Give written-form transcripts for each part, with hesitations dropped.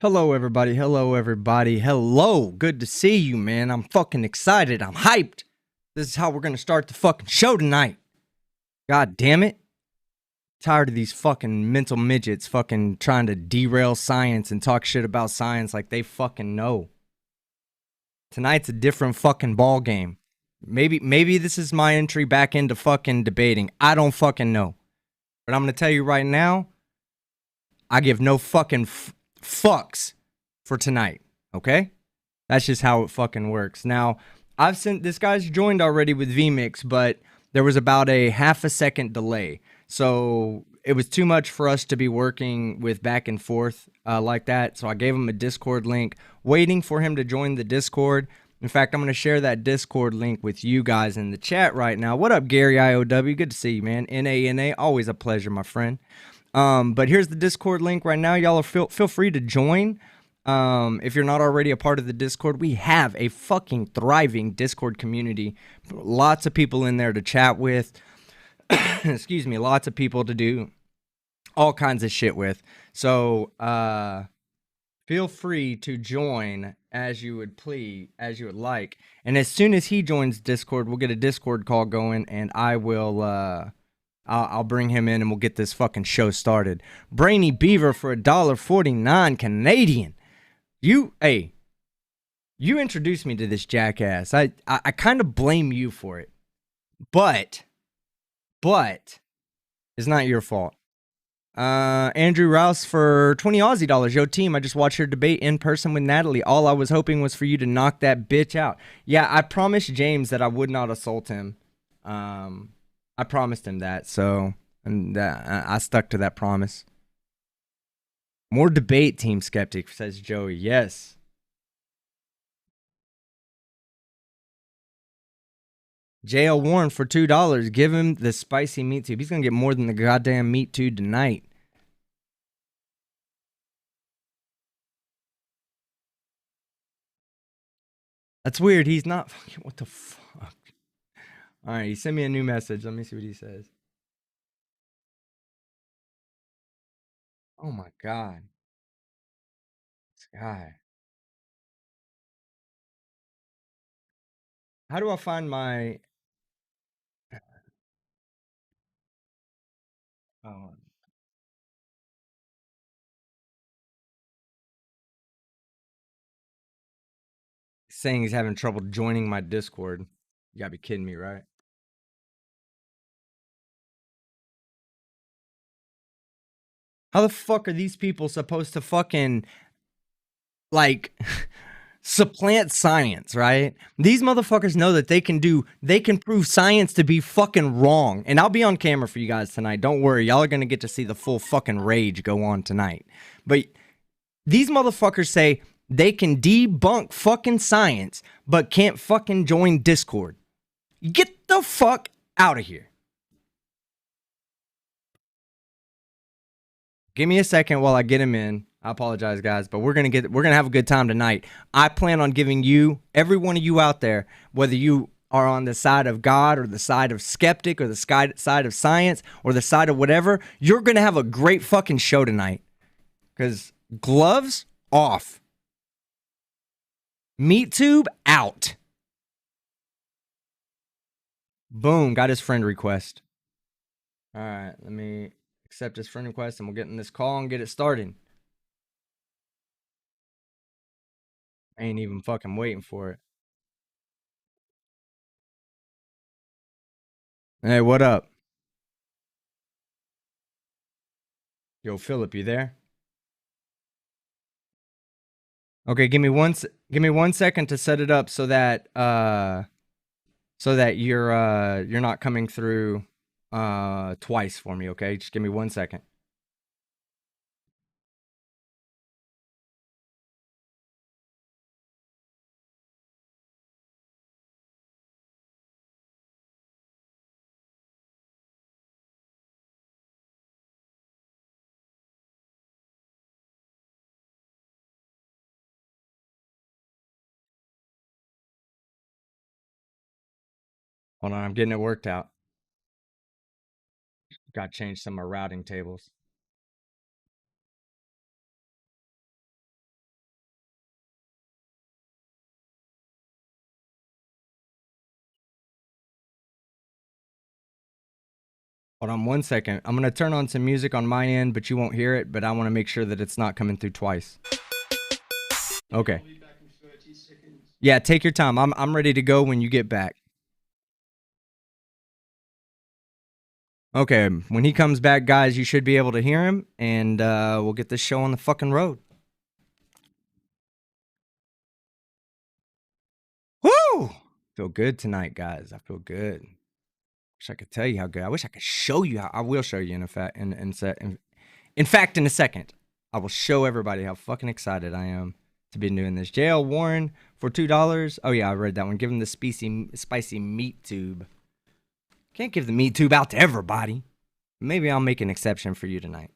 Hello, everybody. Hello, everybody. Hello. Good to see you, man. I'm fucking excited. I'm hyped. This is how we're going to start the fucking show tonight. God damn it. Tired of these fucking mental midgets fucking trying to derail science and talk shit about science like they fucking know. Tonight's a different fucking ball game. Maybe this is my entry back into fucking debating. I don't fucking know. But I'm going to tell you right now, I give no fucking fucks for tonight, okay? That's just how it fucking works. Now, I've sent this guy's joined already with vMix, but there was about a half a second delay. So it was too much for us to be working with back and forth like that. So I gave him a Discord link, waiting for him to join the Discord. In fact, I'm going to share that Discord link with you guys in the chat right now. What up, Gary IOW? Good to see you, man. NANA, always a pleasure, my friend. But here's the Discord link right now. Y'all feel free to join. If you're not already a part of the Discord, we have a fucking thriving Discord community. Lots of people in there to chat with. Excuse me, lots of people to do all kinds of shit with. So feel free to join as you would like. And as soon as he joins Discord, we'll get a Discord call going, and I will I'll bring him in and we'll get this fucking show started. Brainy Beaver for $1.49 Canadian. You introduced me to this jackass. I kind of blame you for it. But it's not your fault. Andrew Rouse for 20 Aussie dollars. Yo, team, I just watched your debate in person with Natalie. All I was hoping was for you to knock that bitch out. Yeah, I promised James that I would not assault him. I promised him that, so and I stuck to that promise. More debate, Team Skeptic, says Joey. Yes. JL Warren for $2. Give him the spicy meat tube. He's going to get more than the goddamn meat tube tonight. That's weird. He's not. What the fuck? All right, he sent me a new message. Let me see what he says. Oh my God. This guy. How do I find my. Oh. Saying he's having trouble joining my Discord. You gotta be kidding me, right? How the fuck are these people supposed to fucking like supplant science, right? These motherfuckers know that they can prove science to be fucking wrong. And I'll be on camera for you guys tonight. Don't worry. Y'all are going to get to see the full fucking rage go on tonight. But these motherfuckers say they can debunk fucking science, but can't fucking join Discord. Get the fuck out of here. Give me a second while I get him in. I apologize, guys, but we're gonna have a good time tonight. I plan on giving you, every one of you out there, whether you are on the side of God or the side of skeptic or the side of science or the side of whatever, you're gonna have a great fucking show tonight. Because gloves off, meat tube out. Boom, got his friend request. All right, let me accept his friend request and we'll get in this call and get it started. I ain't even fucking waiting for it. Hey, what up? Yo, Philip, you there? Okay, give me one second to set it up so that you're not coming through twice for me, okay? Just give me 1 second. Hold on, I'm getting it worked out. Got to change some of my routing tables. Hold on 1 second. I'm gonna turn on some music on my end, but you won't hear it. But I want to make sure that it's not coming through twice. Okay. Yeah, take your time. I'm ready to go when you get back. Okay, when he comes back, guys, you should be able to hear him, and we'll get this show on the fucking road. Woo! Feel good tonight, guys. I feel good. Wish I could tell you how good. I wish I could show you how. I will show you in fact in a second. I will show everybody how fucking excited I am to be doing this. JL Warren for $2. Oh yeah, I read that one. Give him the spicy meat tube. Can't give the meat tube out to everybody. Maybe I'll make an exception for you tonight.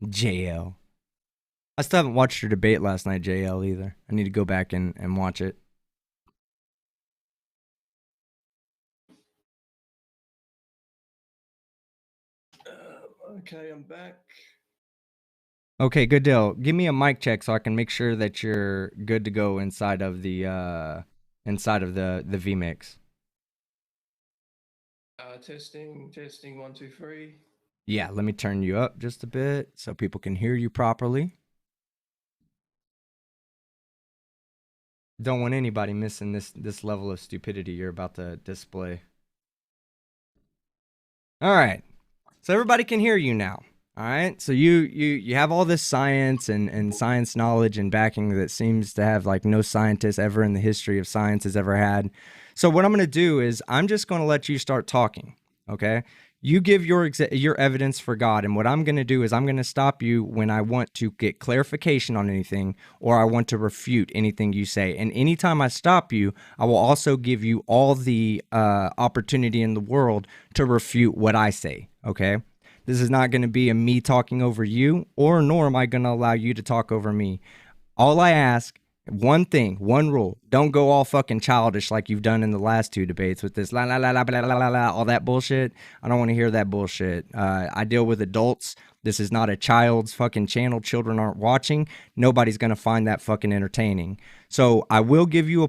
JL. I still haven't watched your debate last night, JL, either. I need to go back and watch it. Okay, I'm back. Okay, good deal. Give me a mic check so I can make sure that you're good to go inside of the vmix. Testing, 1, 2, 3. Yeah, let me turn you up just a bit so people can hear you properly. Don't want anybody missing this level of stupidity you're about to display. All right, so everybody can hear you now. All right, so you have all this science and science knowledge and backing that seems to have like no scientist ever in the history of science has ever had. So what I'm going to do is I'm just going to let you start talking, okay? You give your evidence for God, and what I'm going to do is I'm going to stop you when I want to get clarification on anything or I want to refute anything you say. And anytime I stop you, I will also give you all the opportunity in the world to refute what I say, okay? This is not going to be a me talking over you, or nor am I going to allow you to talk over me. All I ask, one thing, one rule, don't go all fucking childish like you've done in the last two debates with this la la la la la la la la, all that bullshit. I don't want to hear that bullshit. I deal with adults. This is not a child's fucking channel. Children aren't watching. Nobody's going to find that fucking entertaining. So I will give you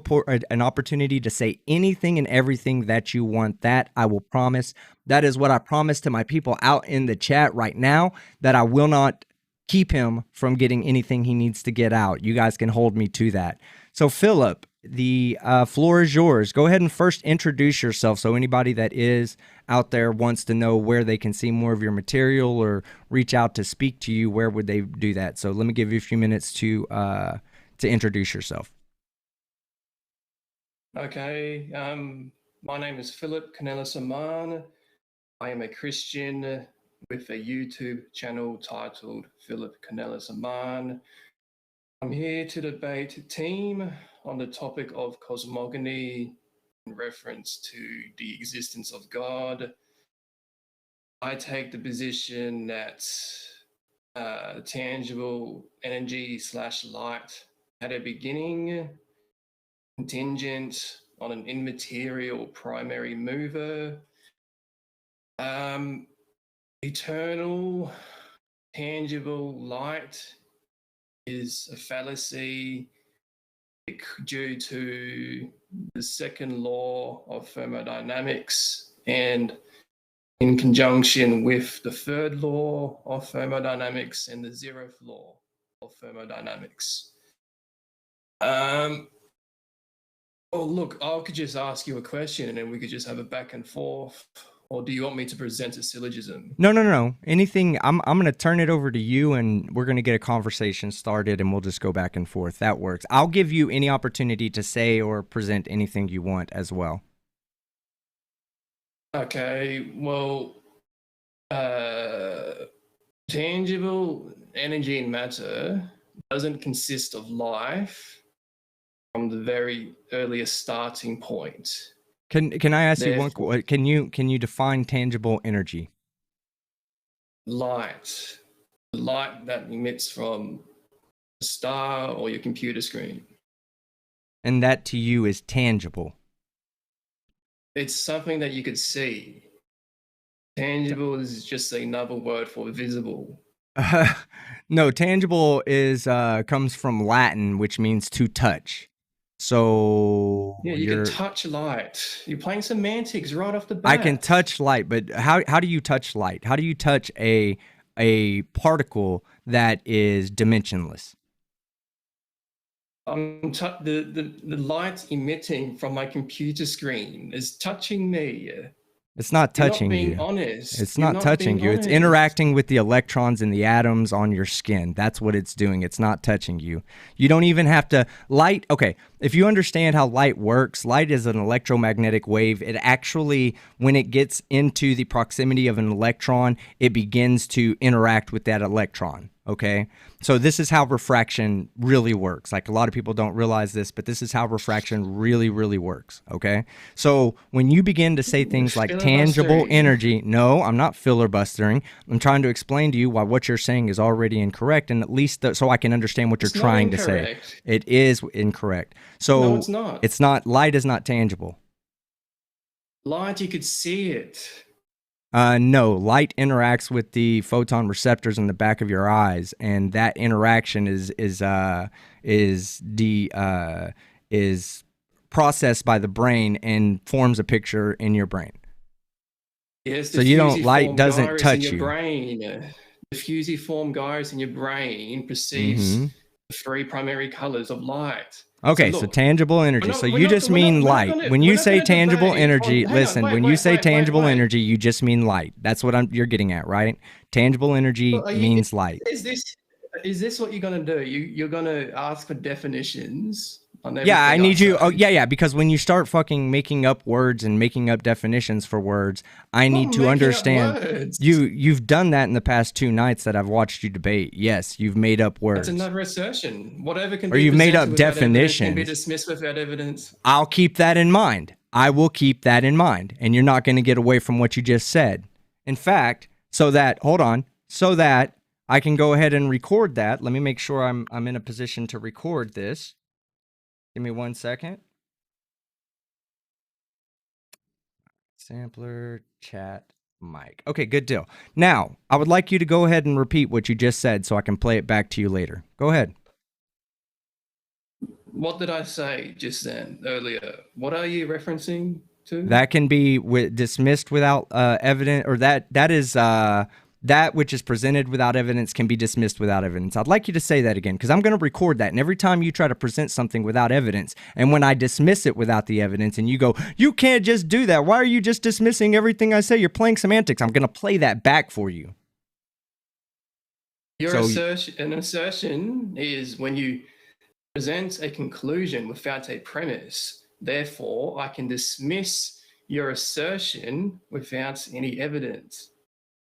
an opportunity to say anything and everything that you want. That I will promise. That is what I promise to my people out in the chat right now, that I will not keep him from getting anything he needs to get out. You guys can hold me to that. So Philip, the floor is yours. Go ahead and first introduce yourself so anybody that is out there wants to know where they can see more of your material or reach out to speak to you. Where would they do that? So let me give you a few minutes to introduce yourself. Okay, my name is Philip Canellis Aman. I am a Christian with a YouTube channel titled Philip Canellis Aman. I'm here to debate team on the topic of cosmogony in reference to the existence of God. I take the position that tangible energy / light had a beginning, contingent on an immaterial primary mover. Eternal, tangible light is a fallacy due to the second law of thermodynamics and in conjunction with the third law of thermodynamics and the 0th law of thermodynamics. Oh, look, I could just ask you a question and then we could just have a back and forth. Or do you want me to present a syllogism? No. Anything. I'm going to turn it over to you, and we're going to get a conversation started, and we'll just go back and forth. That works. I'll give you any opportunity to say or present anything you want as well. Okay. Well, tangible energy and matter doesn't consist of life from the very earliest starting point. Can I ask you one question? Can you define tangible energy? Light that emits from a star or your computer screen. And that to you is tangible. It's something that you could see. Tangible is just another word for visible. No, tangible is comes from Latin, which means to touch. So Yeah, you can touch light. You're playing semantics right off the bat. I can touch light, but how do you touch light? How do you touch a particle that is dimensionless? The light emitting from my computer screen is touching me. It's not touching You're not you. being honest. It's You're not touching being you. honest. It's interacting with the electrons and the atoms on your skin. That's what it's doing. It's not touching you. You don't even have to light. Okay, if you understand how light works, light is an electromagnetic wave. It actually, when it gets into the proximity of an electron, it begins to interact with that electron. Okay, so this is how refraction really works. Like, a lot of people don't realize this, but this is how refraction really works. Okay, so when you begin to say things like tangible energy, no, I'm not filibustering. I'm trying to explain to you why what you're saying is already incorrect, and at least so I can understand what you're trying to say. It is incorrect. So no, it's not. It's not. Light is not tangible. Light, you could see it. No, light interacts with the photon receptors in the back of your eyes, and that interaction is processed by the brain and forms a picture in your brain. Yes, so you don't. Light doesn't touch you. The fusiform gyres in your brain perceives the three primary colors of light. Okay, so tangible energy. So you just mean light. When you say tangible energy, listen, when you say tangible energy, you just mean light. That's what you're getting at, right? Tangible energy means light. Is this what you're going to do? You're going to ask for definitions? Yeah, I need you. Oh, yeah, because when you start fucking making up words and making up definitions for words, I need to understand. You've done that in the past 2 nights that I've watched you debate. Yes, you've made up words. That's another assertion. Whatever can be. Or you've made up definitions. Can be dismissed without evidence. I'll keep that in mind. I will keep that in mind, and you're not going to get away from what you just said. In fact, so that I can go ahead and record that. Let me make sure I'm in a position to record this. Give me 1 second. Sampler, chat, mic. Okay, good deal. Now, I would like you to go ahead and repeat what you just said so I can play it back to you later. Go ahead. What did I say just then, earlier? What are you referencing to? That can be dismissed without evidence, or that is... that which is presented without evidence can be dismissed without evidence. I'd like you to say that again, because I'm going to record that. And every time you try to present something without evidence, and when I dismiss it without the evidence, and you go, you can't just do that. Why are you just dismissing everything I say? You're playing semantics. I'm going to play that back for you. An assertion is when you present a conclusion without a premise. Therefore, I can dismiss your assertion without any evidence.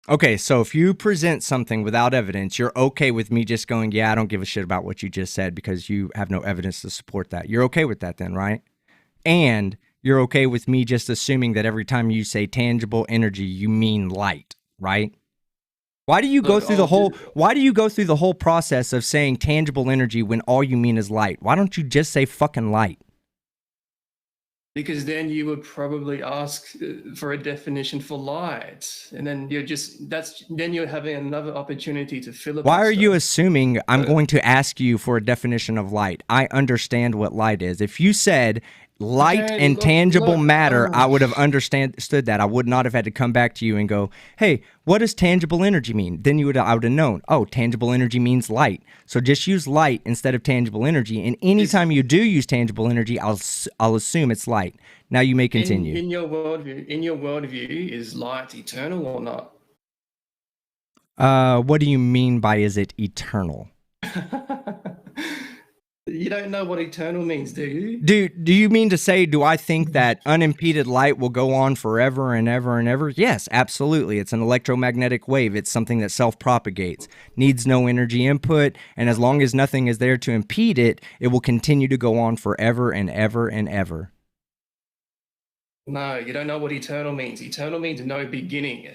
Okay, so if you present something without evidence, you're okay with me just going, yeah, I don't give a shit about what you just said because you have no evidence to support that. You're okay with that then, right? And you're okay with me just assuming that every time you say tangible energy, you mean light, right? Why do you go through the whole process of saying tangible energy when all you mean is light? Why don't you just say fucking light? Because then you would probably ask for a definition for light, and then you're having another opportunity to filibuster. Why are you assuming I'm going to ask you for a definition of light? I understand what light is. If you said light and tangible matter, I would have understood that. I would not have had to come back to you and go, hey, what does tangible energy mean? Then I would have known, oh, tangible energy means light. So just use light instead of tangible energy. And anytime you do use tangible energy, I'll assume it's light. Now you may continue. In your worldview, is light eternal or not? What do you mean by is it eternal? You don't know what eternal means, do you? Do you mean to say, do I think that unimpeded light will go on forever and ever and ever? Yes, absolutely. It's an electromagnetic wave. It's something that self-propagates, needs no energy input, and as long as nothing is there to impede it, it will continue to go on forever and ever and ever. No, you don't know what eternal means. Eternal means no beginning.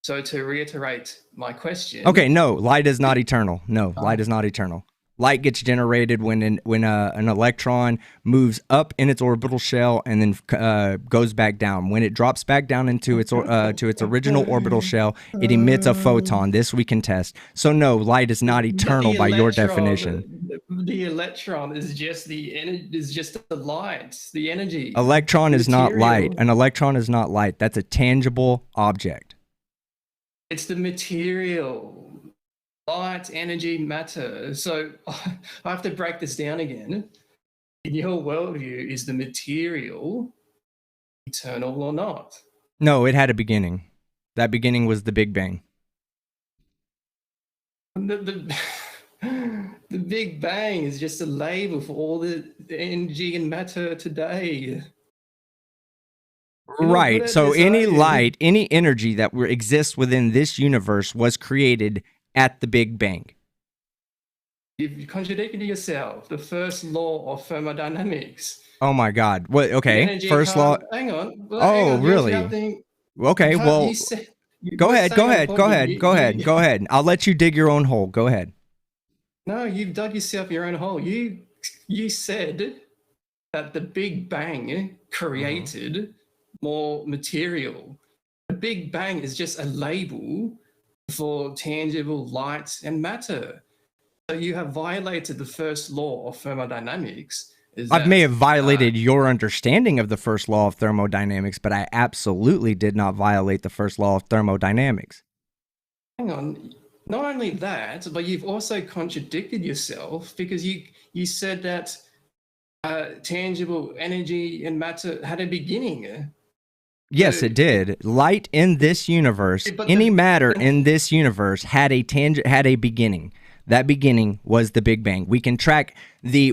So to reiterate my question... Okay, no, light is not eternal. No, light is not eternal. Light gets generated when an electron moves up in its orbital shell and then goes back down. When it drops back down into its original orbital shell, it emits a photon. This we can test. So no, light is not eternal by your definition. The electron is just the energy, is just the light, the energy. Electron is not light. Material. An electron is not light. That's a tangible object. It's the material, light, energy, matter. So I have to break this down again. In your worldview, is the material eternal or not? No, it had a beginning. That beginning was the Big Bang. The Big Bang is just a label for all the energy and matter today. Right. So any light, any energy that exists within this universe was created at the Big Bang. You've contradicted yourself. The first law of thermodynamics. Oh my God. What? Okay. First law. Hang on. Oh, hang on. really? Okay. Well, go ahead. Go ahead. I'll let you dig your own hole. Go ahead. No, you've dug yourself your own hole. You said that the Big Bang created more material. The Big Bang is just a label for tangible light and matter. So you have violated the first law of thermodynamics. I may have violated your understanding of the first law of thermodynamics, but I absolutely did not violate the first law of thermodynamics. Hang on. Not only that, but you've also contradicted yourself because you said that tangible energy and matter had a beginning. Yes, it did. Light in this universe, any matter in this universe had a beginning. That beginning was the Big Bang. We can track the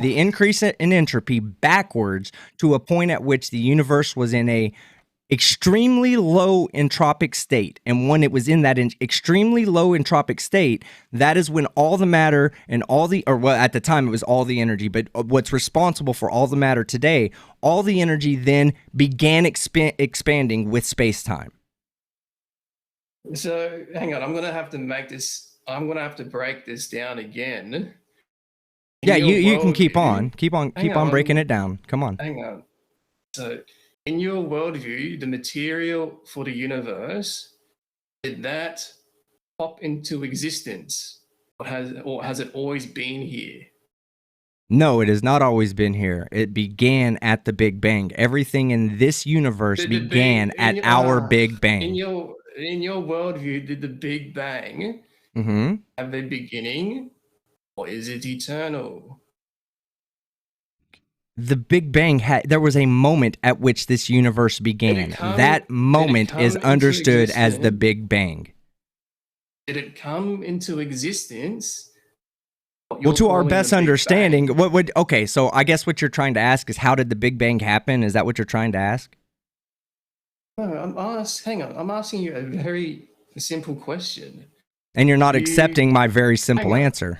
increase in entropy backwards to a point at which the universe was in a extremely low entropic state. And when it was in that extremely low entropic state, that is when all the matter and at the time it was all the energy, but what's responsible for all the matter today, all the energy then began expanding with space-time. So hang on, I'm going to have to break this down again. You can keep on breaking it down. Come on. Hang on. So in your worldview, the material for the universe, did that pop into existence? Or has it always been here? No, it has not always been here. It began at the Big Bang. Everything in this universe began at our Big Bang. In your worldview, did the Big Bang have a beginning, or is it eternal? The Big Bang there was a moment at which this universe began. That moment is understood as the Big Bang. Did it come into existence? Well, to our best understanding, so I guess what you're trying to ask is, how did the Big Bang happen? Is that what you're trying to ask? No, I'm asking you a very simple question. And you're not accepting my very simple answer.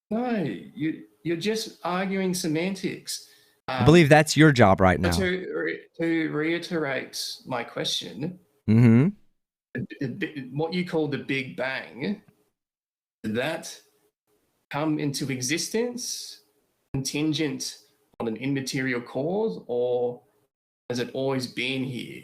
No, you're just arguing semantics. I believe that's your job right now. To reiterate my question, what you call the Big Bang, did that come into existence contingent on an immaterial cause, or has it always been here?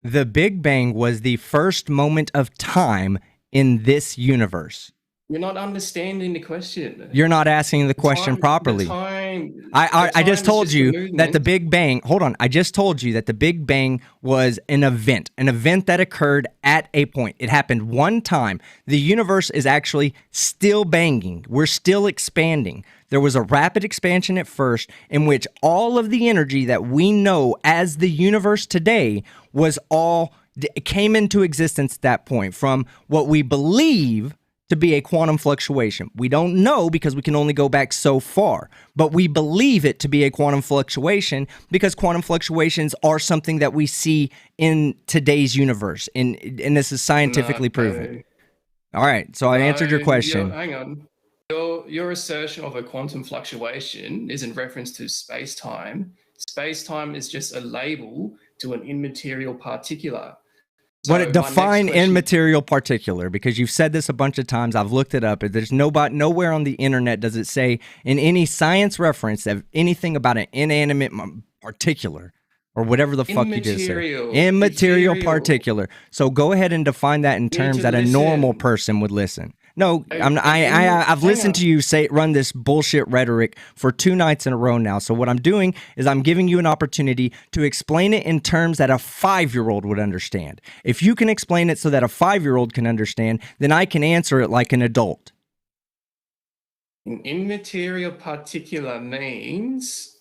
The Big Bang was the first moment of time in this universe. You're not understanding the question. You're not asking the question properly. I just told you that the Big Bang, hold on, I just told you that the Big Bang was an event that occurred at a point. It happened one time. The universe is actually still banging. We're still expanding. There was a rapid expansion at first in which all of the energy that we know as the universe today came into existence at that point from what we believe to be a quantum fluctuation. We don't know because we can only go back so far, but we believe it to be a quantum fluctuation because quantum fluctuations are something that we see in today's universe, and this is scientifically proven. All right, so I answered your question. Hang on. Your assertion of a quantum fluctuation is in reference to space-time. Space-time is just a label to an immaterial particular. So define immaterial particular, because you've said this a bunch of times. I've looked it up. There's nowhere on the internet does it say in any science reference of anything about an inanimate particular or whatever the fuck you just said. Immaterial particular. So go ahead and define that in terms that a normal person would listen. No, I've listened to you run this bullshit rhetoric for 2 nights in a row now. So what I'm doing is I'm giving you an opportunity to explain it in terms that a 5-year-old would understand. If you can explain it so that a 5-year-old can understand, then I can answer it like an adult. An immaterial particular means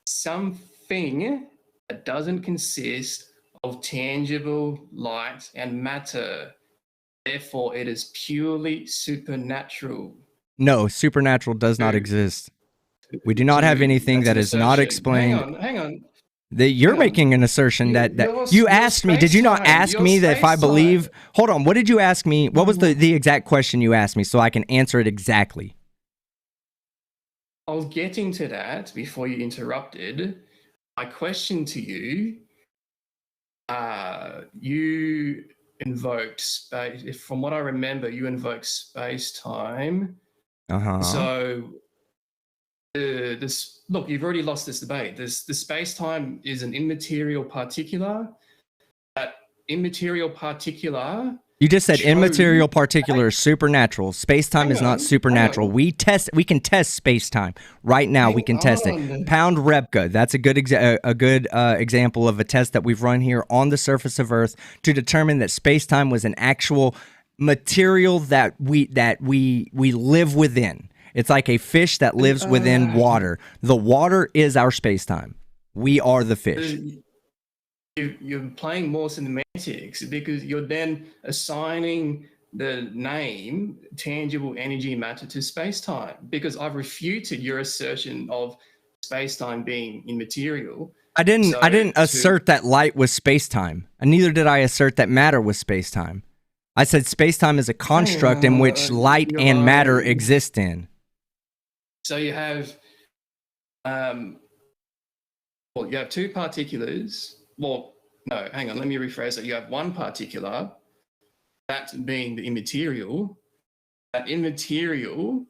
something that doesn't consist of tangible light and matter. Therefore, it is purely supernatural. No, supernatural does not exist. We do not have anything that is not explained. Hang on. That you're making an assertion that you asked me. Did you not ask me that if I believe? Hold on. What did you ask me? What was the exact question you asked me so I can answer it exactly? I was getting to that before you interrupted. My question to you, you invoked space. From what I remember, you invoked space-time. So, look, you've already lost this debate. The space-time is an immaterial particular. That immaterial particular. You just said immaterial particular is supernatural. Space-time is not supernatural. We can test space-time right now. We can test it. Pound Repka. That's a good example of a test that we've run here on the surface of Earth to determine that space-time was an actual material that we live within. It's like a fish that lives within water. The water is our space-time. We are the fish. You're playing more semantics because you're then assigning the name tangible energy matter to space-time, because I've refuted your assertion of space-time being immaterial. I didn't assert that light was space-time, and neither did I assert that matter was space-time. I said space-time is a construct in which light and matter exist in. So you have you have 2 particulars. Well, no, hang on, let me rephrase it. You have 1 particular, that being the immaterial. That immaterial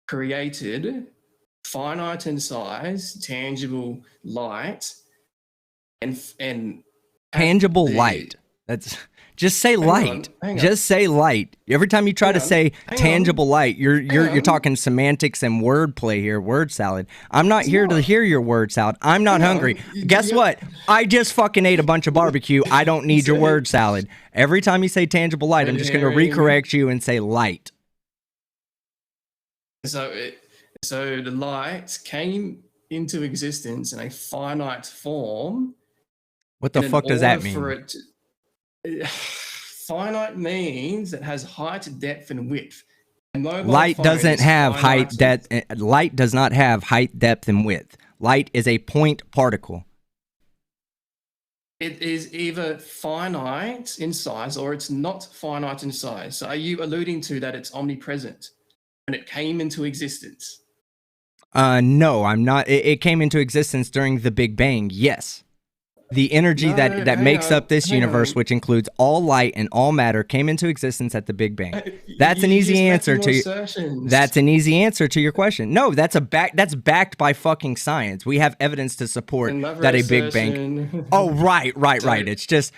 created finite in size, tangible light, and tangible light. That's just say light. Just say light. Every time you try to say tangible light, you're talking semantics and wordplay here, word salad. I'm not here to hear your word salad. I'm not hungry. Guess what? I just fucking ate a bunch of barbecue. I don't need your word salad. Every time you say tangible light, I'm just going to recorrect you and say light. So the light came into existence in a finite form. What the fuck does that mean? Finite means it has height, depth, and width. Light doesn't have height, depth. Light does not have height, depth, and width. Light is a point particle. It is either finite in size or it's not finite in size. So are you alluding to that it's omnipresent when it came into existence? No, I'm not. It came into existence during the Big Bang. Yes. The energy that makes up this universe, which includes all light and all matter, came into existence at the Big Bang. That's an easy answer to. That's an easy answer to your question. No, that's backed by fucking science. We have evidence to support that a Big Bang. Oh, right. It's just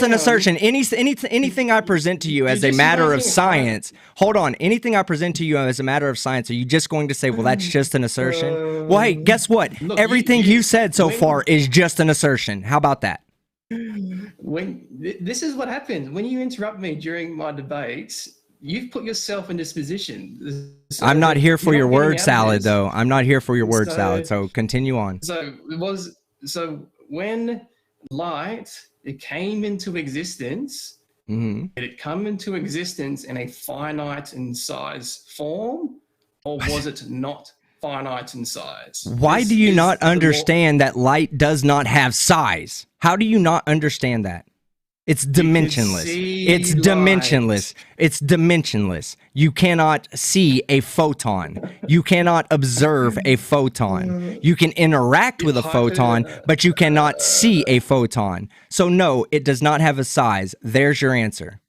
an assertion. Anything I present to you as a matter of science. Hold on. Anything I present to you as a matter of science, are you just going to say, well, that's just an assertion? Well, hey, guess what? Everything you said so far is just an assertion. How about that? This is what happens when you interrupt me during my debates. You've put yourself in this position. So I'm not here for your word salad, though. I'm not here for your word salad. So continue on. So when light came into existence, did it come into existence in a finite in size form, or was it not finite in size? Why do you not understand that light does not have size? How do you not understand that? It's dimensionless. It's dimensionless. It's dimensionless. You cannot see a photon. You cannot observe a photon. You can interact with a photon, but you cannot see a photon. So no, it does not have a size. There's your answer.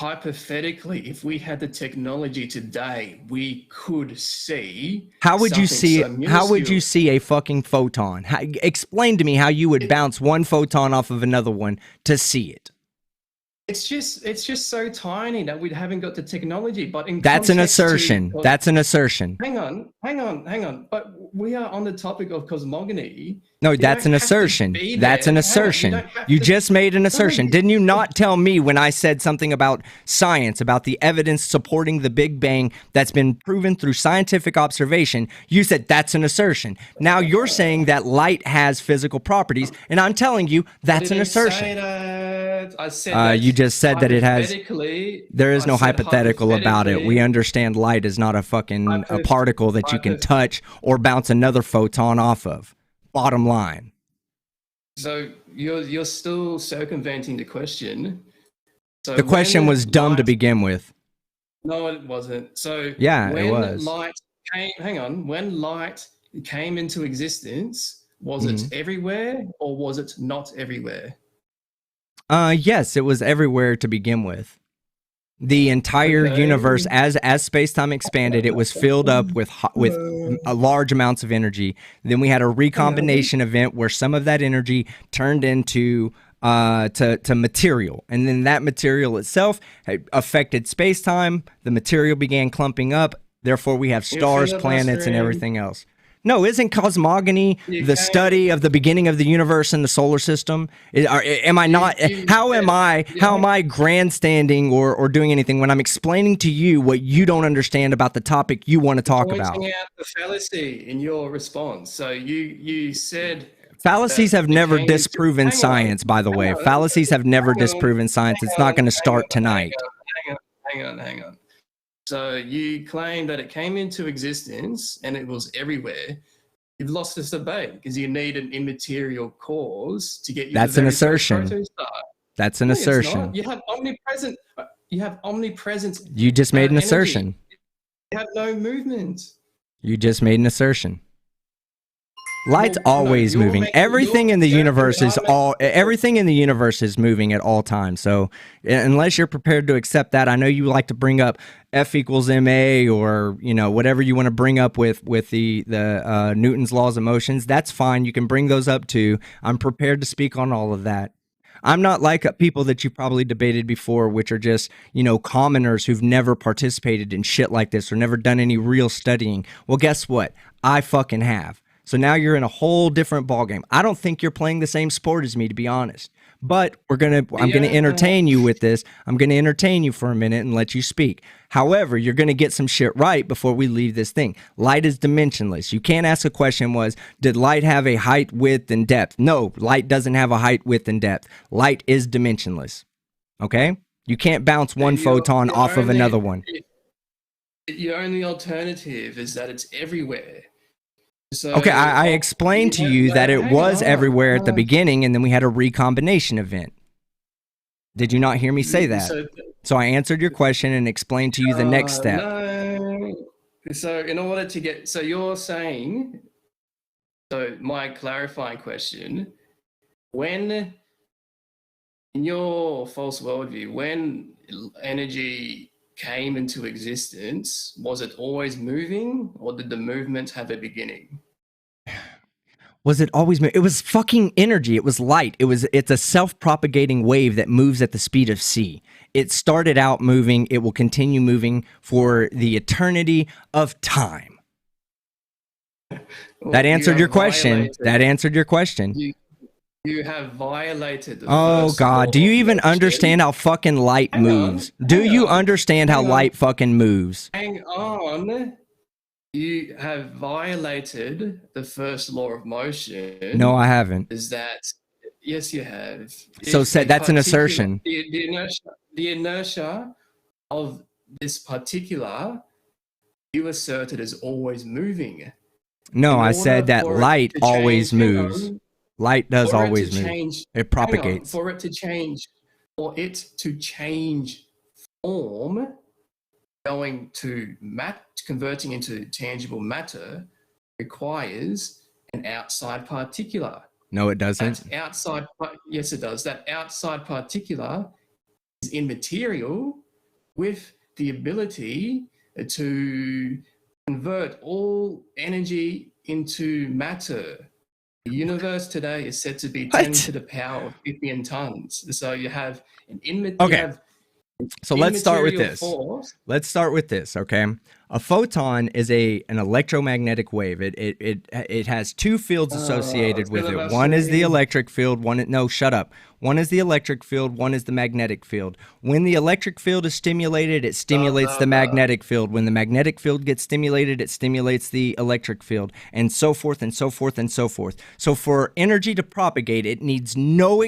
Hypothetically, if we had the technology today, we could see. How would you see? How would you see a fucking photon? Explain to me how you would bounce one photon off of another one to see it. It's just so tiny that we haven't got the technology. But in That's an context to assertion. That's an assertion. hang on. But we are on the topic of cosmogony. No, You that's don't an have to assertion. be That's there. an Hang on, assertion. don't have You to- just made an assertion. you- Didn't you not tell me when I said something about science, about the evidence supporting the Big Bang that's been proven through scientific observation? You said that's an assertion. Now you're saying that light has physical properties, and I'm telling you that's an I didn't say assertion. that. I said that You just said that it has. hypothetically- There is I no said hypothetical about it. We hypothetically- understand light is not a fucking a particle that you can hypoth- touch or bounce another photon off of. Bottom line. So you're still circumventing the question. So The question when was dumb to light- begin with. No, it wasn't. So Yeah, it when was. light came, hang on, when light came into existence, was it everywhere or was it not everywhere? Yes, it was everywhere to begin with. The entire Okay. universe, as space-time expanded, it was filled up with large amounts of energy. Then we had a recombination event where some of that energy turned into to material, and then that material itself affected space-time. The material began clumping up. Therefore, we have stars, planets, and everything else. No, isn't cosmogony the study of the beginning of the universe and the solar system? Am I not? How am I grandstanding or doing anything when I'm explaining to you what you don't understand about the topic you want to talk about? Pointing out the fallacy in your response. So you said fallacies have never disproven science. By the way, fallacies have never disproven science. It's not going to start tonight. Hang on. So you claim that it came into existence and it was everywhere. You've lost this debate because you need an immaterial cause to get you. That's an assertion. That's an assertion. You have omnipresent. You just made an energy. assertion. You have no movement. You just made an assertion. Light's always moving. Everything in the universe is moving at all times. So unless you're prepared to accept that, I know you like to bring up F equals ma, or whatever you want to bring up with the Newton's laws of motions. That's fine. You can bring those up too. I'm prepared to speak on all of that. I'm not like people that you probably debated before, which are just, commoners who've never participated in shit like this or never done any real studying. Well, guess what? I fucking have. So now you're in a whole different ballgame. I don't think you're playing the same sport as me, to be honest. But I'm gonna entertain you with this. I'm gonna entertain you for a minute and let you speak. However, you're gonna get some shit right before we leave this thing. Light is dimensionless. You can't ask a question did light have a height, width, and depth? No, light doesn't have a height, width, and depth. Light is dimensionless. Okay? You can't bounce one photon off of another one. Your only alternative is that it's everywhere. So, okay, I explained to you that it was everywhere at the beginning, and then we had a recombination event. Did you not hear me say that? So I answered your question and explained to you the next step. No. So in order to get, so you're saying, so my clarifying question, when, in your false worldview, when energy came into existence, was it always moving, or did the movement have a beginning? Was it always moving? It was fucking energy. It was light. It's a self-propagating wave that moves at the speed of c. It started out moving. It will continue moving for the eternity of time. That answered your question. That answered your question. You have violated the first God, do you even understand how fucking light moves? Do you understand how light fucking moves? Hang on. You have violated the first law of motion. No, I haven't. Is that, yes, you have. So that's an assertion. The inertia of this particular, you asserted, is always moving. No, I said that light always moves. Light does always move. It propagates. For it to change form, converting into tangible matter, requires an outside particular. No, it doesn't. Yes, it does. That outside particular is immaterial, with the ability to convert all energy into matter. The universe today is said to be What? 10 to the power of 50 tons. So you have an Okay. So let's start with immaterial this. force. Let's start with this, okay? A photon is an electromagnetic wave. It has two fields associated with it. One is the electric field. No, shut up. One is the electric field. One is the magnetic field. When the electric field is stimulated, it stimulates the magnetic field. When the magnetic field gets stimulated, it stimulates the electric field, and so forth and so forth and so forth. So for energy to propagate, it needs no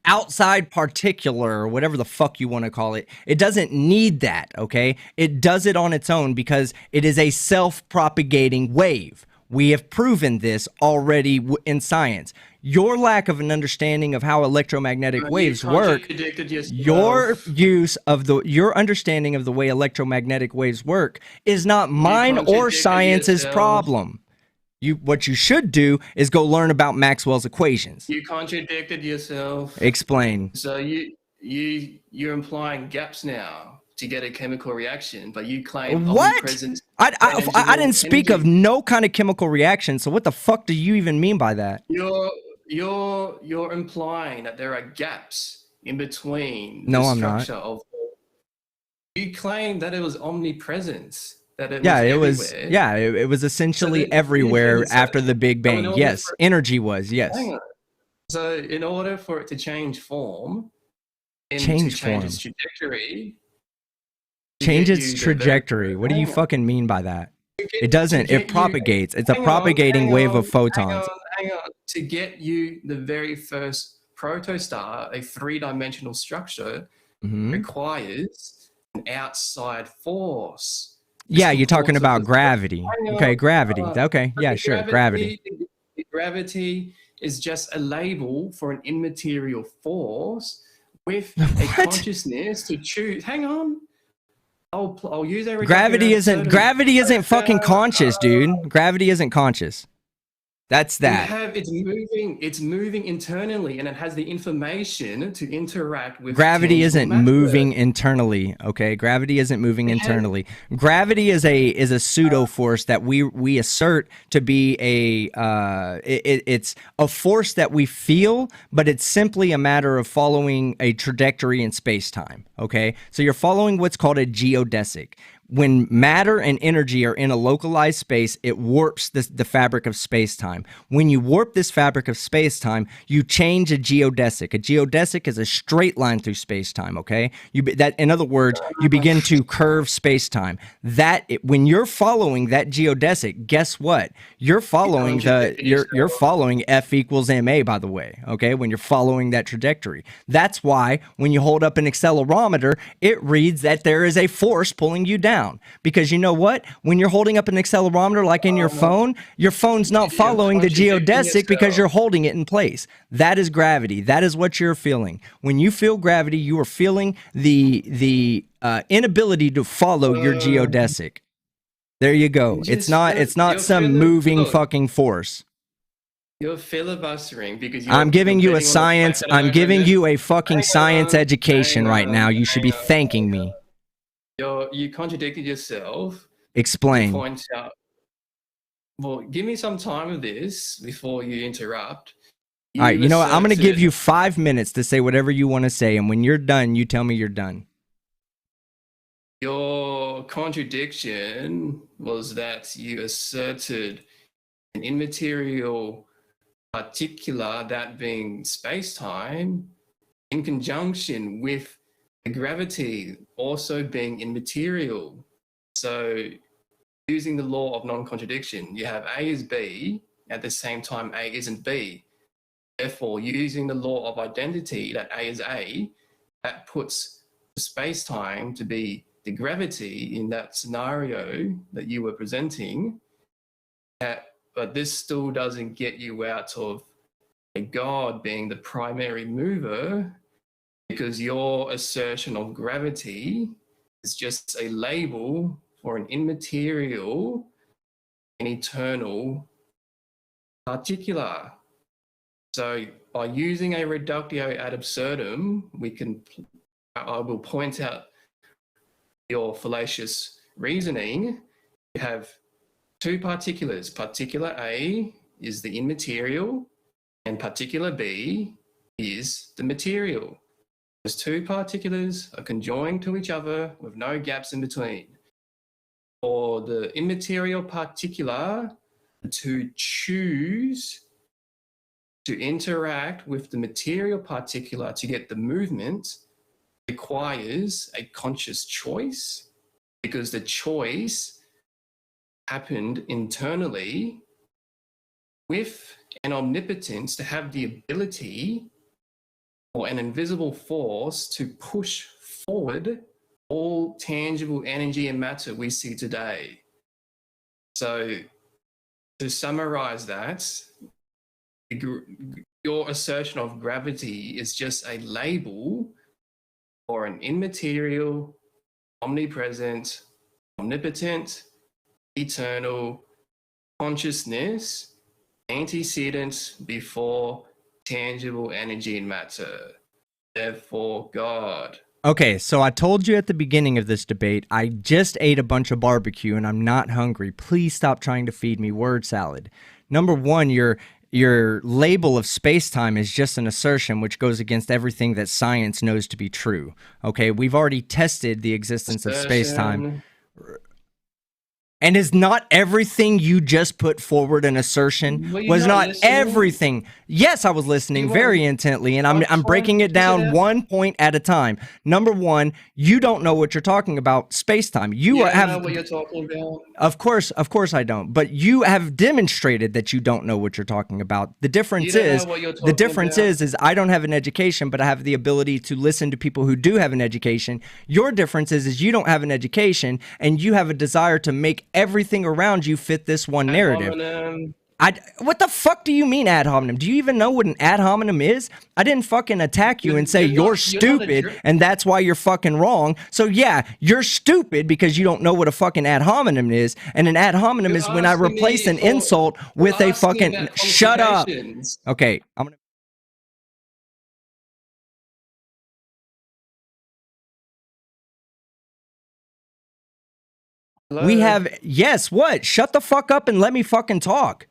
outside particular or whatever the fuck you want to call it. It doesn't need that, okay? It does it on its own because it is a self-propagating wave. We have proven this already in science. Your lack of an understanding of how electromagnetic waves work, your understanding of the way electromagnetic waves work is not mine or science's problem. What you should do is go learn about Maxwell's equations. You contradicted yourself. Explain. So you're implying gaps now to get a chemical reaction, but you claim omnipresence. I didn't speak of no kind of chemical reaction. So what the fuck do you even mean by that? You're implying that there are gaps in between. No, I'm not. You claim that it was omnipresence. It was essentially everywhere after the Big Bang. Yes, energy was, yes. So in order for it to change form, change its trajectory. Change its trajectory. What do you fucking mean by that? It doesn't. It propagates. It's a propagating wave of photons. Hang on. To get you the very first protostar, a three-dimensional structure, requires an outside force. Yeah, you're talking about gravity. Okay, gravity. Okay, yeah, sure, gravity. Gravity is just a label for an immaterial force with a consciousness to choose. Hang on. I'll use a gravity isn't fucking conscious, dude. Gravity isn't conscious. That's that. It's moving internally, and it has the information to interact with. Gravity isn't moving internally, okay? Gravity isn't moving internally. Gravity is a pseudo force that we assert to be it's a force that we feel, but it's simply a matter of following a trajectory in space-time, okay? So you're following what's called a geodesic. When matter and energy are in a localized space, it warps the fabric of space-time. When you warp this fabric of space-time, you change a geodesic. A geodesic is a straight line through space-time, okay? In other words, you begin to curve space-time. When you're following that geodesic, guess what? You're following you're following F equals ma, by the way, okay? When you're following that trajectory. That's why when you hold up an accelerometer, it reads that there is a force pulling you down. Because you know what? When you're holding up an accelerometer like in your phone's not following the geodesic because you're holding it in place. That is gravity. That is what you're feeling. When you feel gravity, you are feeling the inability to follow your geodesic. There you go. It's not some moving fucking force. You're filibustering because I'm giving you a science. I'm giving you a fucking science education right now. You should be thanking me. You contradicted yourself. Explain. Point out. Well, give me some time of this before you interrupt. All right, you know what? I'm going to give you 5 minutes to say whatever you want to say, and when you're done, you tell me you're done. Your contradiction was that you asserted an immaterial particular, that being space-time, in conjunction with gravity also being immaterial. So using the law of non-contradiction, you have A is B, at the same time A isn't B. Therefore, using the law of identity that A is A, that puts space-time to be the gravity in that scenario that you were presenting. But this still doesn't get you out of a God being the primary mover, because your assertion of gravity is just a label for an immaterial and eternal particular. So by using a reductio ad absurdum, I will point out your fallacious reasoning. You have two particulars, particular A is the immaterial, and particular B is the material. Those two particulars are conjoined to each other with no gaps in between. For the immaterial particular to choose to interact with the material particular to get the movement requires a conscious choice, because the choice happened internally with an omnipotence to have the ability or an invisible force to push forward all tangible energy and matter we see today. So to summarize that, your assertion of gravity is just a label for an immaterial, omnipresent, omnipotent, eternal consciousness antecedent before tangible energy and matter. Therefore, God. Okay, so I told you at the beginning of this debate, I just ate a bunch of barbecue and I'm not hungry. Please stop trying to feed me word salad. Number one, your label of space-time is just an assertion which goes against everything that science knows to be true. Okay, we've already tested the existence of space-time. And is not everything you just put forward an assertion? Was not everything. Yes, I was listening very intently, and I'm breaking it down 1 point at a time. Number one, you don't know what you're talking about space-time. You don't know what you're talking about. Of course I don't. But you have demonstrated that you don't know what you're talking about. The difference is I don't have an education, but I have the ability to listen to people who do have an education. Your difference is you don't have an education, and you have a desire to make everything around you fit this one narrative. What the fuck do you mean ad hominem? Do you even know what an ad hominem is? I didn't fucking attack you and say you're stupid and that's why you're fucking wrong. So yeah, you're stupid because you don't know what a fucking ad hominem is. And an ad hominem is when I replace an insult with a fucking shut up. Okay, I'm gonna. Hello? We have, yes, what? Shut the fuck up and let me fucking talk.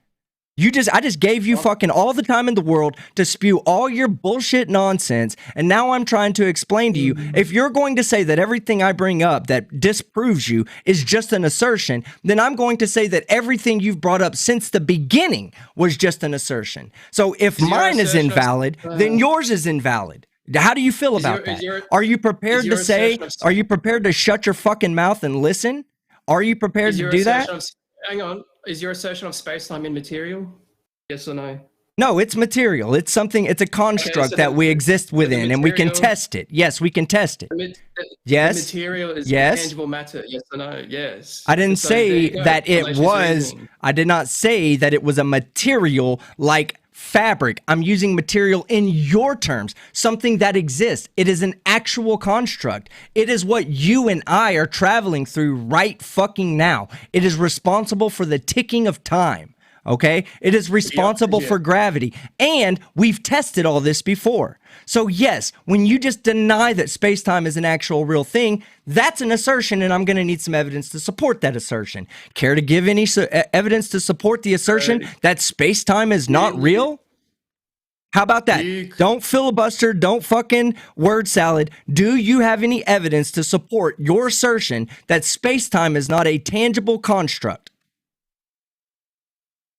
I just gave you fucking all the time in the world to spew all your bullshit nonsense, and now I'm trying to explain to you, if you're going to say that everything I bring up that disproves you is just an assertion, then I'm going to say that everything you've brought up since the beginning was just an assertion. So if mine is invalid, then yours is invalid. How do you feel about that? Are you prepared to say, are you prepared to shut your fucking mouth and listen? Are you prepared to do that? Hang on. Is your assertion of space-time immaterial? Yes or no? No, it's material. It's something, it's a construct that we exist within, and we can test it. Yes, we can test it. Yes. The material is tangible matter. Yes or no? Yes. I didn't say that it was, I did not say that it was a material like fabric. I'm using material in your terms, something that exists. It is an actual construct. It is what you and I are traveling through right fucking now. It is responsible for the ticking of time. Okay? It is responsible for gravity. And we've tested all this before. So yes, when you just deny that space-time is an actual real thing, that's an assertion, and I'm going to need some evidence to support that assertion. Care to give any evidence to support the assertion that space-time is not real? How about that? Don't filibuster, don't fucking word salad. Do you have any evidence to support your assertion that space-time is not a tangible construct?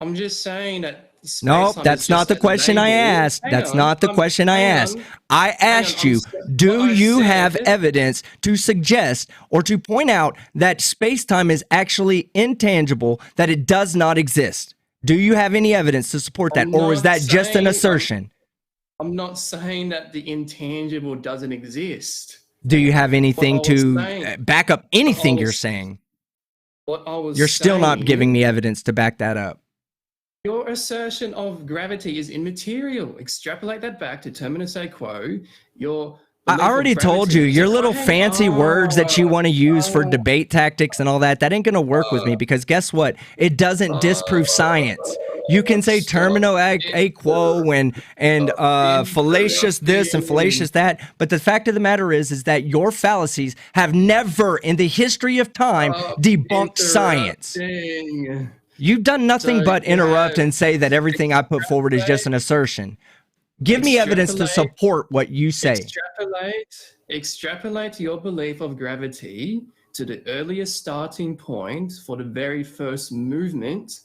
I'm just saying that. No, that's not the question I asked. That's not the question I asked. I asked you, do you have evidence to suggest or to point out that space-time is actually intangible, that it does not exist? Do you have any evidence to support that, or is that just an assertion? I'm not saying that the intangible doesn't exist. Do you have anything to back up anything you're saying? You're still not giving me evidence to back that up. Your assertion of gravity is immaterial. Extrapolate that back to terminus quo. I already told you, your little fancy words that you want to use for debate tactics and all that ain't going to work with me, because guess what? It doesn't disprove science. You can say termino quo and fallacious this and fallacious that, but the fact of the matter is that your fallacies have never in the history of time debunked science. You've done nothing So but you interrupt have and say that everything I put forward is just an assertion. Give me evidence to support what you say. Extrapolate your belief of gravity to the earliest starting point for the very first movement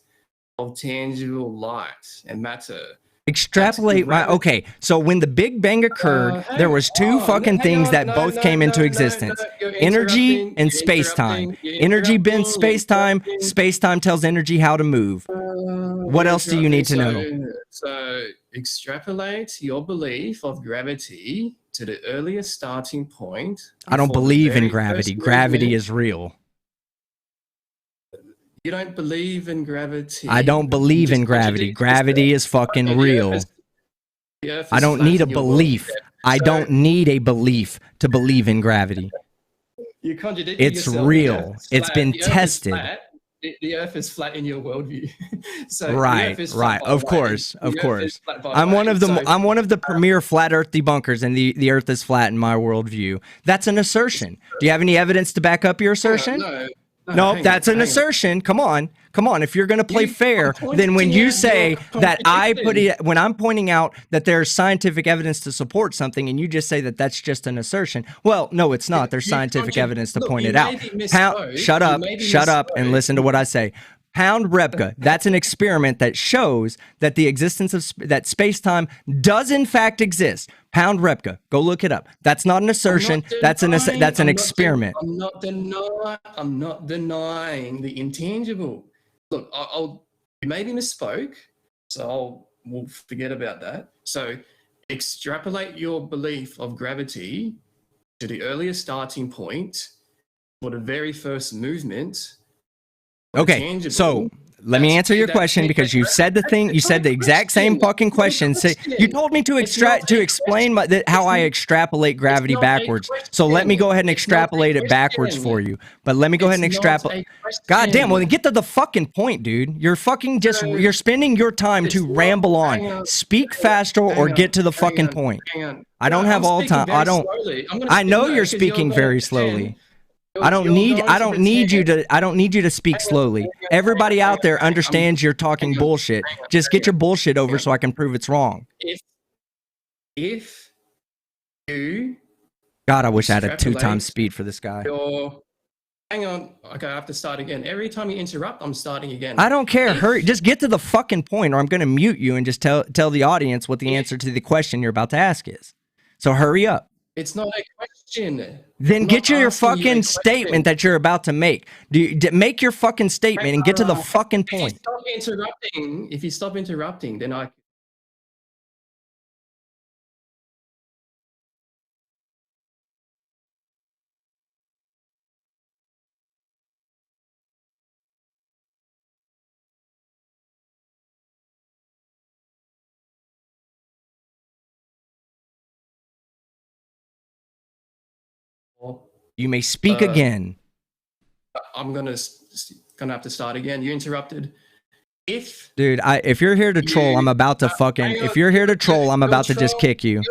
of tangible light and matter. Extrapolate my okay. So when the Big Bang occurred, there was two fucking things that both came into existence: energy and space-time. Energy bends space-time. Space-time tells energy how to move. What else do you need to know? So extrapolate your belief of gravity to the earliest starting point. I don't believe in gravity. Gravity is real. You don't believe in gravity. I don't believe in gravity. Gravity is fucking real. I don't need a belief. I don't need a belief to believe in gravity. You contradict It's yourself. real. It's been tested. The Earth is flat in your worldview. So right. Of course. I'm one of the premier flat Earth debunkers, and the Earth is flat in my worldview. That's an assertion. Do you have any evidence to back up your assertion? No, that's an assertion. Come on. If you're going to play fair, then when you say that when I'm pointing out that there's scientific evidence to support something, and you just say that that's just an assertion, well, no, it's not. There's scientific evidence to point it out. Shut up, and listen to what I say. Pound Repka. That's an experiment that shows that the existence of that space-time does in fact exist. Pound Repka. Go look it up. That's not an assertion. That's an experiment. I'm not denying the intangible. Look, you maybe misspoke, so we'll forget about that. So extrapolate your belief of gravity to the earliest starting point for the very first movement. Okay, so let me answer your question, because you said the exact same fucking question. You told me to explain how I extrapolate gravity backwards. So let me go ahead and extrapolate it backwards for you. But let me go ahead and extrapolate. God damn, well then get to the fucking point, dude. You're fucking you're spending your time to ramble on. Speak faster or get to the fucking point. I don't have all time. I know you're speaking very slowly. I don't need you to speak slowly. Everybody out there understands you're talking bullshit. Just get your bullshit over so I can prove it's wrong. If you God, I wish I had a 2x speed for this guy. Hang on. Okay, I have to start again. Every time you interrupt, I'm starting again. I don't care. Hurry. Just get to the fucking point, or I'm going to mute you and just tell the audience what the answer to the question you're about to ask is. So hurry up. It's not a question. Then get your fucking statement that you're about to make. Make your fucking statement and get to the fucking point. If you stop interrupting, then I... You may speak again. I'm gonna have to start again. You interrupted. Dude, if you're here to troll, I'm about to fucking. If you're here to troll, I'm about to just kick you.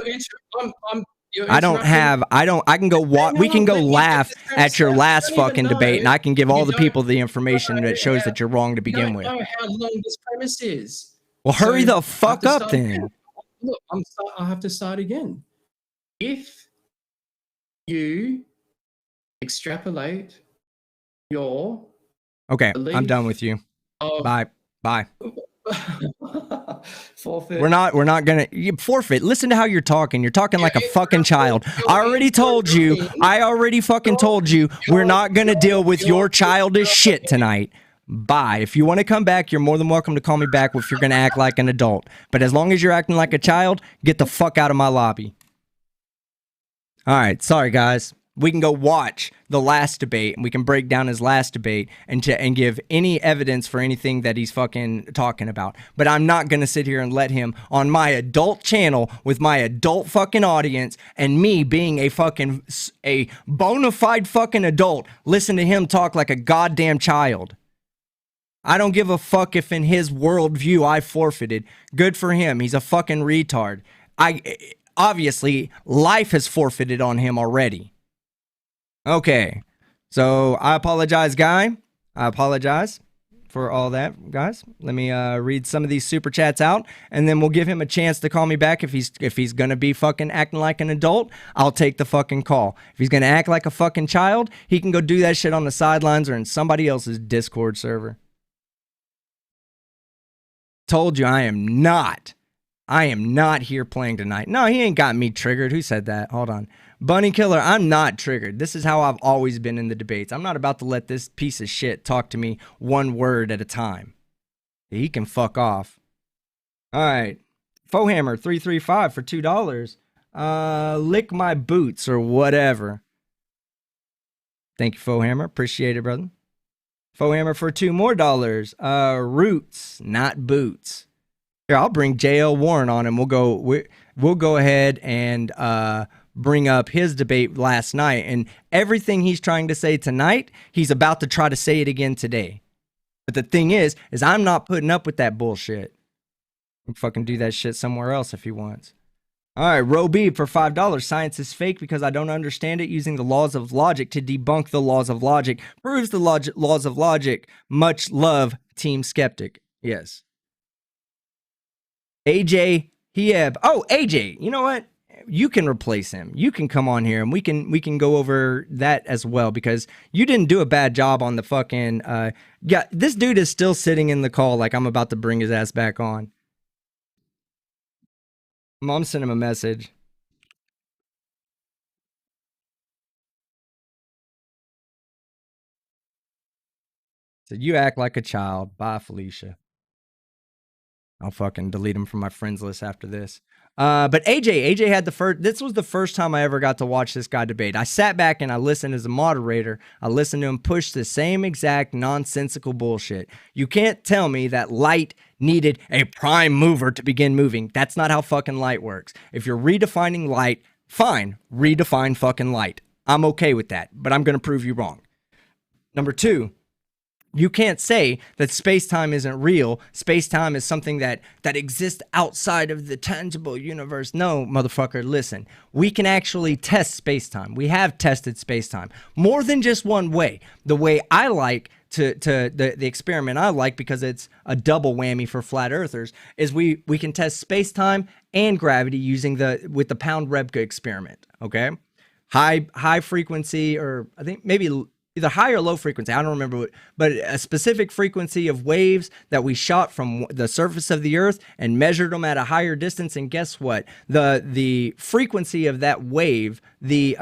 I can go walk. We can go laugh at your last fucking debate, and I can give all the people the information that shows that you're wrong to begin with. I don't know how long this premise is. Well, hurry the fuck up then. Look, I have to start again. If you extrapolate your... Okay, I'm done with you. Bye. Forfeit. We're not gonna forfeit. Listen to how you're talking. You're talking like a fucking child. I already fucking told you we're not gonna deal with your childish shit tonight. Bye. If you want to come back, you're more than welcome to call me back if you're gonna act like an adult. But as long as you're acting like a child, get the fuck out of my lobby. All right, sorry guys. We can go watch the last debate, and we can break down his last debate and give any evidence for anything that he's fucking talking about. But I'm not going to sit here and let him on my adult channel with my adult fucking audience and me being a bona fide fucking adult, listen to him talk like a goddamn child. I don't give a fuck if in his worldview I forfeited. Good for him. He's a fucking retard. Obviously, life has forfeited on him already. Okay, so I apologize, guy. I apologize for all that, guys. Let me read some of these super chats out, and then we'll give him a chance to call me back if he's gonna be fucking acting like an adult. I'll take the fucking call. If he's gonna act like a fucking child, he can go do that shit on the sidelines or in somebody else's Discord server. Told you I am not here playing tonight. No, he ain't got me triggered. Who said that? Hold on. Bunny Killer, I'm not triggered. This is how I've always been in the debates. I'm not about to let this piece of shit talk to me one word at a time. He can fuck off. All right. Fohammer 335 for $2. Lick my boots or whatever. Thank you, Fohammer. Appreciate it, brother. Fohammer for $2 more. Roots, not boots. Here, I'll bring JL Warren on and we'll go ahead and bring up his debate last night, and everything he's trying to say tonight, he's about to try to say it again today. But the thing is I'm not putting up with that bullshit. I'll fucking do that shit somewhere else if he wants. All right, Roby for $5. Science is fake because I don't understand it. Using the laws of logic to debunk the laws of logic proves the laws of logic. Much love, Team Skeptic. Yes. AJ Hieb. Oh, AJ, you know what? You can replace him. You can come on here and we can go over that as well, because you didn't do a bad job on the fucking yeah, this dude is still sitting in the call like I'm about to bring his ass back on. Mom sent him a message. Said, you act like a child. Bye, Felicia. I'll fucking delete him from my friends list after this. But AJ had the first, this was the first time I ever got to watch this guy debate. I sat back and I listened as a moderator. I listened to him push the same exact nonsensical bullshit. You can't tell me that light needed a prime mover to begin moving. That's not how fucking light works. If you're redefining light, fine, redefine fucking light. I'm okay with that, but I'm going to prove you wrong. Number two, you can't say that space-time isn't real. Space-time is something that exists outside of the tangible universe. No, motherfucker, listen. We can actually test space-time. We have tested space-time more than just one way. The way I like the experiment I like, because it's a double whammy for flat earthers, is we can test space-time and gravity using with the Pound-Rebka experiment, okay? High frequency, or I think maybe either high or low frequency, I don't remember what, but a specific frequency of waves that we shot from the surface of the earth and measured them at a higher distance. And guess what? The frequency of that wave, the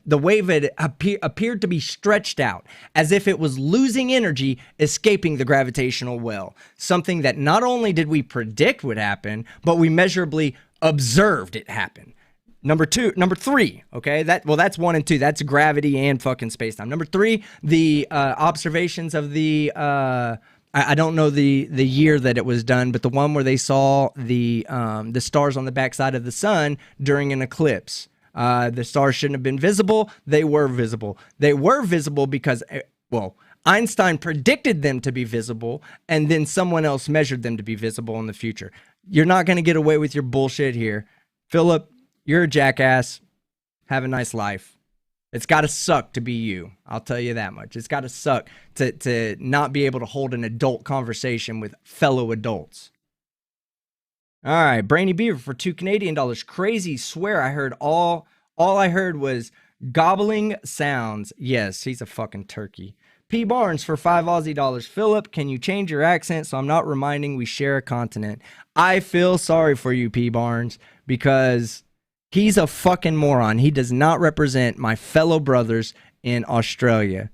wave had appeared to be stretched out as if it was losing energy, escaping the gravitational well. Something that not only did we predict would happen, but we measurably observed it happen. Number three, okay, that's 1 and 2. That's gravity and fucking space-time. Number 3, the observations of the I don't know the year that it was done, but the one where they saw the stars on the backside of the sun during an eclipse. The stars shouldn't have been visible. They were visible. They were visible because, well, Einstein predicted them to be visible, and then someone else measured them to be visible in the future. You're not going to get away with your bullshit here. Philip, you're a jackass. Have a nice life. It's got to suck to be you. I'll tell you that much. It's got to suck to not be able to hold an adult conversation with fellow adults. All right, Brainy Beaver for $2 Canadian. Crazy, swear I heard all I heard was gobbling sounds. Yes, he's a fucking turkey. P. Barnes for $5 Aussie. Philip, can you change your accent so I'm not reminding we share a continent? I feel sorry for you, P. Barnes, because he's a fucking moron. He does not represent my fellow brothers in Australia.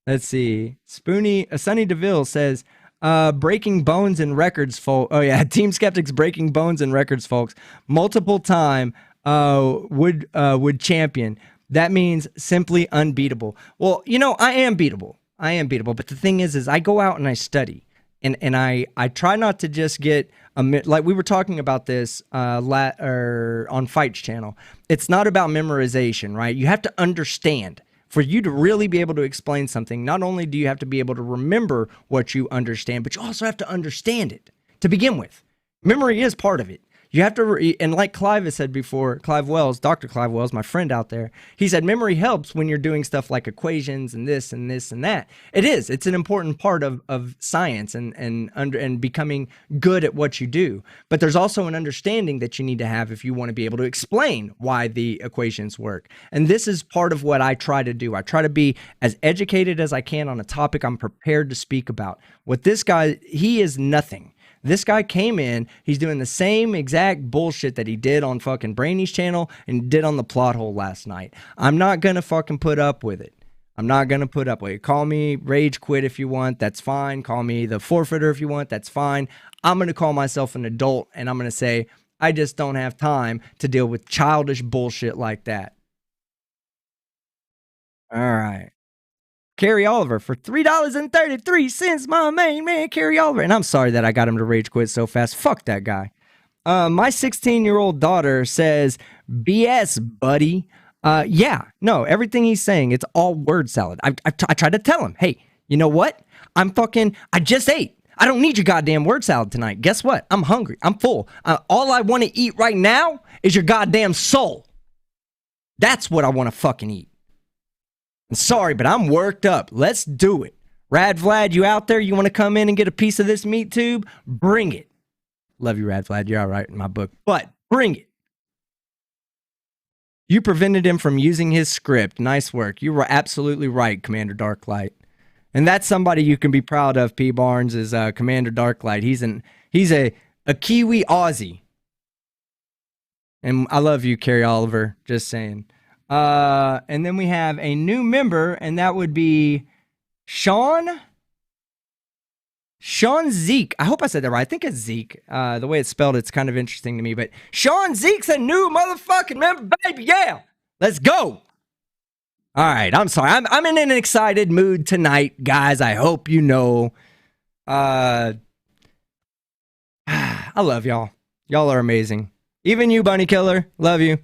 Let's see. Sonny DeVille says, breaking bones in records, folks. Oh, yeah. Team Skeptic's breaking bones in records, folks. Multiple time would champion. That means simply unbeatable. Well, you know, I am beatable. But the thing is I go out and I study. And I try not to just get like we were talking about this on Fight's channel. It's not about memorization, right? You have to understand. For you to really be able to explain something, not only do you have to be able to remember what you understand, but you also have to understand it to begin with. Memory is part of it. You have to, and like Clive has said before, Clive Wells, Dr. Clive Wells, my friend out there, he said memory helps when you're doing stuff like equations and this and this and that. It is. It's an important part of science and becoming good at what you do. But there's also an understanding that you need to have if you want to be able to explain why the equations work. And this is part of what I try to do. I try to be as educated as I can on a topic I'm prepared to speak about. What this guy, he is nothing. This guy came in, he's doing the same exact bullshit that he did on fucking Brainy's channel and did on the plot hole last night. I'm not gonna fucking put up with it. I'm not gonna put up with it. Call me rage quit if you want, that's fine. Call me the forfeiter if you want, that's fine. I'm gonna call myself an adult and I'm gonna say, I just don't have time to deal with childish bullshit like that. All right. Carrie Oliver for $3.33, my main man, Carrie Oliver. And I'm sorry that I got him to rage quit so fast. Fuck that guy. My 16-year-old daughter says, BS, buddy. Yeah, no, everything he's saying, it's all word salad. I tried to tell him, hey, you know what? I just ate. I don't need your goddamn word salad tonight. Guess what? I'm hungry. I'm full. All I want to eat right now is your goddamn soul. That's what I want to fucking eat. I'm sorry, but I'm worked up. Let's do it. Rad Vlad, you out there? You want to come in and get a piece of this meat tube? Bring it. Love you, Rad Vlad. You're all right in my book. But bring it. You prevented him from using his script. Nice work. You were absolutely right, Commander Darklight. And that's somebody you can be proud of, P. Barnes, is Commander Darklight. He's a Kiwi Aussie. And I love you, Carrie Oliver. Just saying. And then we have a new member, and that would be Sean Zeke. I hope I said that right. I think it's Zeke. The way it's spelled, it's kind of interesting to me, but Sean Zeke's a new motherfucking member, baby. Yeah. Let's go. All right. I'm sorry. I'm in an excited mood tonight, guys. I hope you know. I love y'all. Y'all are amazing. Even you, Bunny Killer. Love you.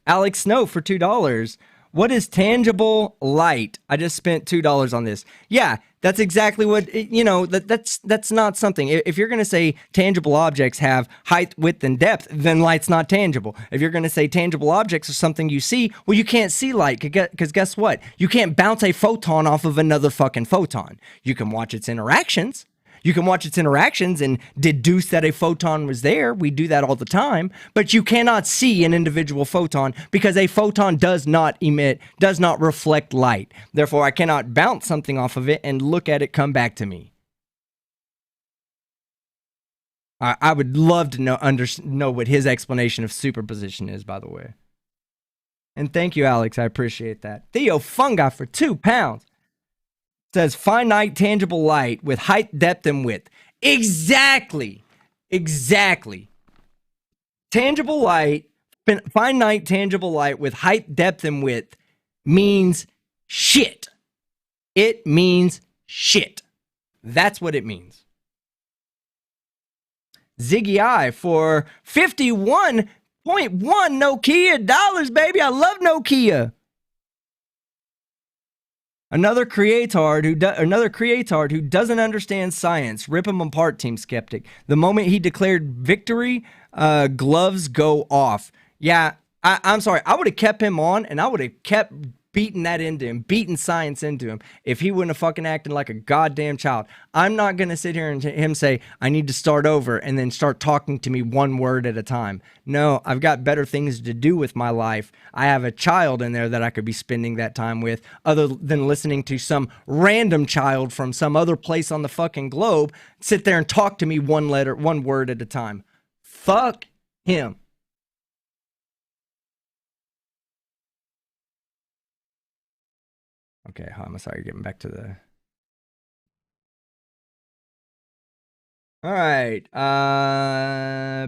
Alex Snow for $2. What is tangible light? I just spent $2 on this. Yeah, that's exactly what, that's not something. If you're going to say tangible objects have height, width, and depth, then light's not tangible. If you're going to say tangible objects are something you see, well, you can't see light because guess what? You can't bounce a photon off of another fucking photon. You can watch its interactions. You can watch its interactions and deduce that a photon was there. We do that all the time. But you cannot see an individual photon because a photon does not reflect light. Therefore, I cannot bounce something off of it and look at it come back to me. I would love to know what his explanation of superposition is, by the way. And thank you, Alex. I appreciate that. Theo Fungi for £2. Says finite tangible light with height, depth, and width. Exactly. Tangible light, finite tangible light with height, depth, and width means shit. It means shit. That's what it means. Ziggy I for 51.1 Nokia dollars, baby. I love Nokia. Another creatard who doesn't understand science. Rip him apart, Team Skeptic. The moment he declared victory, gloves go off. Yeah, I'm sorry. I would have kept him on, and I would have kept beating that into him, beating science into him, if he wouldn't have fucking acted like a goddamn child. I'm not going to sit here and him say, I need to start over, and then start talking to me one word at a time. No, I've got better things to do with my life. I have a child in there that I could be spending that time with, other than listening to some random child from some other place on the fucking globe sit there and talk to me one word at a time. Fuck him. Okay, I'm sorry, getting back to the... All right,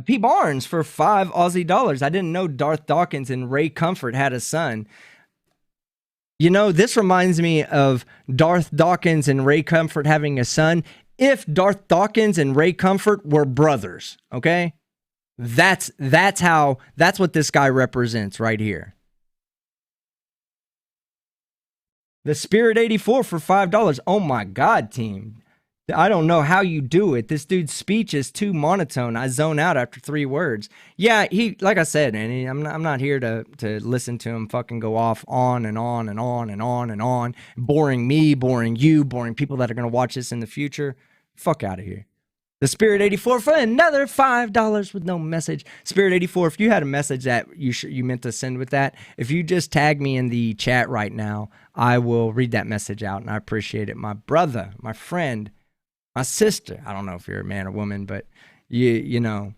P. Barnes for $5 Aussie. I didn't know Darth Dawkins and Ray Comfort had a son. You know, this reminds me of Darth Dawkins and Ray Comfort having a son. If Darth Dawkins and Ray Comfort were brothers, okay? That's what this guy represents right here. The Spirit 84 for $5. Oh my God, team. I don't know how you do it. This dude's speech is too monotone. I zone out after 3 words. Yeah, he, like I said, man, I'm not here to listen to him fucking go off on and on and on and on and on, boring me, boring you, boring people that are gonna watch this in the future. Fuck out of here. The Spirit 84 for another $5 with no message. Spirit 84, if you had a message that you meant to send with that, if you just tag me in the chat right now, I will read that message out, and I appreciate it. My brother, my friend, my sister. I don't know if you're a man or woman, but you know.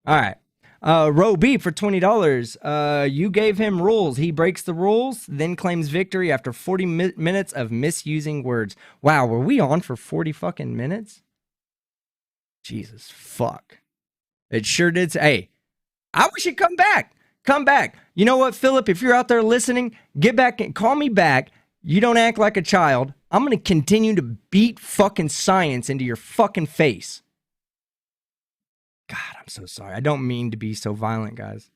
All right. Row B for $20. You gave him rules. He breaks the rules, then claims victory after 40 minutes of misusing words. Wow, were we on for 40 fucking minutes? Jesus fuck. It sure did. Hey, I wish he'd come back. Come back. You know what, Philip? If you're out there listening, get back and call me back. You don't act like a child. I'm going to continue to beat fucking science into your fucking face. God, I'm so sorry. I don't mean to be so violent, guys.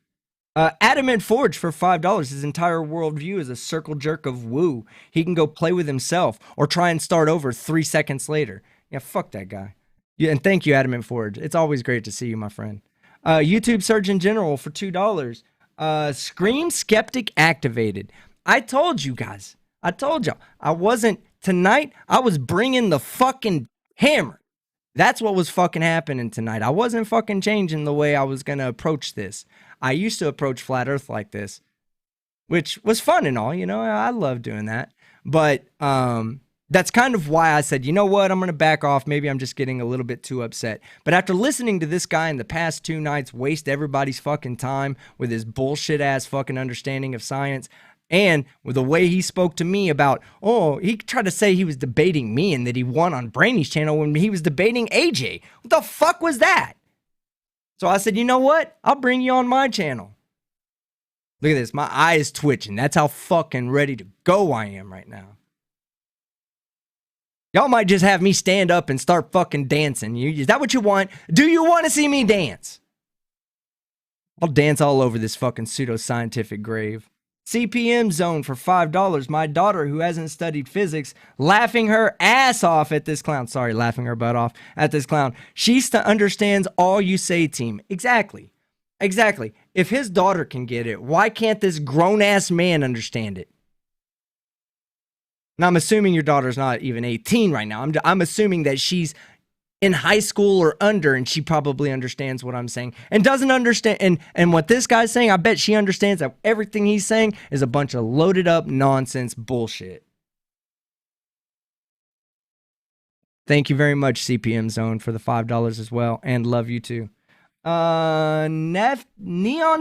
Adamant Forge for $5. His entire worldview is a circle jerk of woo. He can go play with himself or try and start over 3 seconds later. Yeah, fuck that guy. Yeah, and thank you, Adamant Forge. It's always great to see you, my friend. YouTube Surgeon General for $2. Scream Skeptic activated. I told you guys. I told y'all. I wasn't... Tonight, I was bringing the fucking hammer. That's what was fucking happening tonight. I wasn't fucking changing the way I was going to approach this. I used to approach Flat Earth like this, which was fun and all, you know. I love doing that. But that's kind of why I said, you know what, I'm going to back off. Maybe I'm just getting a little bit too upset. But after listening to this guy in the past 2 nights waste everybody's fucking time with his bullshit-ass fucking understanding of science, and with the way he spoke to me about, oh, he tried to say he was debating me and that he won on Brainy's channel when he was debating AJ. What the fuck was that? So I said, you know what? I'll bring you on my channel. Look at this. My eye is twitching. That's how fucking ready to go I am right now. Y'all might just have me stand up and start fucking dancing. Is that what you want? Do you want to see me dance? I'll dance all over this fucking pseudoscientific grave. CPM Zone for $5. My daughter, who hasn't studied physics, laughing her ass off at this clown. Sorry, laughing her butt off at this clown. She understands all you say, team. Exactly. Exactly. If his daughter can get it, why can't this grown-ass man understand it? Now, I'm assuming your daughter's not even 18 right now. I'm assuming that she's in high school or under, and she probably understands what I'm saying and doesn't understand. And what this guy's saying, I bet she understands that everything he's saying is a bunch of loaded up nonsense bullshit. Thank you very much, CPM Zone, for the $5 as well, and love you too. Neon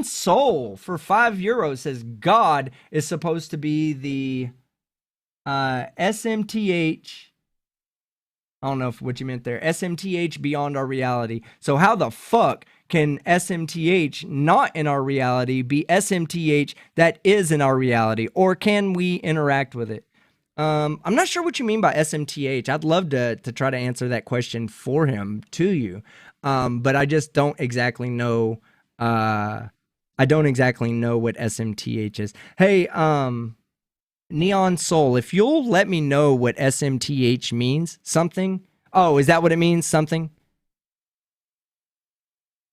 Soul for €5 says God is supposed to be the SMTH. I don't know what you meant there. SMTH beyond our reality. So how the fuck can SMTH not in our reality be SMTH that is in our reality? Or can we interact with it? I'm not sure what you mean by SMTH. I'd love to try to answer that question for him to you. But I just don't exactly know. I don't exactly know what SMTH is. Hey, Neon Soul, if you'll let me know what SMTH means, something. Oh, is that what it means? Something?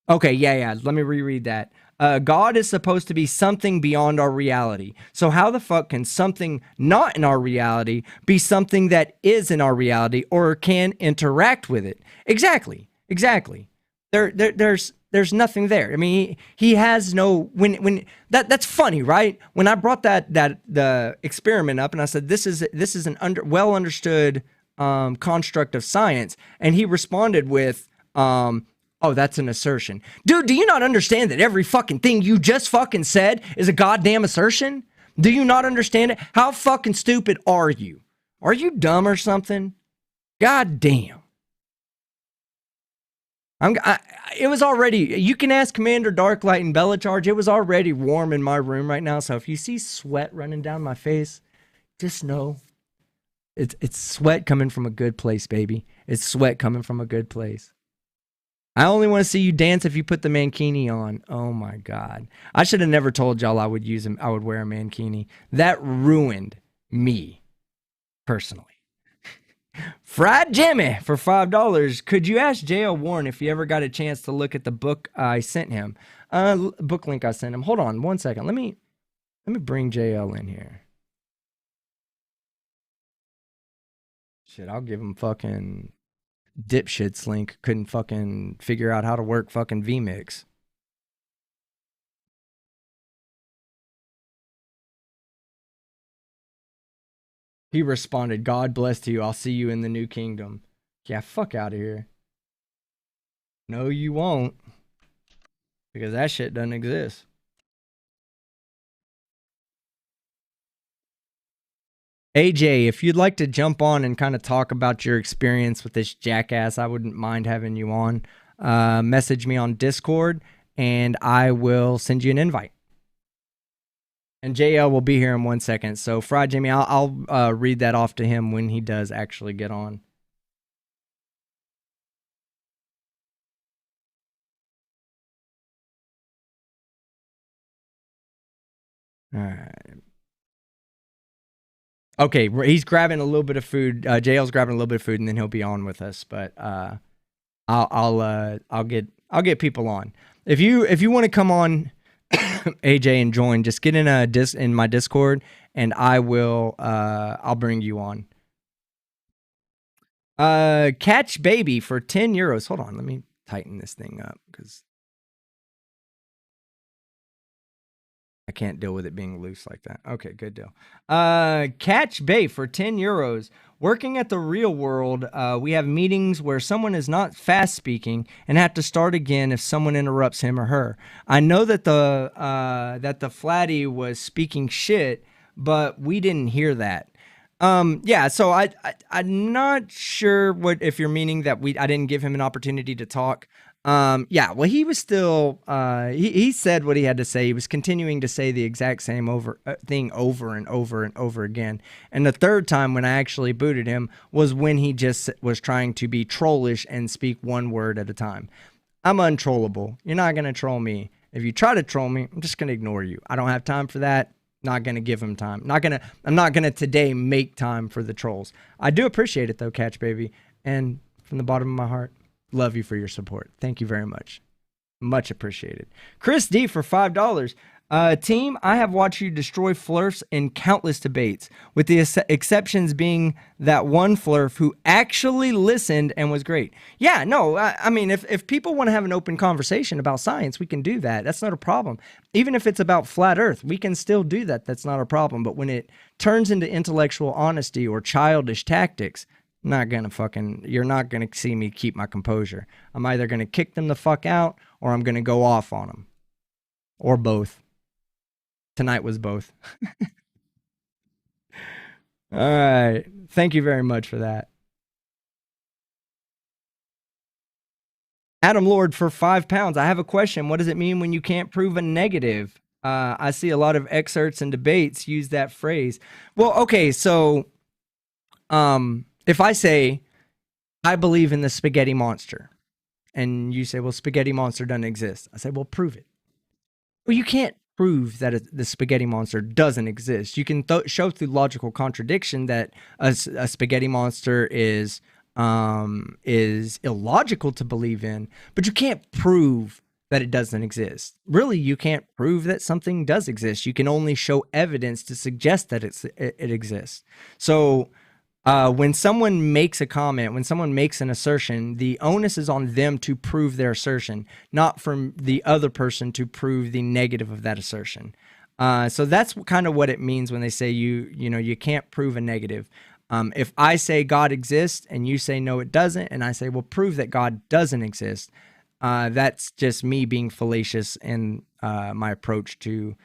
Okay, yeah. Let me reread that. God is supposed to be something beyond our reality. So how the fuck can something not in our reality be something that is in our reality or can interact with it? Exactly. There's nothing there. I mean, he has no that's funny, right? When I brought the experiment up and I said this is an well understood construct of science, and he responded with oh, that's an assertion. Dude, do you not understand that every fucking thing you just fucking said is a goddamn assertion? Do you not understand it? How fucking stupid are you? Are you dumb or something? God damn. It was already, you can ask Commander Darklight and Bella Charge, it was already warm in my room right now, so if you see sweat running down my face, just know it's sweat coming from a good place, baby. It's sweat coming from a good place. I only want to see you dance if you put the mankini on. Oh my God. I should have never told y'all I would wear a mankini. That ruined me, personally. Fried Jimmy for $5. Could you ask J.L. Warren if he ever got a chance to look at the book I sent him? Book link I sent him. Hold on one second. Let me bring JL in here. Shit, I'll give him fucking dipshits link. Couldn't fucking figure out how to work fucking vmix. He responded, God bless you. I'll see you in the new kingdom. Yeah, fuck out of here. No, you won't. Because that shit doesn't exist. AJ, if you'd like to jump on and kind of talk about your experience with this jackass, I wouldn't mind having you on. Message me on Discord and I will send you an invite. And JL will be here in 1 second. So, Fried Jimmy, I'll read that off to him when he does actually get on. All right. Okay, he's grabbing a little bit of food. JL's grabbing a little bit of food, and then he'll be on with us. But I'll get people on. If you want to come on, AJ, and join, just get in my Discord, and I'll bring you on. Catch Baby for 10 euros. Hold on, let me tighten this thing up because I can't deal with it being loose like that. Okay, good deal. Catch Bay for 10 euros. Working at the real world, we have meetings where someone is not fast speaking and have to start again if someone interrupts him or her. I know that the flatty was speaking shit, but we didn't hear that. Yeah, so I'm not sure if you're meaning that I didn't give him an opportunity to talk. Yeah, well, he was still, he said what he had to say. He was continuing to say the exact same thing over and over and over again. And the third time when I actually booted him was when he just was trying to be trollish and speak one word at a time. I'm untrollable. You're not going to troll me. If you try to troll me, I'm just going to ignore you. I don't have time for that. Not going to give him time. I'm not going to today make time for the trolls. I do appreciate it though, Catch Baby. And from the bottom of my heart, love you for your support. Thank you very much. Much appreciated. Chris D for $5. Team, I have watched you destroy flurfs in countless debates, with the exceptions being that one flurf who actually listened and was great. Yeah, no, I mean, if people want to have an open conversation about science, we can do that. That's not a problem. Even if it's about flat earth, we can still do that. That's not a problem. But when it turns into intellectual honesty or childish tactics, you're not gonna see me keep my composure. I'm either gonna kick them the fuck out or I'm gonna go off on them. Or both. Tonight was both. All right. Thank you very much for that. Adam Lord for £5. I have a question. What does it mean when you can't prove a negative? I see a lot of excerpts and debates use that phrase. Well, okay, so if I say, I believe in the spaghetti monster, and you say, well, spaghetti monster doesn't exist. I say, well, prove it. Well, you can't prove that the spaghetti monster doesn't exist. You can show through logical contradiction that a spaghetti monster is illogical to believe in, but you can't prove that it doesn't exist. Really, you can't prove that something does exist. You can only show evidence to suggest that it exists. So when someone makes a comment, when someone makes an assertion, the onus is on them to prove their assertion, not from the other person to prove the negative of that assertion. So that's kind of what it means when they say you can't prove a negative. If I say God exists and you say no, it doesn't, and I say, well, prove that God doesn't exist, that's just me being fallacious in my approach to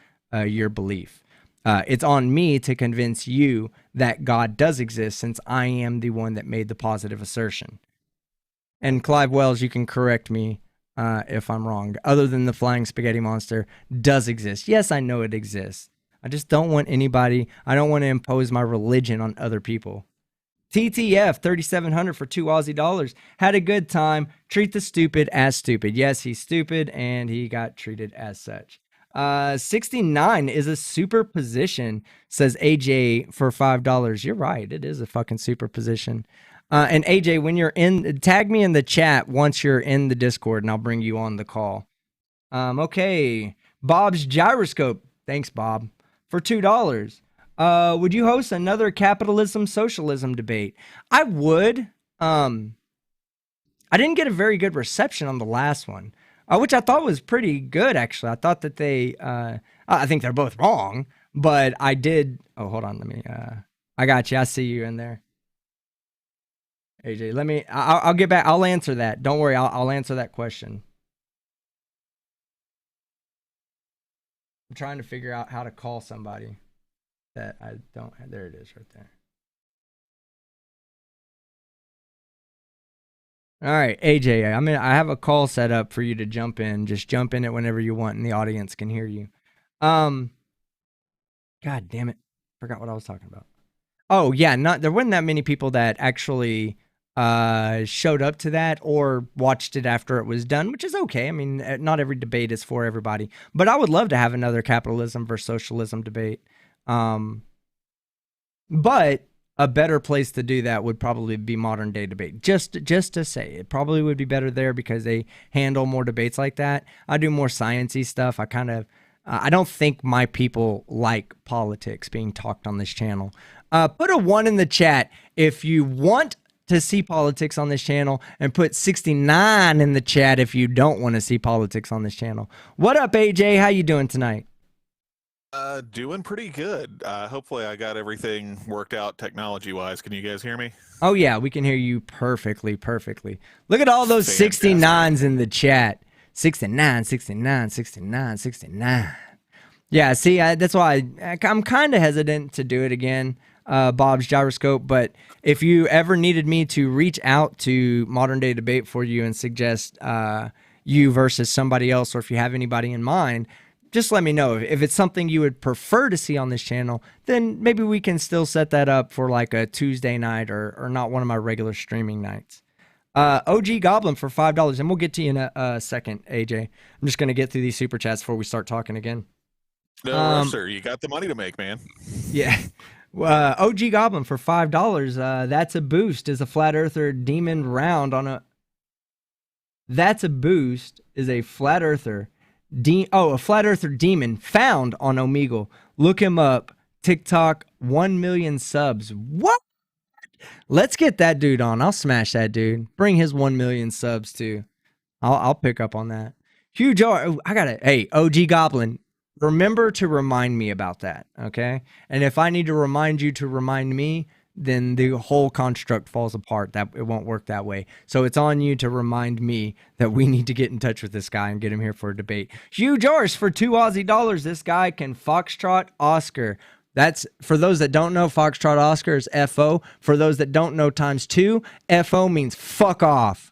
your belief. It's on me to convince you that God does exist, since I am the one that made the positive assertion. And Clive Wells, you can correct me if I'm wrong. Other than the flying spaghetti monster does exist. Yes, I know it exists. I just don't want I don't want to impose my religion on other people. TTF 3,700 for $2 Aussie. Had a good time. Treat the stupid as stupid. Yes, he's stupid and he got treated as such. 69 is a superposition, says AJ for $5. You're right. It is a fucking superposition. And AJ, when you're in, tag me in the chat once you're in the Discord, and I'll bring you on the call. Okay, Bob's Gyroscope. Thanks, Bob, for $2. Would you host another capitalism socialism debate? I would. I didn't get a very good reception on the last one, which I thought was pretty good, actually. I thought that they, I think they're both wrong, but I did. Oh, hold on. Let me, I got you. I see you in there. AJ, let me, I'll get back. I'll answer that. Don't worry. I'll answer that question. I'm trying to figure out how to call somebody that I don't. There it is right there. All right, AJ, I have a call set up for you to jump in. Just jump in it whenever you want, and the audience can hear you. God damn it, forgot what I was talking about. Oh yeah, there wasn't that many people that actually showed up to that or watched it after it was done, which is okay. I mean, not every debate is for everybody, but I would love to have another capitalism versus socialism debate. But a better place to do that would probably be modern day debate. Just to say, it probably would be better there because they handle more debates like that. I do more sciencey stuff. I don't think my people like politics being talked on this channel. Put a 1 in the chat if you want to see politics on this channel, and put 69 in the chat if you don't want to see politics on this channel. What up, AJ? How you doing tonight? Doing pretty good. Hopefully I got everything worked out technology-wise. Can you guys hear me? Oh, yeah, we can hear you perfectly. Look at all those 69s in the chat. 69, 69, 69, 69. Yeah, see, that's why I'm kind of hesitant to do it again, Bob's Gyroscope. But if you ever needed me to reach out to Modern Day Debate for you and suggest you versus somebody else, or if you have anybody in mind, just let me know. If it's something you would prefer to see on this channel, then maybe we can still set that up for like a Tuesday night or not one of my regular streaming nights. OG Goblin for $5, and we'll get to you in a second, AJ. I'm just going to get through these super chats before we start talking again. No, sir. You got the money to make, man. Yeah. OG Goblin for $5. That's a boost. Is a flat earther demon round on a... That's a boost. Is a flat earther... a flat earther demon found on Omegle. Look him up. TikTok, 1 million subs. What? Let's get that dude on. I'll smash that dude. Bring his 1 million subs too. I'll pick up on that. Huge R. I got it. Hey, OG Goblin, remember to remind me about that, okay? And if I need to remind you to remind me, then the whole construct falls apart. That it won't work that way. So it's on you to remind me that we need to get in touch with this guy and get him here for a debate. Huge Arse for $2 Aussie. This guy can Foxtrot Oscar. That's, for those that don't know, Foxtrot Oscar is FO. For those that don't know, times 2, FO means fuck off.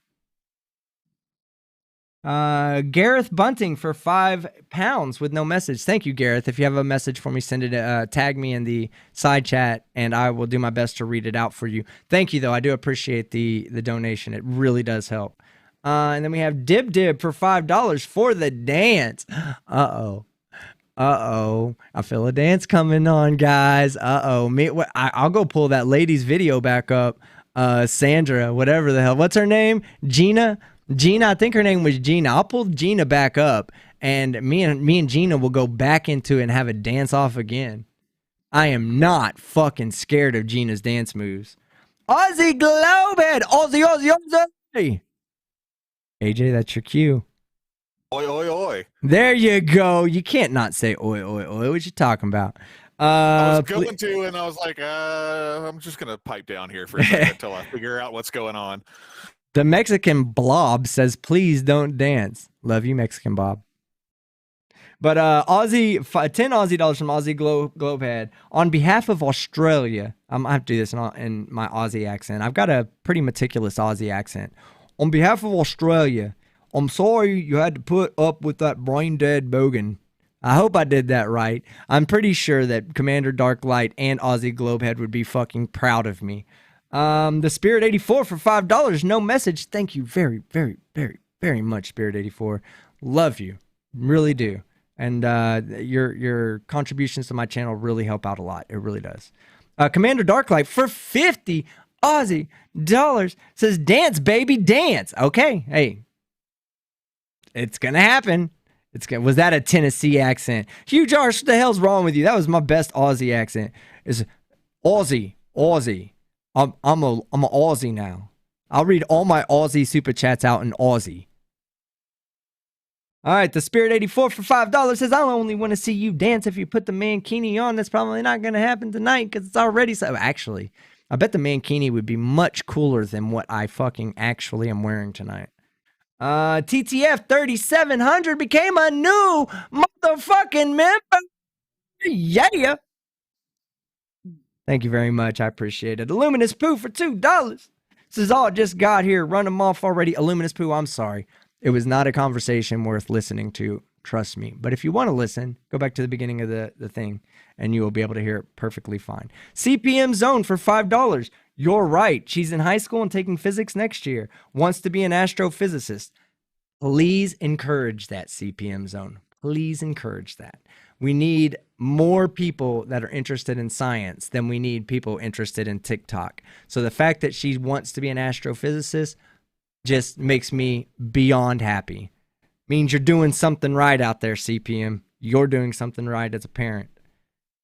Gareth Bunting for £5 with no message. Thank you, Gareth. If you have a message for me, send it, tag me in the side chat, and I will do my best to read it out for you. Thank you, though. I do appreciate the donation. It really does help. And then we have Dib for $5 for the dance. Uh-oh. I feel a dance coming on, guys. I'll go pull that lady's video back up. Sandra, whatever the hell. What's her name? Gina, I think her name was Gina. I'll pull Gina back up, and me and Gina will go back into it and have a dance off again. I am not fucking scared of Gina's dance moves. Aussie Globehead! Aussie! AJ, that's your cue. Oi, oi, oi. There you go. You can't not say oi, oi, oi. What you talking about? I was going to, and I was like, I'm just going to pipe down here for a second until I figure out what's going on. The Mexican Blob says, please don't dance. Love you, Mexican Bob. But 10 Aussie dollars from Aussie Globehead. On behalf of Australia, I have to do this in my Aussie accent. I've got a pretty meticulous Aussie accent. On behalf of Australia, I'm sorry you had to put up with that brain-dead bogan. I hope I did that right. I'm pretty sure that Commander Darklight and Aussie Globehead would be fucking proud of me. The Spirit 84 for $5. No message. Thank you very, very, very, very much, Spirit 84. Love you. Really do. And your contributions to my channel really help out a lot. It really does. Commander Darklight for 50. Aussie dollars says, dance, baby, dance. Okay, hey, it's going to happen. Was that a Tennessee accent? Huge Arse, what the hell's wrong with you? That was my best Aussie accent. It's Aussie. I'm a Aussie now. I'll read all my Aussie super chats out in Aussie. All right, the Spirit 84 for $5 says, I only want to see you dance if you put the mankini on. That's probably not going to happen tonight because it's already so. Actually, I bet the mankini would be much cooler than what I fucking actually am wearing tonight. TTF 3700 became a new motherfucking member. Yeah. Thank you very much. I appreciate it. Illuminous Poo for $2. This is all just got here. Run them off already. Illuminous Poo, I'm sorry. It was not a conversation worth listening to. Trust me. But if you want to listen, go back to the beginning of the thing and you will be able to hear it perfectly fine. CPM Zone for $5. You're right. She's in high school and taking physics next year. Wants to be an astrophysicist. Please encourage that, CPM Zone. Please encourage that. We need more people that are interested in science than we need people interested in TikTok. So the fact that she wants to be an astrophysicist just makes me beyond happy. Means you're doing something right out there, CPM. You're doing something right as a parent.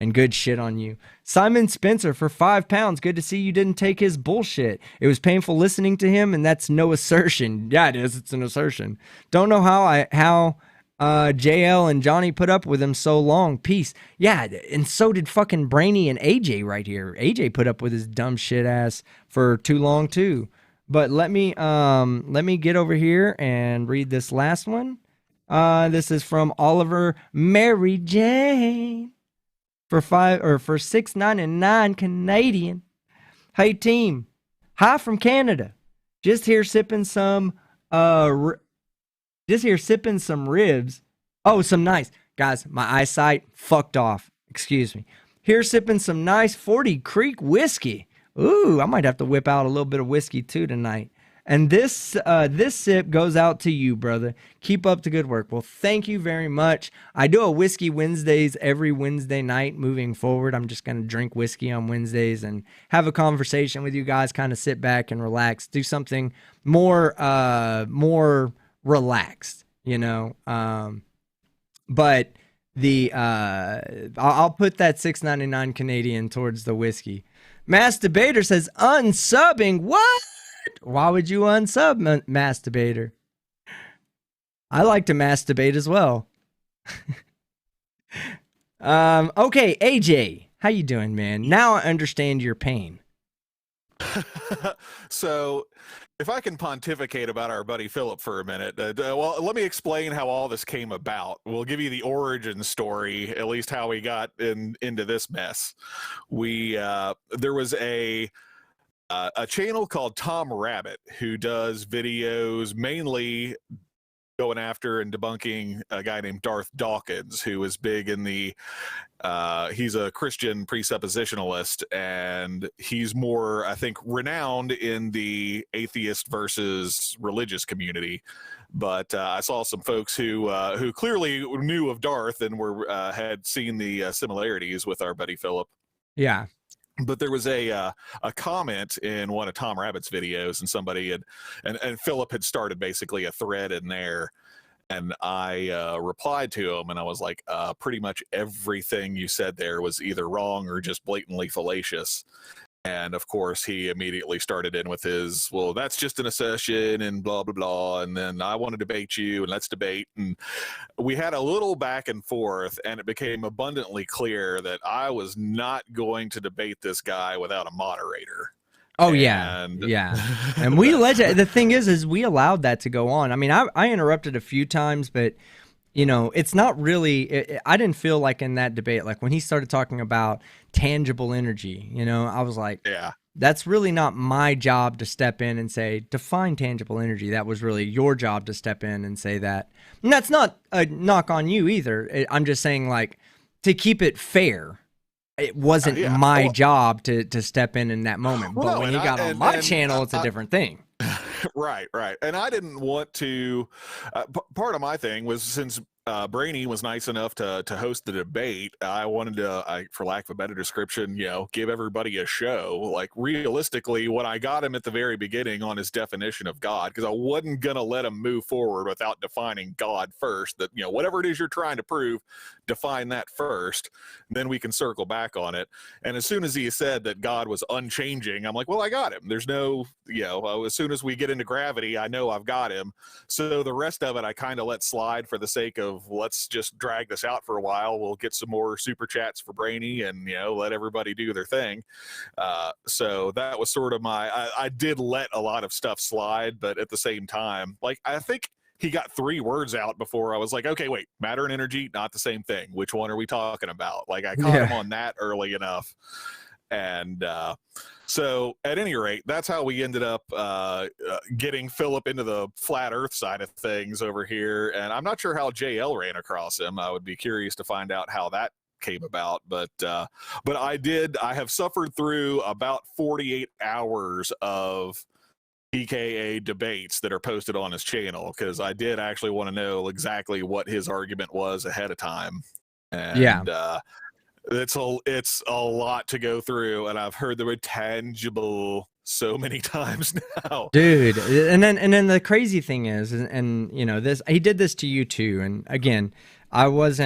And good shit on you. Simon Spencer for £5. Good to see you didn't take his bullshit. It was painful listening to him, and that's no assertion. Yeah, it is. It's an assertion. Don't know how JL and Johnny put up with him so long. Peace. Yeah, and so did fucking Brainy and AJ right here. AJ put up with his dumb shit ass for too long too. But let me get over here and read this last one. This is from Oliver Mary Jane for $6.99 Canadian. Hey team, hi from Canada. Just here sipping some ribs. Oh, some nice. Guys, my eyesight fucked off. Excuse me. Here sipping some nice 40 Creek whiskey. Ooh, I might have to whip out a little bit of whiskey too tonight. And this sip goes out to you, brother. Keep up the good work. Well, thank you very much. I do a Whiskey Wednesdays every Wednesday night moving forward. I'm just going to drink whiskey on Wednesdays and have a conversation with you guys, kind of sit back and relax, do something more relaxed, you know. But I'll put that $6.99 Canadian towards the whiskey. Masturbator says unsubbing. What? Why would you unsub, Masturbator? I like to masturbate as well. Okay, AJ, how you doing, man? Now I understand your pain. So, if I can pontificate about our buddy Philip for a minute, well, let me explain how all this came about. We'll give you the origin story, at least how we got into this mess. There was a channel called Tom Rabbit who does videos mainly going after and debunking a guy named Darth Dawkins, who is big in the he's a Christian presuppositionalist, and he's more, I think, renowned in the atheist versus religious community. But I saw some folks who clearly knew of Darth and had seen the similarities with our buddy Philip. Yeah. But there was a comment in one of Tom Rabbit's videos, and somebody and Philip had started basically a thread in there, and I replied to him, and I was like, pretty much everything you said there was either wrong or just blatantly fallacious. And of course, he immediately started in with his, well, that's just an assertion and blah, blah, blah. And then I want to debate you and let's debate. And we had a little back and forth, and it became abundantly clear that I was not going to debate this guy without a moderator. Oh, yeah. And the thing is we allowed that to go on. I mean, I interrupted a few times, but you know, it's not really, I didn't feel like in that debate, like when he started talking about tangible energy, you know, I was like, yeah, that's really not my job to step in and say, define tangible energy. That was really your job to step in and say that. And that's not a knock on you either. I'm just saying, like, to keep it fair, it wasn't my job to step in that moment. But when he got on my channel, it's a different thing. Right, right. And I didn't want to. Part of my thing was, since Brainy was nice enough to host the debate, I wanted to, for lack of a better description, give everybody a show. Like, realistically, when I got him at the very beginning on his definition of God, because I wasn't gonna let him move forward without defining God first. That, whatever it is you're trying to prove, define that first, then we can circle back on it. And as soon as he said that God was unchanging, I'm like, well, I got him. There's no, as soon as we get into gravity, I know I've got him. So the rest of it, I kind of let slide for the sake of, let's just drag this out for a while. We'll get some more super chats for Brainy and, let everybody do their thing. So that was sort of I did let a lot of stuff slide, but at the same time, like, I think he got 3 words out before I was like, okay, wait, matter and energy, not the same thing. Which one are we talking about? Like, I caught him on that early enough. And so at any rate, that's how we ended up getting Philip into the flat earth side of things over here. And I'm not sure how JL ran across him. I would be curious to find out how that came about. But I have suffered through about 48 hours of PKA debates that are posted on his channel, because I did actually want to know exactly what his argument was ahead of time. And it's a lot to go through, and I've heard the word tangible so many times now, dude. And then the crazy thing is, and this, he did this to you too. And again, I was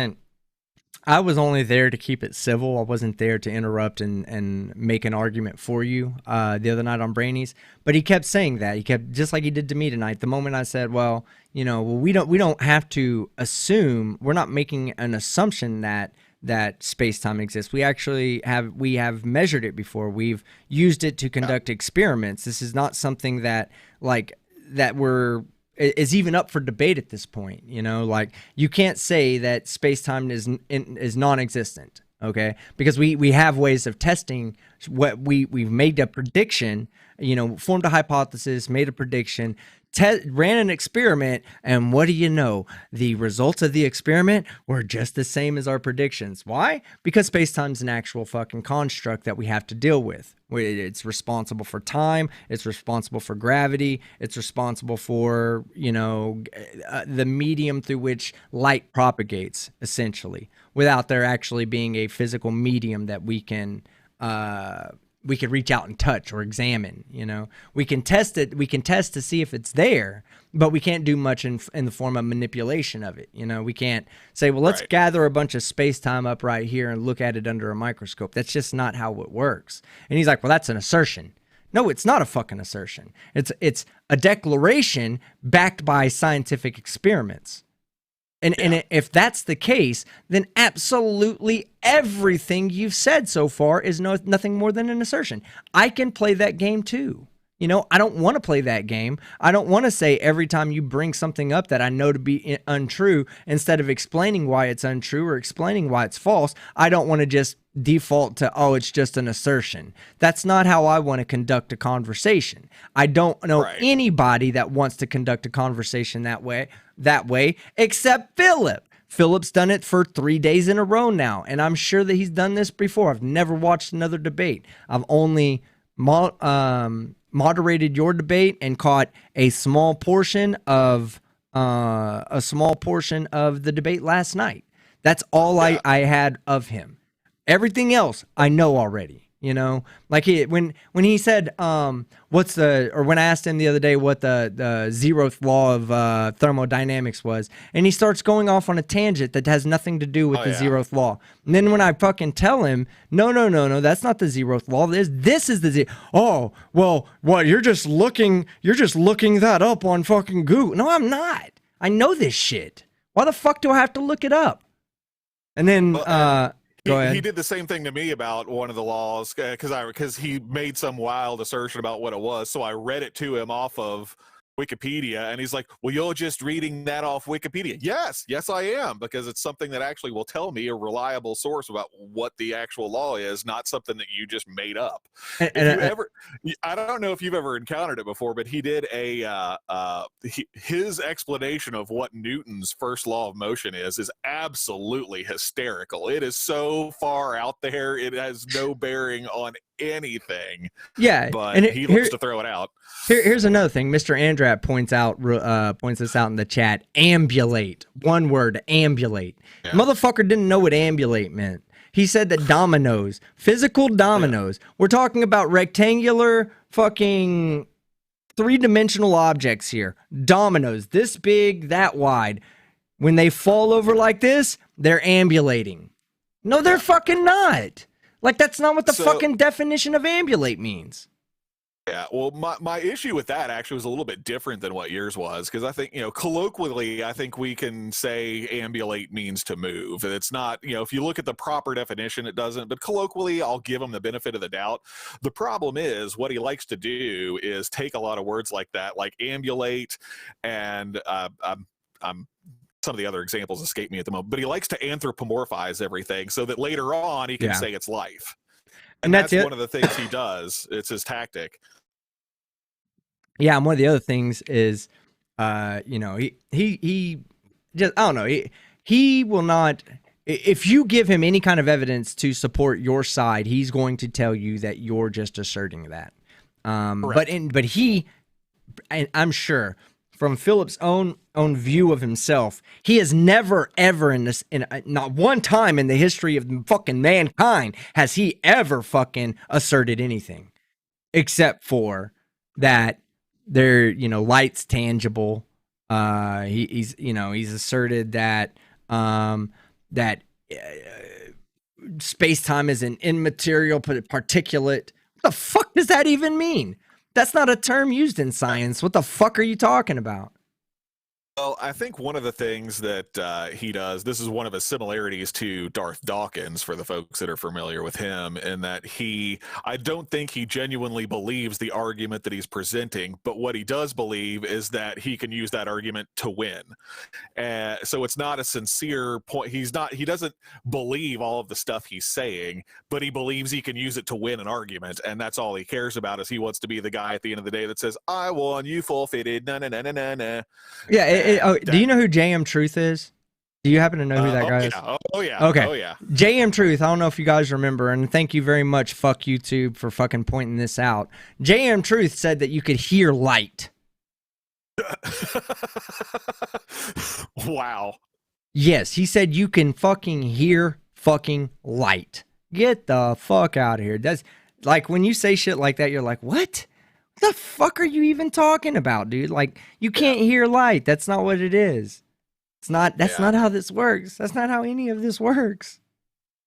only there to keep it civil. I wasn't there to interrupt and make an argument for you the other night on Brainy's. But he kept saying that. He kept, just like he did to me tonight. The moment I said, well, we don't have to assume, we're not making an assumption that space-time exists. We actually have measured it before. We've used it to conduct experiments. This is not something that is even up for debate at this point. Like, you can't say that space-time is non-existent, okay? Because we have ways of testing what we've made a prediction, formed a hypothesis, made a prediction, ran an experiment, and what do you know? The results of the experiment were just the same as our predictions. Why? Because space-time's an actual fucking construct that we have to deal with. It's responsible for time, it's responsible for gravity, it's responsible for, the medium through which light propagates, essentially, without there actually being a physical medium that we can reach out and touch or examine. We can test it. We can test to see if it's there, but we can't do much in the form of manipulation of it. We can't say, well, let's gather a bunch of space-time up right here and look at it under a microscope. That's just not how it works. And he's like, well, that's an assertion. No, it's not a fucking assertion. It's a declaration backed by scientific experiments. And if that's the case, then absolutely everything you've said so far is nothing more than an assertion. I can play that game too. I don't want to play that game. I don't want to say every time you bring something up that I know to be untrue, instead of explaining why it's untrue or explaining why it's false, I don't want to just default to, oh, it's just an assertion. That's not how I want to conduct a conversation. I don't know anybody that wants to conduct a conversation that way, except Philip. Philip's done it for 3 days in a row now, and I'm sure that he's done this before. I've never watched another debate. I've only moderated your debate and caught a small portion of the debate last night. That's all I had of him. Everything else I know already. Like when he said, when I asked him the other day what the 0th law of thermodynamics was, and he starts going off on a tangent that has nothing to do with the 0th law. And then when I fucking tell him, no, that's not the 0th law. This is the oh, well, what, you're just looking that up on fucking Google. No, I'm not. I know this shit. Why the fuck do I have to look it up? And then, go ahead. He did the same thing to me about one of the laws, because he made some wild assertion about what it was. So I read it to him off of Wikipedia, and he's like, well, you're just reading that off Wikipedia. Yes, I am, because it's something that actually will tell me a reliable source about what the actual law is, not something that you just made up. I don't know if you've ever encountered it before, but he did his explanation of what Newton's first law of motion is absolutely hysterical. It is so far out there, it has no bearing on anything. Yeah, but he loves to throw it out. Here's another thing. Mr. Andrat points this out in the chat. Ambulate. One word, ambulate. Yeah. Motherfucker didn't know what ambulate meant. He said that dominoes, physical dominoes. Yeah. We're talking about rectangular fucking 3-dimensional objects here. Dominoes, this big, that wide. When they fall over like this, they're ambulating. No, they're fucking not. Like, that's not what the fucking definition of ambulate means. Yeah, well, my issue with that actually was a little bit different than what yours was, because I think, colloquially, I think we can say ambulate means to move. It's not, if you look at the proper definition, it doesn't, but colloquially, I'll give him the benefit of the doubt. The problem is, what he likes to do is take a lot of words like that, like ambulate, and some of the other examples escape me at the moment, but he likes to anthropomorphize everything so that later on he can say it's life. And that's one of the things he does. It's his tactic. Yeah, and one of the other things is, he just, I don't know, he will not, if you give him any kind of evidence to support your side, he's going to tell you that you're just asserting that. But he, and I'm sure from Philip's own view of himself, he has never ever not one time in the history of fucking mankind has he ever fucking asserted anything, except for that light's tangible. He's asserted that space-time is an immaterial particulate. What the fuck does that even mean? That's not a term used in science. What the fuck are you talking about? Well, I think one of the things that he does, this is one of his similarities to Darth Dawkins, for the folks that are familiar with him, in that I don't think he genuinely believes the argument that he's presenting, but what he does believe is that he can use that argument to win. So it's not a sincere point. He doesn't believe all of the stuff he's saying, but he believes he can use it to win an argument, and that's all he cares about, is he wants to be the guy at the end of the day that says, I won, you forfeited, na-na-na-na-na-na. Yeah, do you know who JM Truth is? Do you happen to know who that guy is? Oh, yeah. Okay. Oh, yeah. JM Truth, I don't know if you guys remember, and thank you very much, fuck YouTube, for fucking pointing this out. JM Truth said that you could hear light. Wow. Yes, he said you can fucking hear fucking light. Get the fuck out of here. That's like, when you say shit like that, you're like, what? The fuck are you even talking about, dude? Like, you can't hear light. That's not what it is. That's not how this works. That's not how any of this works.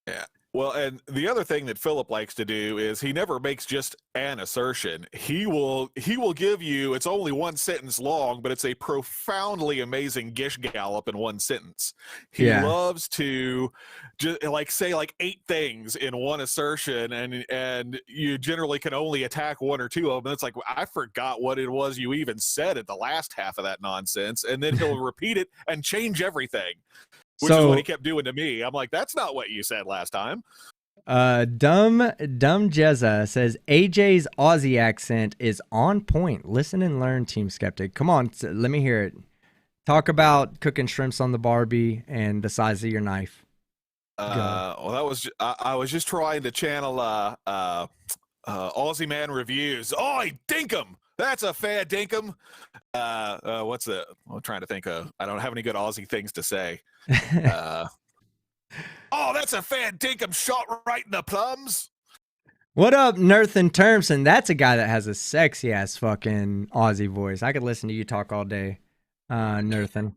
Yeah. Well, and the other thing that Philip likes to do is he never makes just an assertion. He will give you, it's only one sentence long, but it's a profoundly amazing gish gallop in one sentence. He loves to just say 8 things in one assertion, and you generally can only attack 1 or 2 of them. It's like, I forgot what it was you even said at the last half of that nonsense, and then he'll repeat it and change everything. Which is what he kept doing to me. I'm like, that's not what you said last time. Dumb Jezza says AJ's Aussie accent is on point. Listen and learn, Team Skeptic. Come on, let me hear it. Talk about cooking shrimps on the Barbie and the size of your knife. Well, that was I was just trying to channel Aussie Man Reviews. Oi, dinkum! That's a fair dinkum. What's the? I'm trying to think of. I don't have any good Aussie things to say. Oh, that's a fair dinkum shot right in the plums. What up, Nerthan Termson? That's a guy that has a sexy ass fucking Aussie voice. I could listen to you talk all day, Nerthan.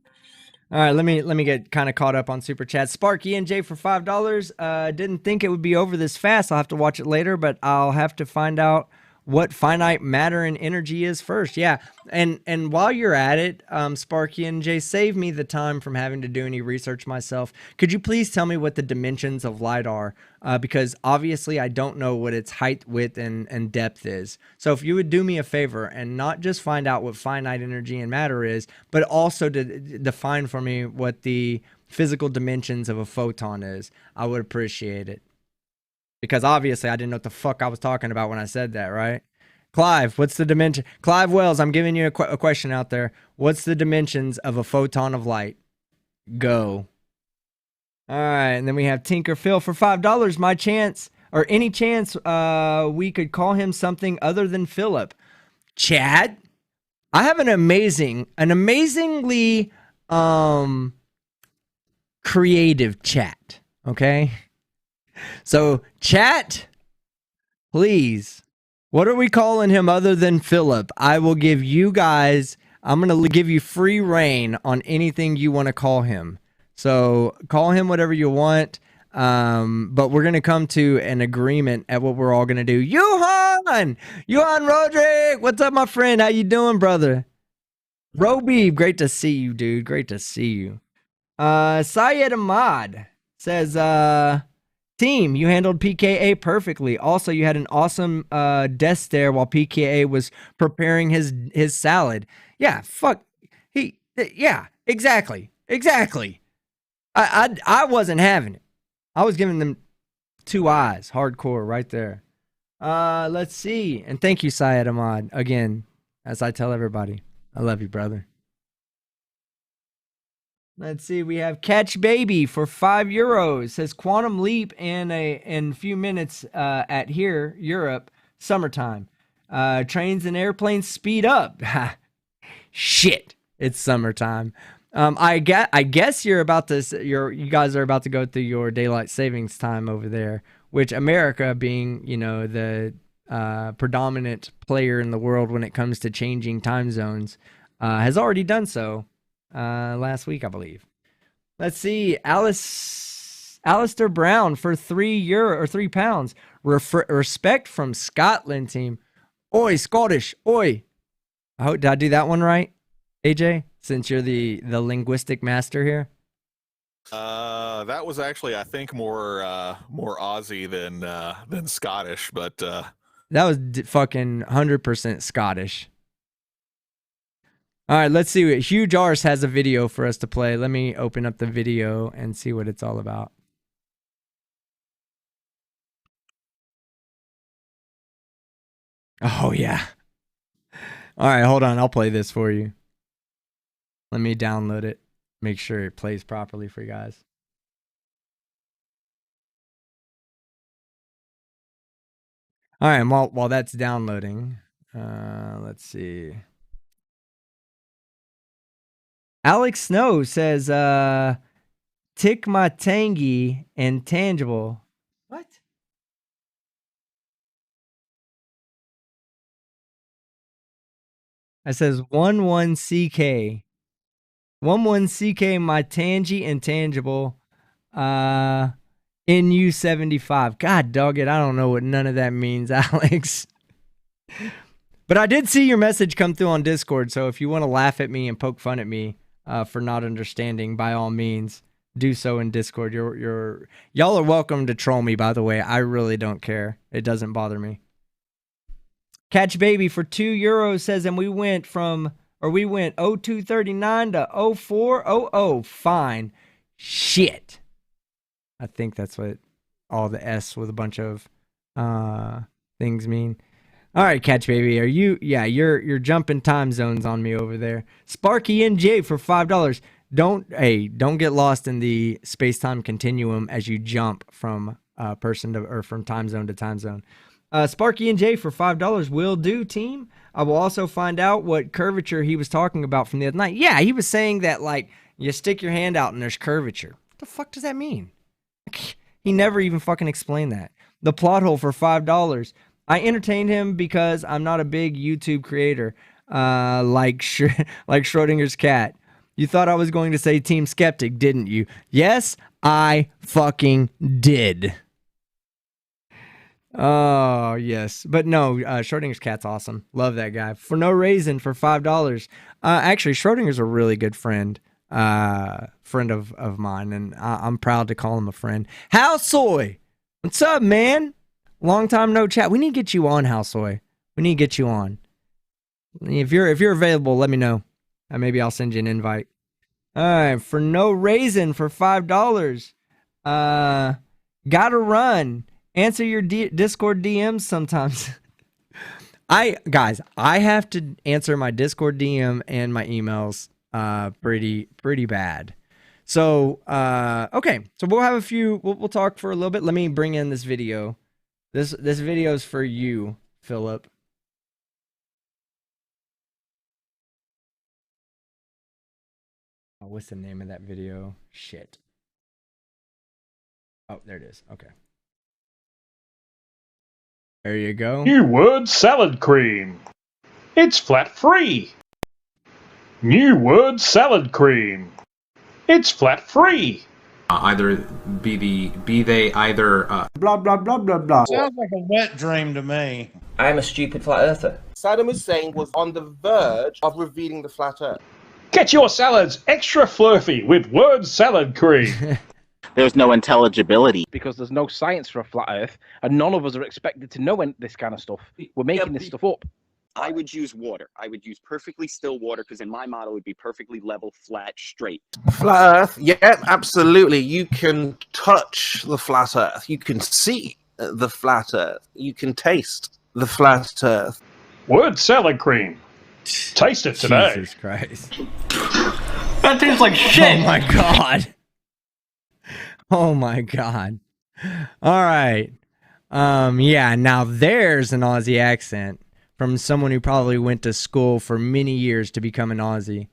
All right, let me get kind of caught up on Super Chat. Sparky NJ for $5. Didn't think it would be over this fast. I'll have to watch it later, but I'll have to find out what finite matter and energy is first. Yeah, and while you're at it, Sparky and Jay, save me the time from having to do any research myself. Could you please tell me what the dimensions of light are? Because obviously I don't know what its height, width, and depth is. So if you would do me a favor and not just find out what finite energy and matter is, but also to define for me what the physical dimensions of a photon is, I would appreciate it. Because obviously I didn't know what the fuck I was talking about when I said that, right? Clive, what's the dimension? Clive Wells, I'm giving you a question out there. What's the dimensions of a photon of light? Go. All right, and then we have Tinker Phil for $5. My chance, or any chance we could call him something other than Philip. Chad, I have an amazingly creative chat, okay? So, chat, please, what are we calling him other than Philip? I will give you guys, I'm going to give you free reign on anything you want to call him. So, call him whatever you want, but we're going to come to an agreement at what we're all going to do. Johan Roderick, what's up, my friend? How you doing, brother? Roby, great to see you, dude. Great to see you. Syed Ahmad says, team, you handled PKA perfectly. Also, you had an awesome death stare while PKA was preparing his salad. Yeah, fuck. Yeah, exactly. I wasn't having it. I was giving them 2 eyes, hardcore, right there. Let's see. And thank you, Syed Ahmad. Again, as I tell everybody, I love you, brother. Let's see. We have Catch Baby for €5. Says quantum leap in a few minutes at here, Europe, summertime. Trains and airplanes speed up. Shit, it's summertime. I guess you guys are about to go through your daylight savings time over there, which America, being the predominant player in the world when it comes to changing time zones, has already done so. Last week, I believe. Let's see. Alistair Brown for £3 respect from Scotland team. Oi, Scottish. Oi. Did I do that one right, AJ? Since you're the linguistic master here. That was actually, I think, more Aussie than Scottish, but that was fucking 100% Scottish. All right, let's see. Huge Arse has a video for us to play. Let me open up the video and see what it's all about. Oh, yeah. All right, hold on. I'll play this for you. Let me download it. Make sure it plays properly for you guys. All right, while that's downloading, let's see. Alex Snow says, tick my tangy and tangible. What? It says 11CK. 11CK my tangy and tangible. NU75. God dog it, I don't know what none of that means, Alex. But I did see your message come through on Discord, so if you want to laugh at me and poke fun at me for not understanding, by all means, do so in Discord. Y'all are welcome to troll me, by the way. I really don't care. It doesn't bother me. Catch Baby for €2 says, and we went 0239 to 0400. Fine. Shit. I think that's what all the S with a bunch of things mean. All right, Catch Baby, you're jumping time zones on me over there. Sparky NJ for $5. Don't get lost in the space-time continuum as you jump from from time zone to time zone. Sparky NJ for $5 will do, team. I will also find out what curvature he was talking about from the other night. Yeah, he was saying that like you stick your hand out and there's curvature. What the fuck does that mean? He never even fucking explained that. The plot hole for $5. I entertained him because I'm not a big YouTube creator, like Schrodinger's cat. You thought I was going to say Team Skeptic, didn't you? Yes, I fucking did. Oh yes, but no, Schrodinger's cat's awesome. Love that guy. For no reason, for $5. Actually, Schrodinger's a really good friend, friend of mine, and I'm proud to call him a friend. Hal Soy, what's up, man? Long time no chat. We need to get you on, Hal Soy. We need to get you on. If you're available, let me know. Maybe I'll send you an invite. All right, for no reason, for $5. Gotta run. Answer your Discord DMs sometimes. I have to answer my Discord DM and my emails pretty bad. So okay, so we'll have a few. We'll talk for a little bit. Let me bring in this video. This video is for you, Philip. Oh, what's the name of that video? Shit. Oh, there it is. Okay. There you go. New word salad cream. It's flat free. New word salad cream. It's flat free. Either be they either blah blah blah blah blah. Sounds like a wet dream to me. I am a stupid flat earther. Saddam Hussein was on the verge of revealing the flat earth. Get your salads extra fluffy with word salad cream. There's no intelligibility. Because there's no science for a flat earth, and none of us are expected to know this kind of stuff. We're making this stuff up. I would use water. I would use perfectly still water, because in my model it would be perfectly level, flat, straight. Flat earth, yeah, absolutely. You can touch the flat earth. You can see the flat earth. You can taste the flat earth. Word salad cream. Taste it today. Jesus Christ. That tastes like shit. Oh my god. Oh my god. All right. Yeah, now there's an Aussie accent from someone who probably went to school for many years to become an Aussie.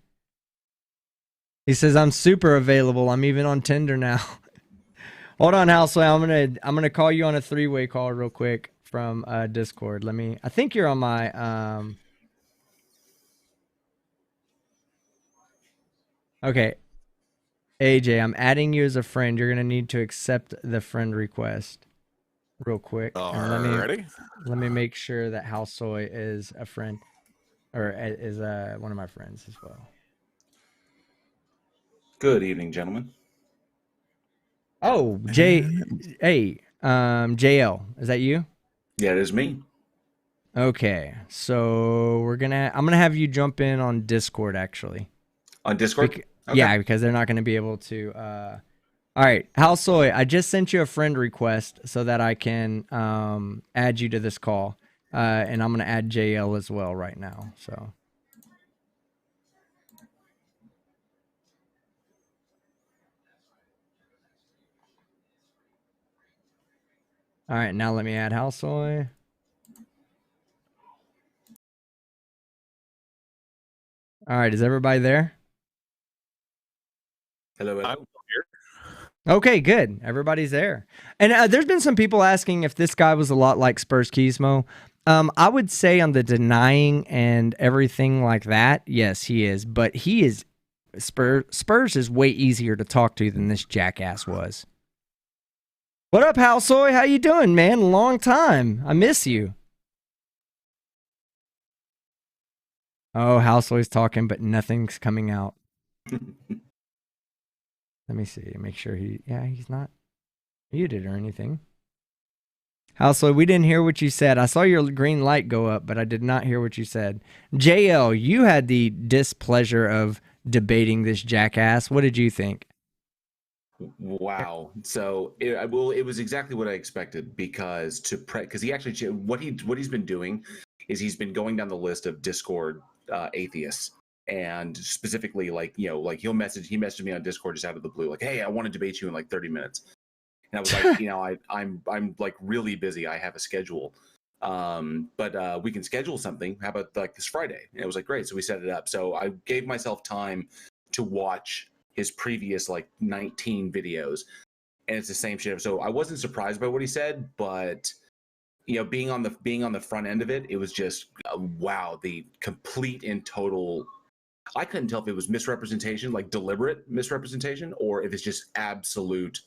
He says, I'm super available. I'm even on Tinder now. Hold on, Halsley. I'm gonna call you on a three-way call real quick from Discord. I think you're on my okay. AJ, I'm adding you as a friend. You're gonna need to accept the friend request real quick. Alrighty. Let me make sure that Hal Soy is a friend, or is one of my friends as well. Good evening, gentlemen. Oh, JL, is that you? Yeah, it is me. Okay, so I'm gonna have you jump in on Discord actually. On Discord? Okay. Yeah, because they're not gonna be able to. All right, Hal Soy, I just sent you a friend request so that I can add you to this call, and I'm gonna add JL as well right now. So. All right, now let me add Hal Soy. All right, is everybody there? Hello. I'm here. Okay, good. Everybody's there. And there's been some people asking if this guy was a lot like Spurs Gizmo. I would say on the denying and everything like that, yes, he is. But he is Spurs is way easier to talk to than this jackass was. What up, Hal Soy? How you doing, man? Long time. I miss you. Oh, Hal Soy's talking, but nothing's coming out. Let me see. Make sure he's not muted or anything. Hal Soy, we didn't hear what you said. I saw your green light go up, but I did not hear what you said. JL, you had the displeasure of debating this jackass. What did you think? Wow. So it was exactly what I expected because he actually what he's been doing is he's been going down the list of Discord atheists, and specifically he messaged me on Discord just out of the blue, like, hey, I want to debate you in like 30 minutes. And I was like, I'm like really busy. I have a schedule. But we can schedule something. How about like this Friday? And it was like, great. So we set it up. So I gave myself time to watch his previous like 19 videos, and it's the same shit. So I wasn't surprised by what he said, but being on the front end of it, it was just wow, the complete and total. I couldn't tell if it was misrepresentation, like deliberate misrepresentation, or if it's just absolute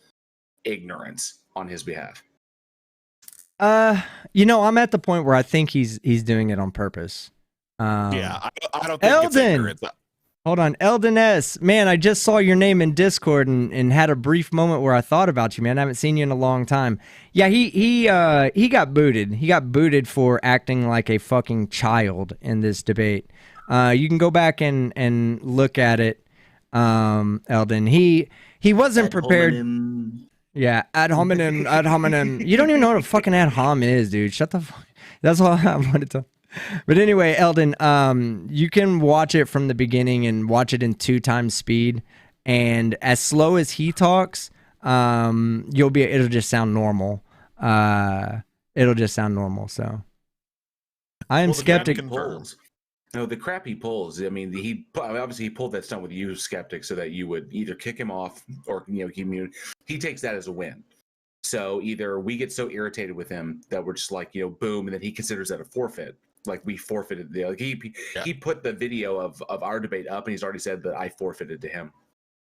ignorance on his behalf. I'm at the point where I think he's doing it on purpose. I don't think it's Eldon. ignorance. Hold on, Eldon S. Man, I just saw your name in Discord and had a brief moment where I thought about you, man. I haven't seen you in a long time. Yeah, he got booted. He got booted for acting like a fucking child in this debate. You can go back and look at it, Eldon. He wasn't prepared. Hominem. Yeah, ad hominem. You don't even know what a fucking ad hom is, dude. Shut the fuck. That's all I wanted to. But anyway, Eldon, you can watch it from the beginning and watch it in 2 times speed. And as slow as he talks, it'll just sound normal. It'll just sound normal. So I am Skeptic. No, the crap he pulls. I mean, he pulled that stunt with you, Skeptic, so that you would either kick him off or he takes that as a win. So either we get so irritated with him that we're just like, boom, and then he considers that a forfeit. Like we forfeited he put the video of our debate up, and he's already said that I forfeited to him.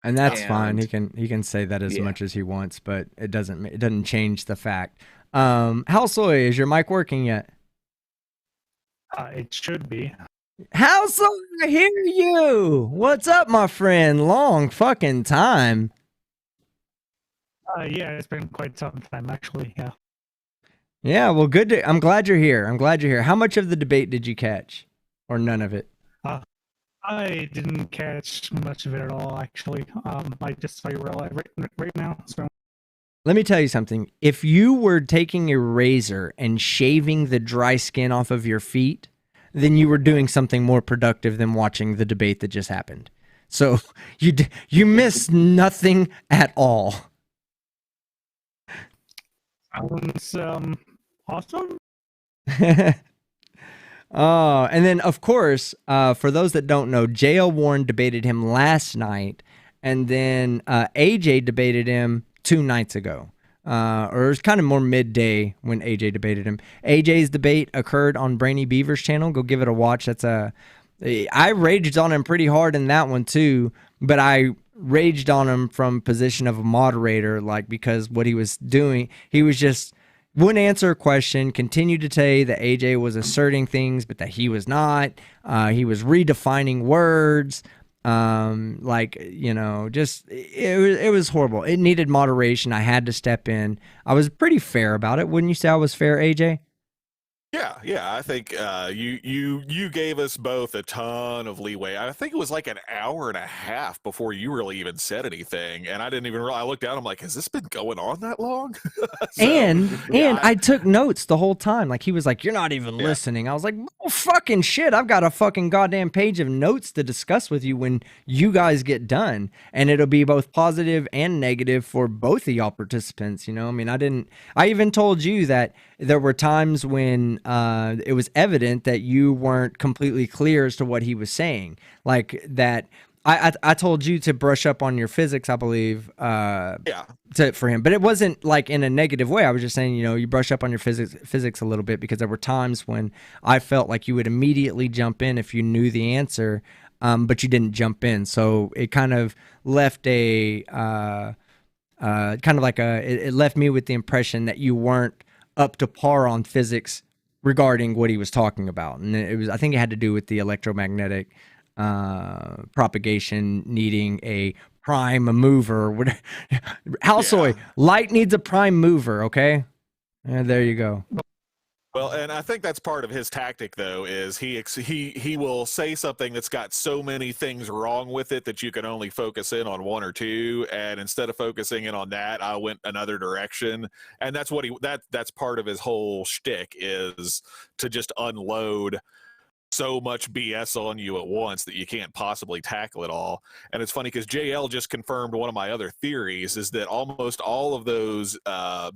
And that's fine. He can say that as much as he wants, but it doesn't change the fact. Howsoy, is your mic working yet? It should be. Howsoy, I hear you. What's up, my friend? Long fucking time. Yeah, it's been quite some time, actually. Yeah. Yeah, well, good. I'm glad you're here. How much of the debate did you catch, or none of it? I didn't catch much of it at all, actually. I just saw you were live right now. So. Let me tell you something. If you were taking a razor and shaving the dry skin off of your feet, then you were doing something more productive than watching the debate that just happened. So you missed nothing at all. Sounds awesome. And then, of course, for those that don't know, JL Warren debated him last night, and then AJ debated him 2 nights ago. Or it was kind of more midday when AJ debated him. AJ's debate occurred on Brainy Beaver's channel. Go give it a watch. I raged on him pretty hard in that one too, but I raged on him from position of a moderator, because what he was doing, he was just wouldn't answer a question, continued to say that AJ was asserting things, but that he was not. He was redefining words. It was horrible. It needed moderation. I had to step in. I was pretty fair about it. Wouldn't you say I was fair, AJ? Yeah. I think you gave us both a ton of leeway. I think it was like an hour and a half before you really even said anything, and I didn't even realize. I looked down. I'm like, has this been going on that long? I took notes the whole time. Like he was like, "You're not even listening." I was like, "Oh fucking shit! I've got a fucking goddamn page of notes to discuss with you when you guys get done, and it'll be both positive and negative for both of y'all participants." I mean, I even told you that there were times when it was evident that you weren't completely clear as to what he was saying. Like that, I told you to brush up on your physics, I believe. For him, but it wasn't like in a negative way. I was just saying, you brush up on your physics a little bit, because there were times when I felt like you would immediately jump in if you knew the answer, but you didn't jump in. So it kind of left it left me with the impression that you weren't up to par on physics regarding what he was talking about. And I think it had to do with the electromagnetic propagation needing a prime mover. Howsoy, light needs a prime mover, okay? And there you go. Well, and I think that's part of his tactic, though, is he will say something that's got so many things wrong with it that you can only focus in on 1 or 2, and instead of focusing in on that, I went another direction, and that's what that's part of his whole shtick, is to just unload so much BS on you at once that you can't possibly tackle it all. And it's funny because JL just confirmed one of my other theories, is that almost all of those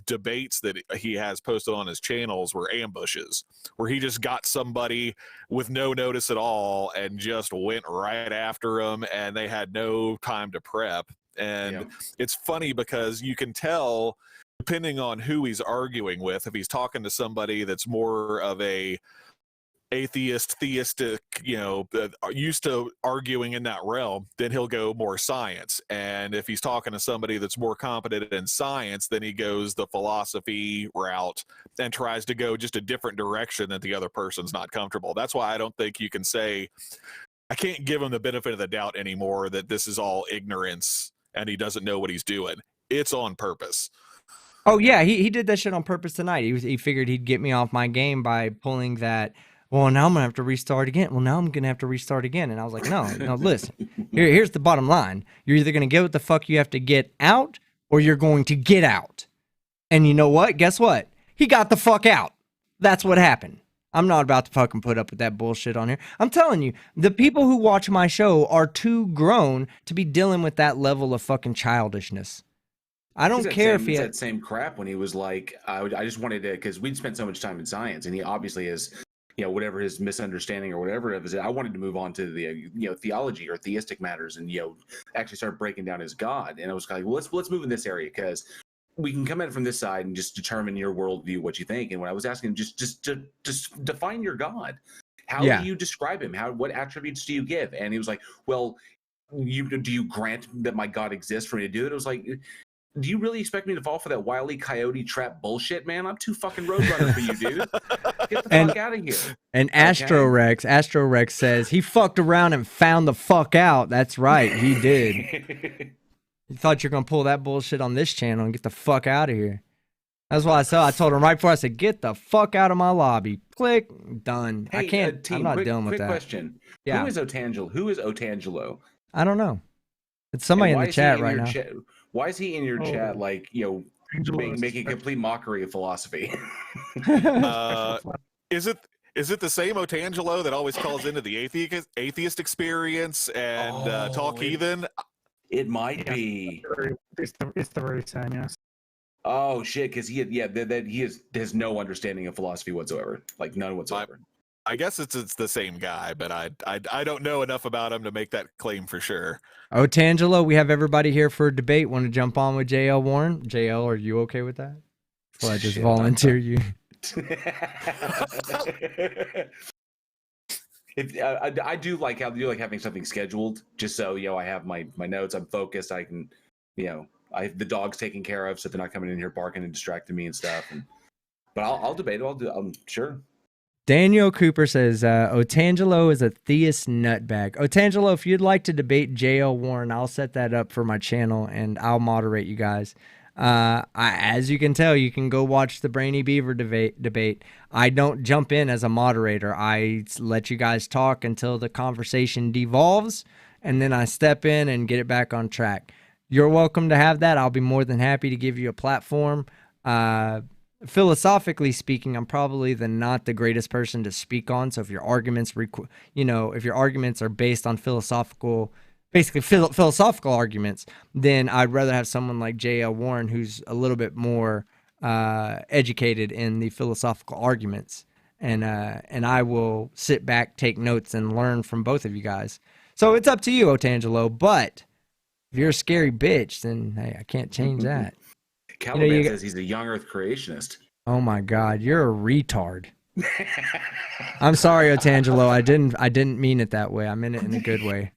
debates that he has posted on his channels were ambushes, where he just got somebody with no notice at all and just went right after them, and they had no time to prep. And it's funny because you can tell, depending on who he's arguing with, if he's talking to somebody that's more of a atheist, theistic, used to arguing in that realm, then he'll go more science. And if he's talking to somebody that's more competent in science, then he goes the philosophy route and tries to go just a different direction that the other person's not comfortable. That's why I don't think you can say, I can't give him the benefit of the doubt anymore that this is all ignorance and he doesn't know what he's doing. It's on purpose. Oh yeah, he did that shit on purpose tonight. He figured he'd get me off my game by pulling that. Well, now I'm gonna have to restart again. Well, now I'm gonna have to restart again. And I was like, no, listen. Here's the bottom line. You're either gonna get what the fuck you have to get out, or you're going to get out. And you know what? Guess what? He got the fuck out. That's what happened. I'm not about to fucking put up with that bullshit on here. I'm telling you, the people who watch my show are too grown to be dealing with that level of fucking childishness. I don't care if he had that same crap when he was like, I just wanted to, because we'd spent so much time in science, and he obviously is, whatever his misunderstanding or whatever it was, I wanted to move on to the, theology or theistic matters, and actually start breaking down his God. And I was like, well, let's move in this area, because we can come at it from this side and just determine your worldview, what you think. And when I was asking him, just define your God. How do you describe him? What attributes do you give? And he was like, well, do you grant that my God exists for me to do it? It was like, do you really expect me to fall for that Wile E. Coyote trap bullshit, man? I'm too fucking roadrunner for you, dude. Get the fuck out of here. And Astrorex says he fucked around and found the fuck out. That's right, he did. You thought you're gonna pull that bullshit on this channel and get the fuck out of here. That's why I told him right before, I said, get the fuck out of my lobby. Click, done. Hey, I can't. team, I'm not dealing with that. Quick question. Yeah. Who is Otangelo? I don't know. It's somebody in the chat right now. Why is he in your chat, like, making complete mockery of philosophy? Is it the same Otangelo that always calls into the atheist experience and talk heathen? It might be. It's the very same, yes. Oh shit! Because he has no understanding of philosophy whatsoever, like none whatsoever. I guess it's the same guy, but I don't know enough about him to make that claim for sure. Otangelo, we have everybody here for a debate. Want to jump on with JL Warren? JL, are you okay with that? Well, I just volunteer you. I do like having something scheduled, just so I have my notes. I'm focused. I can, I have the dogs taken care of, so they're not coming in here barking and distracting me and stuff. But I'll debate it. I'm sure. Daniel Cooper says, Otangelo is a theist nutbag. Otangelo, if you'd like to debate JL Warren, I'll set that up for my channel and I'll moderate you guys. As you can tell, you can go watch the Brainy Beaver debate. I don't jump in as a moderator. I let you guys talk until the conversation devolves, and then I step in and get it back on track. You're welcome to have that. I'll be more than happy to give you a platform. Philosophically speaking, I'm probably not the greatest person to speak on. So if your arguments, if your arguments are based on philosophical arguments, then I'd rather have someone like J.L. Warren, who's a little bit more educated in the philosophical arguments, and I will sit back, take notes, and learn from both of you guys. So it's up to you, Otangelo. But if you're a scary bitch, then hey, I can't change that. Caliban says he's a young Earth creationist. Oh my God, you're a retard. I'm sorry, Otangelo. I didn't mean it that way. I meant it in a good way.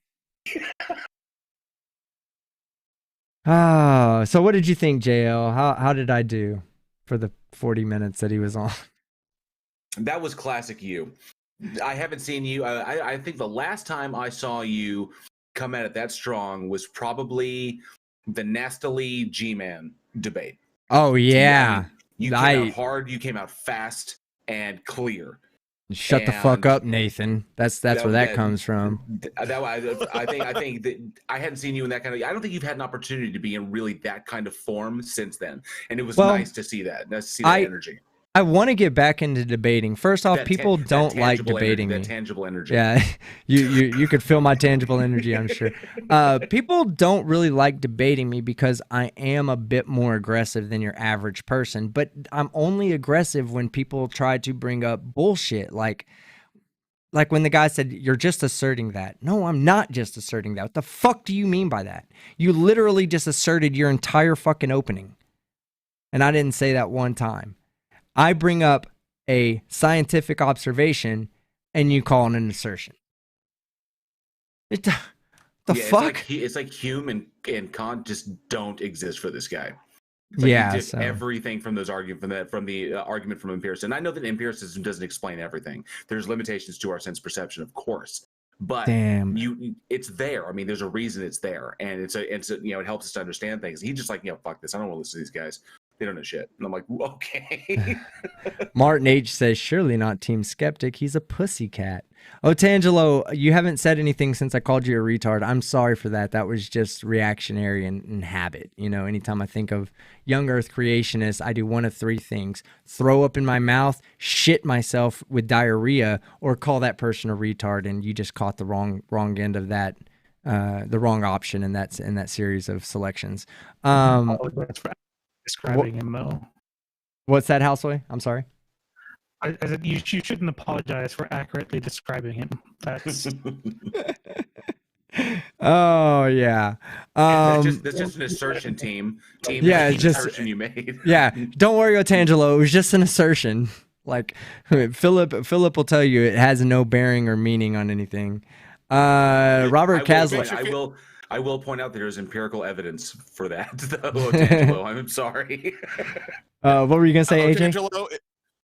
Oh, so what did you think, JL? How did I do for the 40 minutes that he was on? That was classic you. I haven't seen you. I think the last time I saw you come at it that strong was probably the Nastily G-Man debate. Oh yeah, you came out hard. You came out fast and clear. Shut the fuck up, Nathan. That's where that comes from. I think that I hadn't seen you in that kind of. I don't think you've had an opportunity to be in really that kind of form since then, and it was nice to see that. Nice to see that energy. I want to get back into debating. First off, people don't like debating me. That tangible energy. Yeah, you could feel my tangible energy, I'm sure. People don't really like debating me because I am a bit more aggressive than your average person. But I'm only aggressive when people try to bring up bullshit. Like when the guy said, you're just asserting that. No, I'm not just asserting that. What the fuck do you mean by that? You literally just asserted your entire fucking opening. And I didn't say that one time. I bring up a scientific observation and you call it an assertion. The Yeah, fuck? It's like Hume and Kant just don't exist for this guy. Yeah, he did everything from those argument from the argument from empiricism. I know that empiricism doesn't explain everything. There's limitations to our sense perception, of course, but it's there. I mean, there's a reason it's there, and it's it helps us to understand things. He just like, fuck this. I don't want to listen to these guys. They don't know shit. And I'm like, okay. Martin H says, surely not Team Skeptic. He's a pussycat. Oh, Tangelo, you haven't said anything since I called you a retard. I'm sorry for that. That was just reactionary and habit. You know, anytime I think of young Earth creationists, I do one of three things: throw up in my mouth, shit myself with diarrhea, or call that person a retard. And you just caught the wrong end of that, the wrong option in that series of selections. Describing him though. What's that, Houseway? I'm sorry. I said you shouldn't apologize for accurately describing him. That's oh yeah. That's just an assertion, team. Yeah, it's just assertion you made. Yeah, don't worry, Otangelo. It was just an assertion. Like Philip will tell you, it has no bearing or meaning on anything. Robert Casler. I will point out that there's empirical evidence for that, though, Otangelo. I'm sorry. What were you going to say, AJ? Otangelo,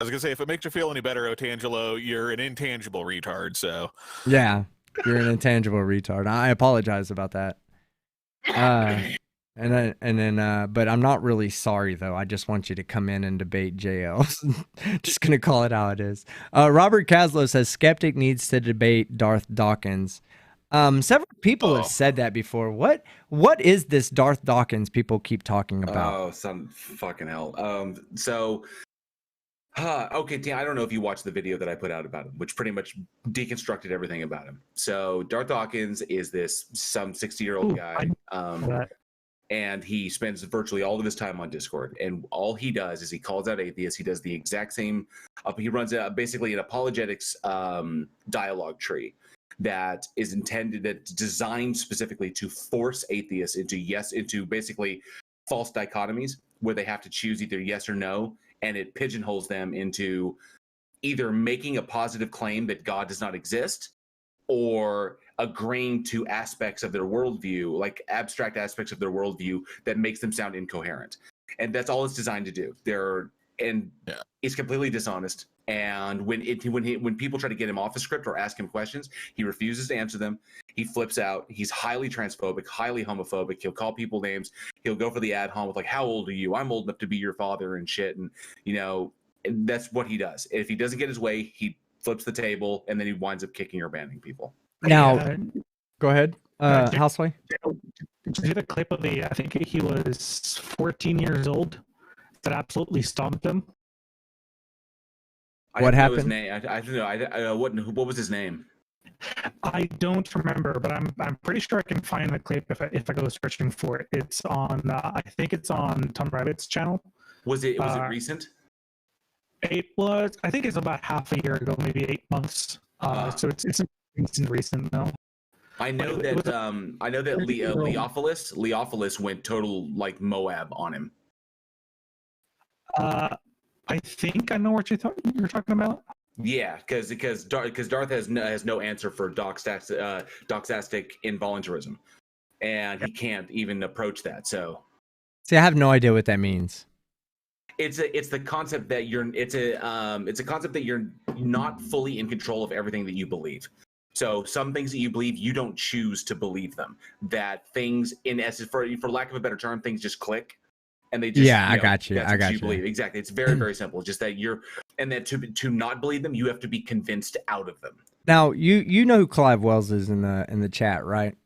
I was going to say, if it makes you feel any better, Otangelo, you're an intangible retard, so. Yeah, you're an intangible retard. I apologize about that. But I'm not really sorry, though. I just want you to come in and debate JL. Just going to call it how it is. Robert Caslow says, Skeptic needs to debate Darth Dawkins. Several people have said that before. What is this Darth Dawkins people keep talking about? Oh, some fucking hell. Okay, I don't know if you watched the video that I put out about him, which pretty much deconstructed everything about him. So Darth Dawkins is some 60-year-old guy, and he spends virtually all of his time on Discord. And all he does is he calls out atheists. He does the exact same. He runs basically an apologetics dialogue tree that is intended, designed specifically to force atheists into basically false dichotomies where they have to choose either yes or no, and it pigeonholes them into either making a positive claim that God does not exist or agreeing to aspects of their worldview, like abstract aspects of their worldview that makes them sound incoherent. And that's all it's designed to do. It's completely dishonest. And when people try to get him off the script or ask him questions, he refuses to answer them. He flips out. He's highly transphobic, highly homophobic. He'll call people names. He'll go for the ad hom with like, "How old are you? I'm old enough to be your father," and shit. And and that's what he does. If he doesn't get his way, he flips the table, and then he winds up kicking or banning people. Now, go ahead, Houseway. Did you see the clip of I think he was 14 years old that absolutely stomped him? What happened? His name. I don't know. What was his name? I don't remember, but I'm pretty sure I can find the clip if I go searching for it. It's on. I think it's on Tom Rabbit's channel. Was it recent? It was. I think it's about half a year ago, maybe 8 months. So it's recent though. I know that Leophilus went total like Moab on him. I think I know what you're talking about. Yeah, because Darth has no answer for doxastic involuntarism, and he can't even approach that. So, see, I have no idea what that means. It's the concept that you're not fully in control of everything that you believe. So some things that you believe, you don't choose to believe them. That things, in essence, for lack of a better term, things just click. And they just, I got you. I got you. Believe. Exactly. It's very, very simple. Just that to not believe them, you have to be convinced out of them. Now, you know who Clive Wells is in the chat, right?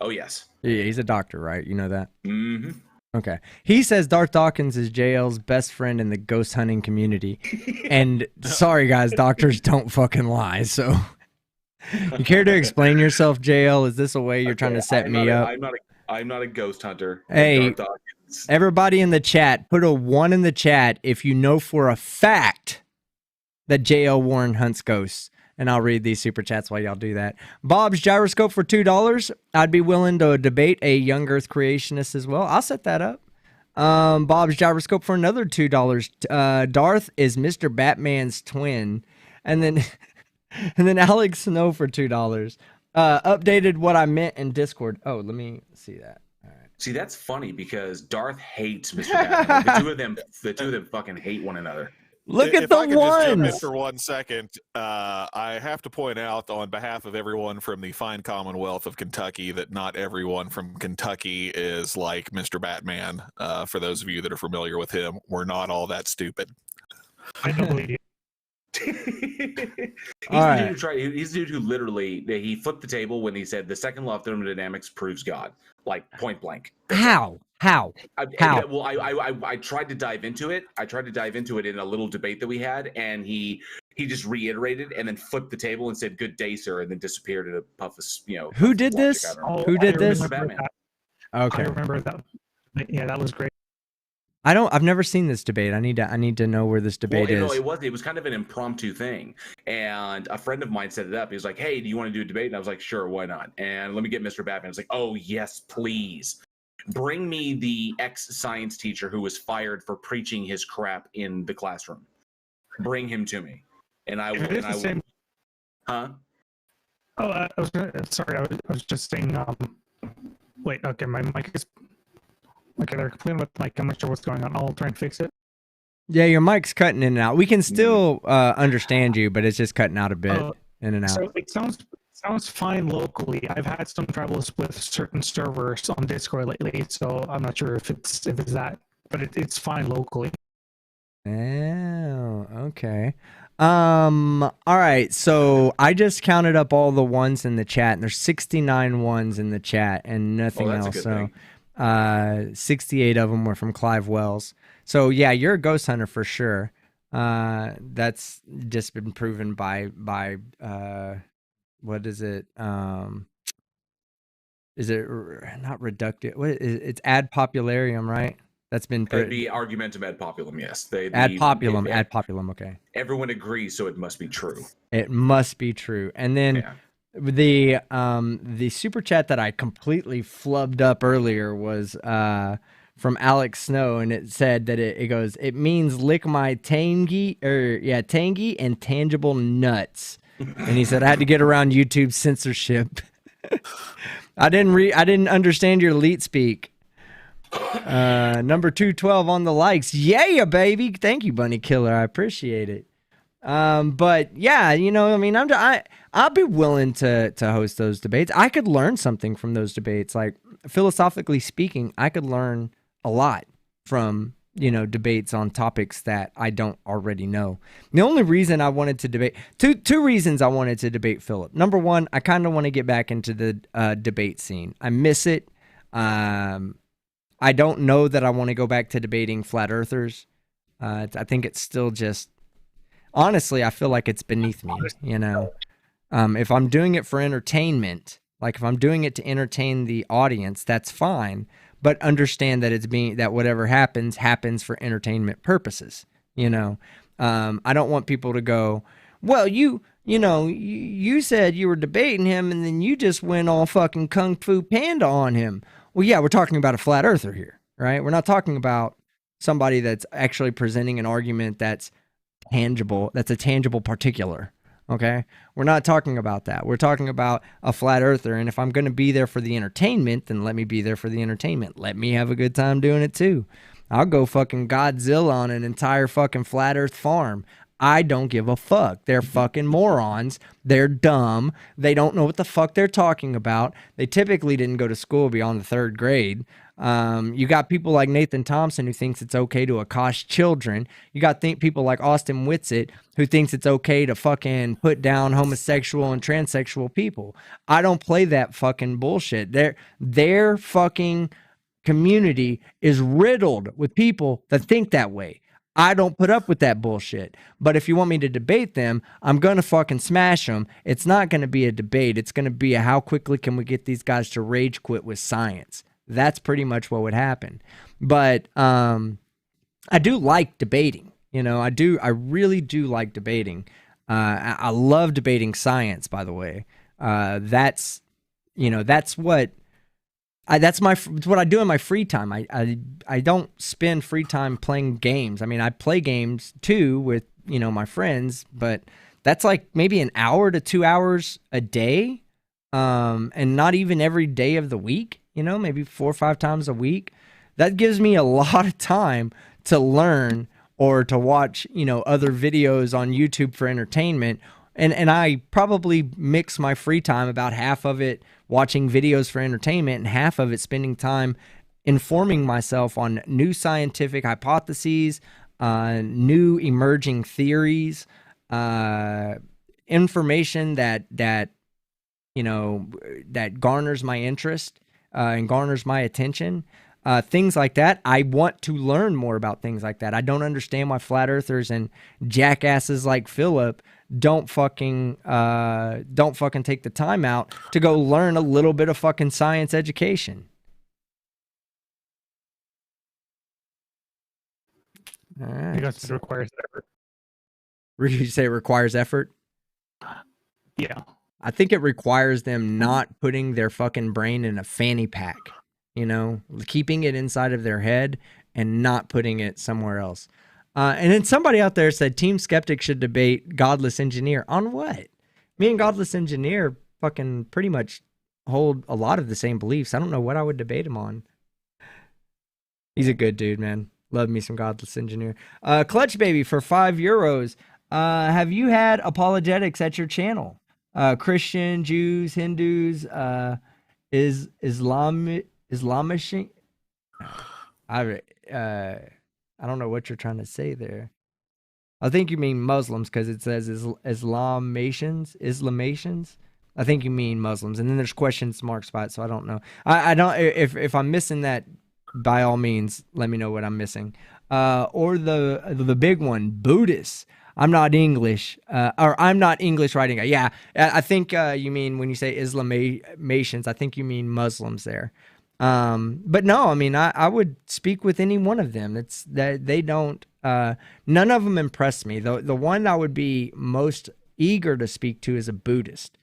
Oh yes. Yeah, he's a doctor, right? You know that. Mm-hmm. Okay. He says Darth Dawkins is JL's best friend in the ghost hunting community, and sorry guys, doctors don't fucking lie. So, you care to explain yourself, JL? Is this a way you're trying to set me up? I'm not a ghost hunter. Hey. Everybody in the chat, put a 1 in the chat if you know for a fact that JL Warren hunts ghosts. And I'll read these super chats while y'all do that. Bob's Gyroscope for $2. I'd be willing to debate a young Earth creationist as well. I'll set that up. Bob's Gyroscope for another $2. Darth is Mr. Batman's twin. And then And then Alex Snow for $2. Updated what I meant in Discord. Oh, let me see that. All right. See, that's funny because Darth hates Mr. Batman. The two of them fucking hate one another. Look at If the I could just jump in ones. for 1 second, I have to point out on behalf of everyone from the fine Commonwealth of Kentucky that not everyone from Kentucky is like Mr. Batman. For those of you that are familiar with him, we're not all that stupid. I don't believe you. He's the dude who literally he flipped the table when he said the second law of thermodynamics proves God, like point blank. How? How? Well, I tried to dive into it. I tried to dive into it in a little debate that we had, and he just reiterated and then flipped the table and said "Good day, sir," and then disappeared in a puff of Who did this? Who did this? Batman. Okay. I remember that. Yeah, that was great. I've never seen this debate. I need to know where this debate is. No, it was kind of an impromptu thing, and a friend of mine set it up. He was like, "Hey, do you want to do a debate?" And I was like, "Sure, why not?" And let me get Mr. Batman. I was like, "Oh yes, please." Bring me the ex-science teacher who was fired for preaching his crap in the classroom. Bring him to me, and I will. Huh? Oh, I was just saying. Wait. Okay, my mic is. Okay, they're complaining with mic. I'm not sure what's going on. I'll try and fix it. Yeah, your mic's cutting in and out. We can still understand you, but it's just cutting out a bit in and out. So it sounds fine locally. I've had some troubles with certain servers on Discord lately, so I'm not sure if it's that, but it's fine locally. Oh, okay. All right. So I just counted up all the ones in the chat, and there's 69 ones in the chat, and nothing else. So, 68 of them were from Clive Wells. So yeah, you're a ghost hunter for sure. That's just been proven by what is it? Is it not reductive? It's ad popularium, right? That's been It'd be argumentum ad populum, yes. Ad populum, okay. Everyone agrees, so it must be true. It must be true. And then the super chat that I completely flubbed up earlier was from Alex Snow, and it said that it goes, it means lick my tangy and tangible nuts. And he said I had to get around YouTube censorship. I didn't understand your elite speak. Number 212 on the likes. Yeah, baby. Thank you, Bunny Killer. I appreciate it. But yeah, you know, I mean, I'll be willing to host those debates. I could learn something from those debates. Like, philosophically speaking, I could learn a lot from, you know, debates on topics that I don't already know. The only reason I wanted to debate, two reasons I wanted to debate Philip. Number one, I kind of want to get back into the debate scene. I miss it. I don't know that I want to go back to debating flat earthers. I think it's still just, honestly, I feel like it's beneath me, you know. If I'm doing it for entertainment, like if I'm doing it to entertain the audience, that's fine. But understand that that whatever happens for entertainment purposes, you know. I don't want people to go, well, you said you were debating him and then you just went all fucking Kung Fu Panda on him. Well, yeah, we're talking about a flat earther here, right? We're not talking about somebody that's actually presenting an argument that's tangible, that's a tangible particular, okay? We're not talking about that. We're talking about a flat earther, and if I'm going to be there for the entertainment, then let me be there for the entertainment. Let me have a good time doing it too. I'll go fucking Godzilla on an entire fucking flat earth farm. I don't give a fuck. They're fucking morons. They're dumb. They don't know what the fuck they're talking about. They typically didn't go to school beyond the 3rd grade. You got people like Nathan Thompson who thinks it's okay to accost children. You got people like Austin Whitsitt who thinks it's okay to fucking put down homosexual and transsexual people. I don't play that fucking bullshit. Their fucking community is riddled with people that think that way. I don't put up with that bullshit. But if you want me to debate them, I'm going to fucking smash them. It's not going to be a debate. It's going to be a how quickly can we get these guys to rage quit with science. That's pretty much what would happen. But I do like debating. You know, I really do like debating. I love debating science, by the way. That's what I do in my free time. I don't spend free time playing games. I mean, I play games too with, you know, my friends, but That's like maybe an hour to 2 hours a day, and not even every day of the week, you know, maybe 4 or 5 times a week. That gives me a lot of time to learn or to watch, you know, other videos on YouTube for entertainment. And I probably mix my free time, about half of it watching videos for entertainment and half of it spending time informing myself on new scientific hypotheses, new emerging theories, information that you know, that garners my interest and garners my attention. Things like that. I want to learn more about things like that. I don't understand why flat earthers and jackasses like Philip don't fucking take the time out to go learn a little bit of fucking science education. All right. Because it requires effort. You say it requires effort? Yeah. I think it requires them not putting their fucking brain in a fanny pack, you know, keeping it inside of their head and not putting it somewhere else. And then somebody out there said Team Skeptic should debate Godless Engineer. On what? Me and Godless Engineer fucking pretty much hold a lot of the same beliefs. I don't know what I would debate him on. He's a good dude, man. Love me some Godless Engineer. Clutch Baby for €5. Have you had apologetics at your channel? Christian, Jews, Hindus, Islamic. I don't know what you're trying to say there. I think you mean Muslims because it says Islamations. I think you mean Muslims, and then there's questions marks by it, so I don't know. I don't. If I'm missing that, by all means, let me know what I'm missing. Or the big one, Buddhists. I'm not English, or I'm not English writing. Yeah, I think you mean when you say Islamations, I think you mean Muslims there. But no, I mean, I would speak with any one of them. It's that they don't, none of them impress me. The one I would be most eager to speak to is a Buddhist,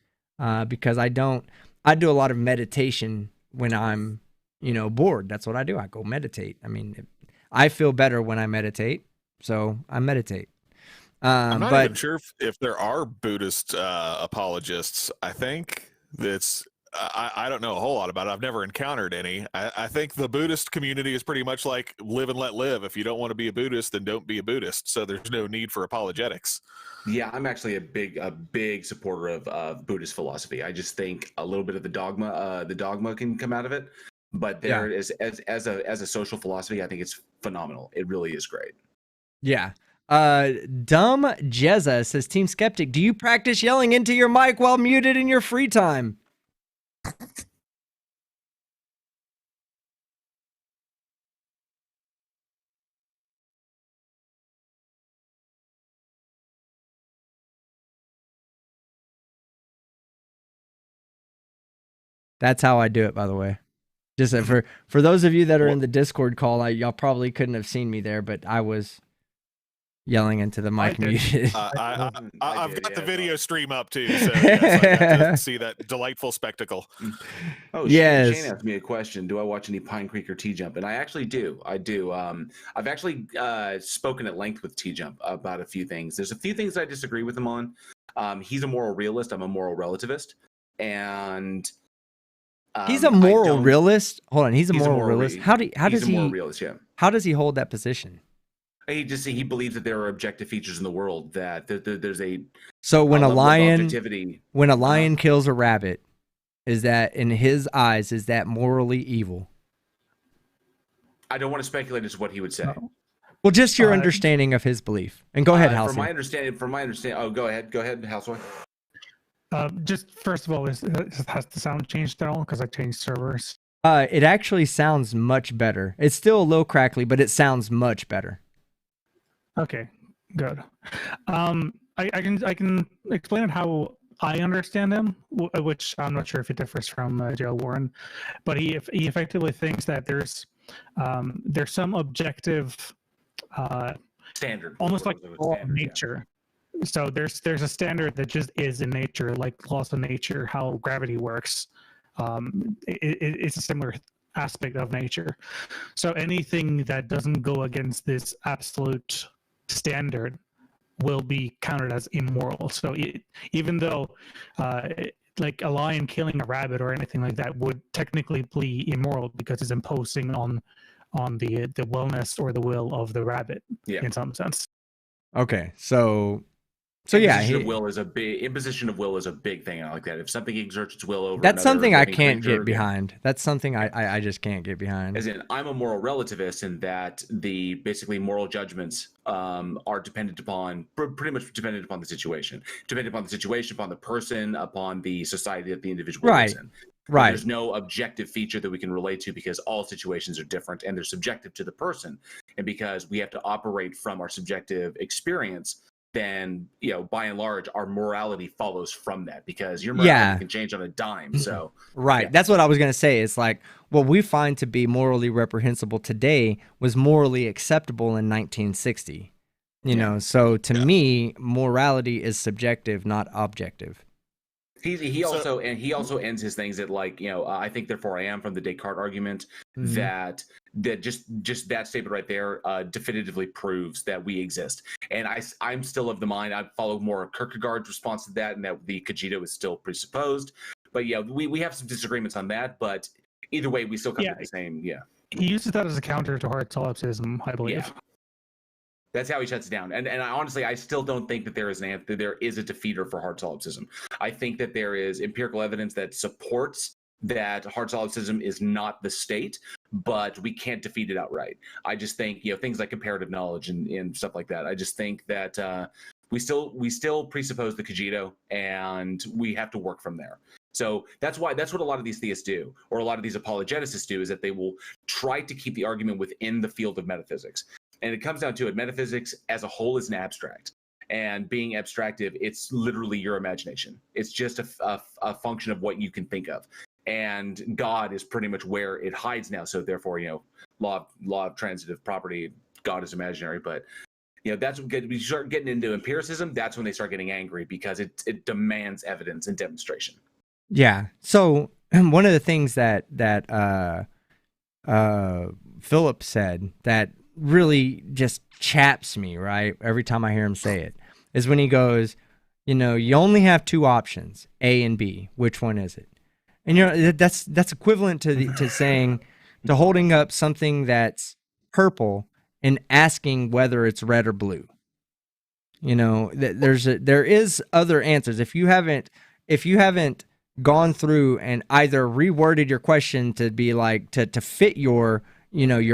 because I do a lot of meditation when I'm, you know, bored. That's what I do. I go meditate. I mean, I feel better when I meditate, so I meditate. I'm not even sure if there are Buddhist apologists. I think that's I don't know a whole lot about it. I've never encountered any. I think the Buddhist community is pretty much like live and let live. If you don't want to be a Buddhist, then don't be a Buddhist. So there's no need for apologetics. Yeah, I'm actually a big supporter of Buddhist philosophy. I just think a little bit of the dogma can come out of it. But there is as a social philosophy, I think it's phenomenal. It really is great. Yeah. Dumb Jezza says, Team Skeptic, do you practice yelling into your mic while muted in your free time? That's how I do it, by the way. Just for those of you that are in the Discord call, y'all probably couldn't have seen me there, but I was yelling into the mic muted. I've got the video stream up too, so yes, I got to see that delightful spectacle. Oh, yes. Shane asked me a question. Do I watch any Pine Creek or T-Jump? And I actually do. I do. I've actually spoken at length with T-Jump about a few things. There's a few things I disagree with him on. He's a moral realist. I'm a moral relativist. And he's a moral realist. Hold on, he's a moral realist. How does he? Moral realist, yeah. How does he hold that position? He believes that there are objective features in the world that there's a. So when a lion uh-huh. kills a rabbit, is that in his eyes is that morally evil? I don't want to speculate as to what he would say. Well, just your understanding of his belief. And go ahead, Halsey. From my understanding. Oh, go ahead, Housewife. Just first of all, has the sound changed at all? Because I changed servers. It actually sounds much better. It's still a little crackly, but it sounds much better. Okay, good. I can explain it how I understand him, which I'm not sure if it differs from J.L. Warren, but he effectively thinks that there's some objective standard, almost like law of nature. Yeah. So there's a standard that just is in nature, like laws of nature, how gravity works. It's a similar aspect of nature. So anything that doesn't go against this absolute standard will be counted as immoral. So even though like a lion killing a rabbit or anything like that would technically be immoral because it's imposing on the wellness or the will of the rabbit in some sense. Okay, so yeah, imposition of will is a big thing. I like that. If something exerts its will over that's another something I living can't creature, get behind. That's something I just can't get behind. As in, I'm a moral relativist in that the basically moral judgments are dependent upon pretty much dependent upon the situation, upon the person, upon the society that the individual lives in. Right. There's no objective feature that we can relate to because all situations are different and they're subjective to the person. And because we have to operate from our subjective experience, then, by and large, our morality follows from that because your morality can change on a dime. So, right. That's what I was going to say. It's like what we find to be morally reprehensible today was morally acceptable in 1960. You know, so to me, morality is subjective, not objective. He also ends his things at I think therefore I am, from the Descartes argument. That just that statement right there definitively proves that we exist. And I'm still of the mind I follow more Kierkegaard's response to that, and that the cogito is still presupposed. But we have some disagreements on that. But either way, we still come to the same. He uses that as a counter to hard solipsism, I believe. Yeah. That's how he shuts it down. And honestly, I still don't think that there is a defeater for hard solipsism. I think that there is empirical evidence that supports that hard solipsism is not the state, but we can't defeat it outright. I just think, things like comparative knowledge and stuff like that. I just think that we still presuppose the cogito, and we have to work from there. So that's what a lot of these theists do, or a lot of these apologeticists do, is that they will try to keep the argument within the field of metaphysics. And it comes down to it. Metaphysics as a whole is an abstract. And being abstractive, it's literally your imagination. It's just a function of what you can think of. And God is pretty much where it hides now. So therefore, law of transitive property, God is imaginary. But that's when you start getting into empiricism. That's when they start getting angry, because it demands evidence and demonstration. Yeah. So one of the things that Philip said that really just chaps me, right, every time I hear him say it, is when he goes, you only have two options, A and B. Which one is it? And that's equivalent to saying, to holding up something that's purple and asking whether it's red or blue. There is other answers. If you haven't gone through and either reworded your question to be like to fit your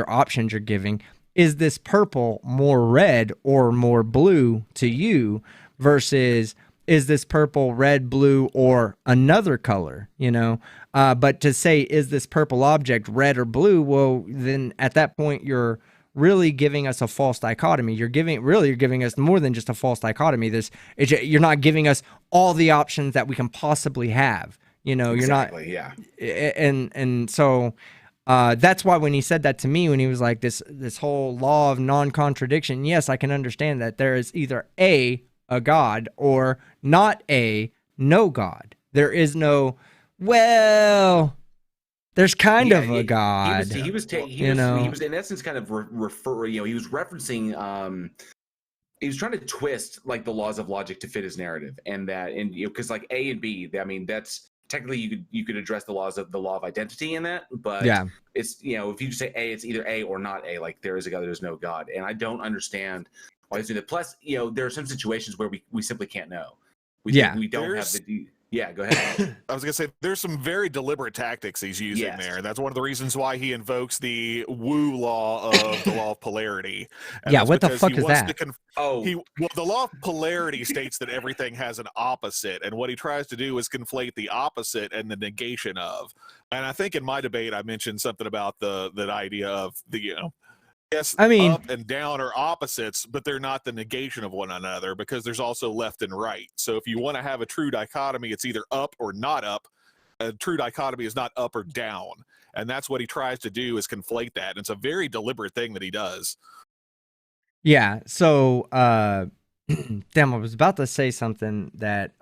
options you're giving. Is this purple more red or more blue to you, versus is this purple, red, blue, or another color, but to say, is this purple object red or blue? Well, then at that point, you're really giving us a false dichotomy. You're giving us more than just a false dichotomy. You're not giving us all the options that we can possibly have. Exactly, you're not, and so that's why when he said that to me, when he was like this whole law of non-contradiction, yes, I can understand that there is either a God or not no God. There is no, there's kind of a God. He was in essence kind of he was referencing he was trying to twist like the laws of logic to fit his narrative, and because like A and B, I mean, that's technically you could address the law of identity in that, but it's if you just say A, it's either A or not A. Like there is a God, there's no God, and I don't understand why he's doing that. Plus, there are some situations where we simply can't know. We don't have the. Yeah, go ahead. I was going to say, there's some very deliberate tactics he's using there. That's one of the reasons why he invokes the Wu law of the law of polarity. And what the fuck is that? The law of polarity states that everything has an opposite, and what he tries to do is conflate the opposite and the negation of. And I think in my debate, I mentioned something about that idea of the, yes, up and down are opposites, but they're not the negation of one another, because there's also left and right. So if you want to have a true dichotomy, it's either up or not up. A true dichotomy is not up or down. And that's what he tries to do, is conflate that. And it's a very deliberate thing that he does. Yeah. So, damn, I was about to say something that,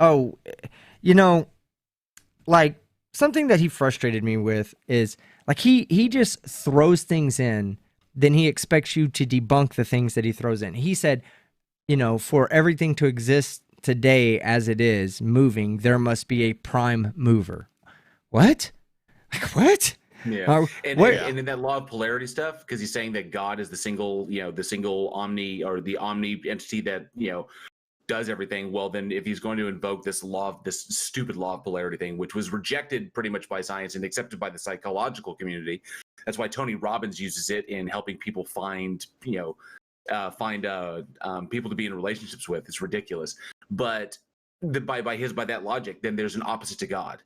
like something that he frustrated me with is like, he just throws things in, then he expects you to debunk the things that he throws in. He said, for everything to exist today as it is moving, there must be a prime mover. What? Like, what? Yeah, and what? in that law of polarity stuff, because he's saying that God is the single, the single omni or the omni entity that does everything. Well, then if he's going to invoke this stupid law of polarity thing, which was rejected pretty much by science and accepted by the psychological community, that's why Tony Robbins uses it in helping people find people to be in relationships with. It's ridiculous, but by that logic, then there's an opposite to God.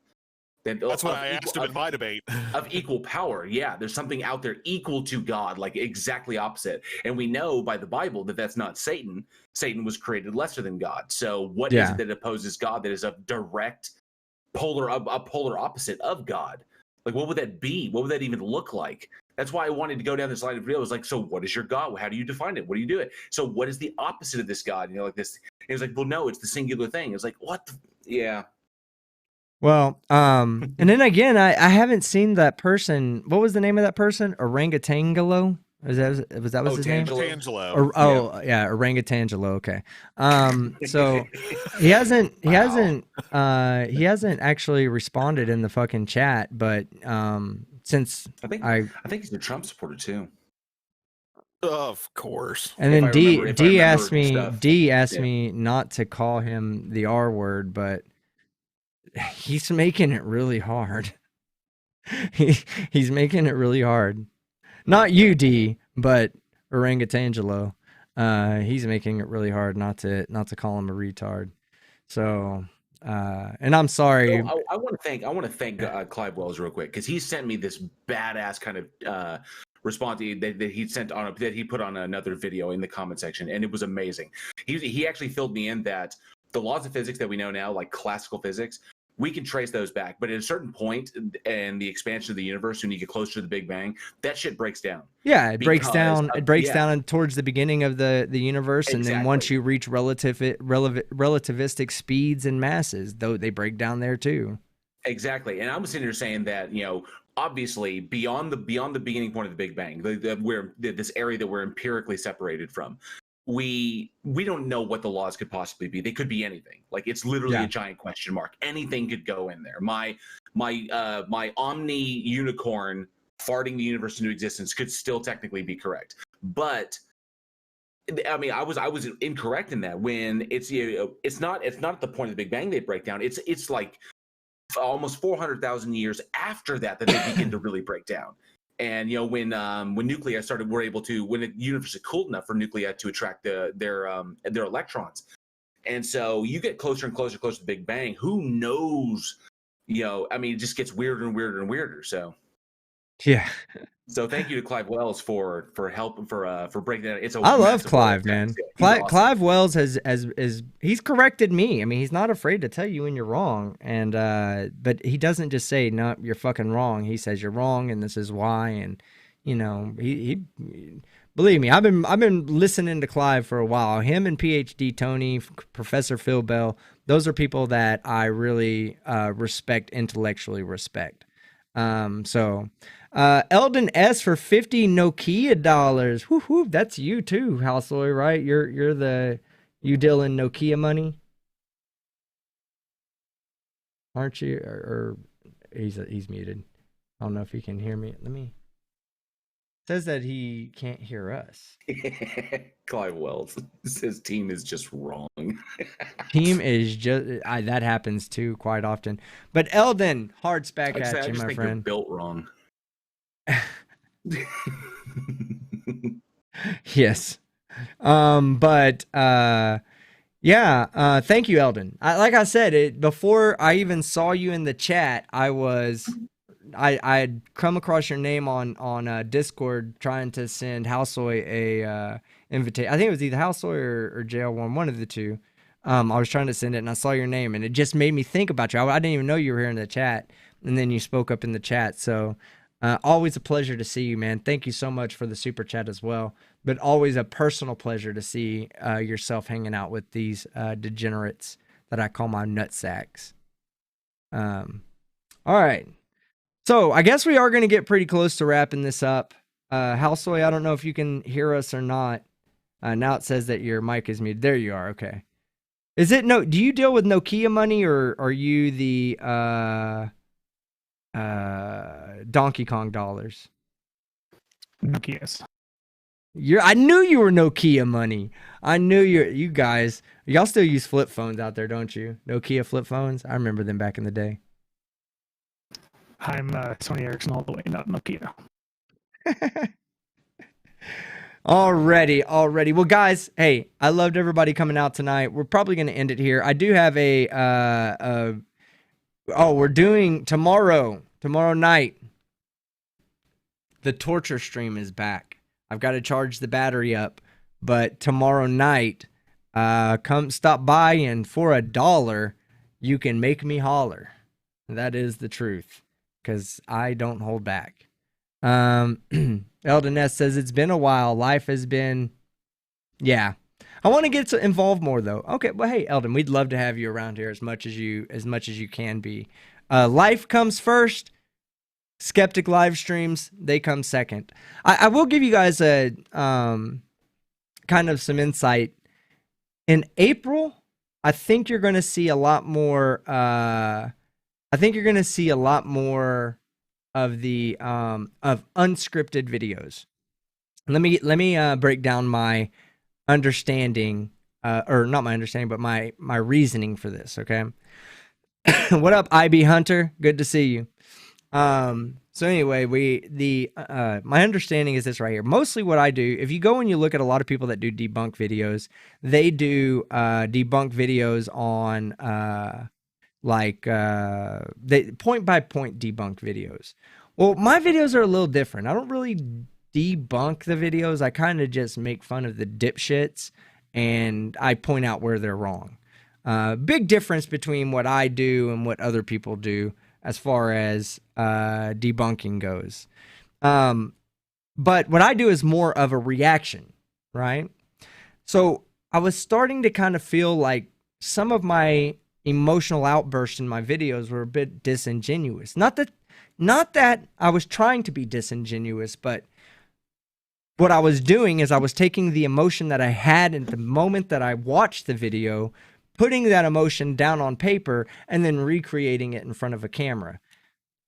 That's what I asked him in my debate. Of equal power. Yeah, there's something out there equal to God, like exactly opposite. And we know by the Bible that that's not Satan. Satan was created lesser than God. So what is it that opposes God that is a direct a polar opposite of God? Like, what would that be? What would that even look like? That's why I wanted to go down this line of video. I was like, so what is your God? How do you define it? What do you do it? So what is the opposite of this God? Like this. And he was like, well, no, it's the singular thing. It's like, what? Yeah. Well, and then again, I haven't seen that person. What was the name of that person? Orangutangelo? Was that his name? Tangelo. Orangutangelo. Okay. So he hasn't actually responded in the fucking chat, but since I think he's a Trump supporter too. Of course. And then D asked me not to call him the R word, but he's making it really hard. He's making it really hard. Not you, D, but Orangutangelo. He's making it really hard not to call him a retard. So, and I'm sorry. So I want to thank Clive Wells real quick, because he sent me this badass kind of response that he put on another video in the comment section, and it was amazing. He actually filled me in that the laws of physics that we know now, like classical physics, we can trace those back, but at a certain point in the expansion of the universe, when you get closer to the Big Bang, that shit breaks down. Yeah, it breaks down towards the beginning of the universe, and then once you reach relativistic speeds and masses, though, they break down there too. Exactly, and I'm sitting here saying that obviously beyond the beginning point of the Big Bang, this area that we're empirically separated from, we don't know what the laws could possibly be. They could be anything. Like, it's literally a giant question mark. Anything could go in there. My omni unicorn farting the universe into existence could still technically be correct. But I mean, I was incorrect in that. When it's not at the point of the Big Bang they break down. It's like almost 400,000 years after that they begin to really break down. And when nuclei when the universe is cooled enough for nuclei to attract their electrons, and so you get closer and closer to the Big Bang. Who knows? I mean, it just gets weirder and weirder and weirder. So yeah. So thank you to Clive Wells for helping for breaking that. I love Clive, man. Awesome. Clive Wells he's corrected me. I mean, he's not afraid to tell you when you're wrong, and but he doesn't just say no, you're fucking wrong. He says you're wrong, and this is why. And he believe me, I've been listening to Clive for a while. Him and PhD Tony, Professor Phil Bell, those are people that I really intellectually respect. So. Eldon S for 50 Nokia dollars. Whoo, that's you too, Houseloy, right? You deal in Nokia money, aren't you? Or he's muted. I don't know if he can hear me. Says that he can't hear us. Clive Wells says team is just wrong. Team is just that happens too quite often. But Eldon, hard spec at you, my friend. Built wrong. Yes. But thank you, Eldon. Like I said, before I even saw you in the chat, I had come across your name on Discord trying to send Houseoy a invitation. I think it was either Houseoy or JL1, one of the two. I was trying to send it, and I saw your name, and it just made me think about you. I didn't even know you were here in the chat, and then you spoke up in the chat. So always a pleasure to see you, man. Thank you so much for the super chat as well. But always a personal pleasure to see yourself hanging out with these degenerates that I call my nutsacks. All right. So I guess we are going to get pretty close to wrapping this up. Houseoy, I don't know if you can hear us or not. Now it says that your mic is muted. There you are. Okay. Is it no? Do you deal with Nokia money, or are you the Donkey Kong dollars? Nokia's. I knew you were Nokia money. I knew you guys. Y'all still use flip phones out there, don't you? Nokia flip phones. I remember them back in the day. I'm Sony Ericsson all the way, not Nokia. Already. Well, guys, hey, I loved everybody coming out tonight. We're probably going to end it here. I do have we're doing tomorrow night. The torture stream is back. I've got to charge the battery up, but tomorrow night, come stop by, and for $1, you can make me holler. That is the truth, because I don't hold back. Eldon S says it's been a while. Life has been, yeah. I want to get involved more though. Okay, well, hey, Eldon, we'd love to have you around here as much as you can be. Life comes first. Skeptic live streams, they come second. I will give you guys a kind of some insight. In April, I think you're going to see a lot more. I think you're going to see a lot more of the of unscripted videos. Let me break down my understanding, or not my understanding, but my reasoning for this. Okay. What up, IB Hunter? Good to see you. So anyway, my understanding is this right here. Mostly what I do, if you go and you look at a lot of people that do debunk videos, they do debunk videos on they point by point debunk videos. Well, my videos are a little different. I don't really debunk the videos. I kind of just make fun of the dipshits and I point out where they're wrong. Big difference between what I do and what other people do as far as debunking goes. But what I do is more of a reaction, right? So I was starting to kind of feel like some of my emotional outbursts in my videos were a bit disingenuous. Not that I was trying to be disingenuous, but what I was doing is I was taking the emotion that I had at the moment that I watched the video, putting that emotion down on paper, and then recreating it in front of a camera.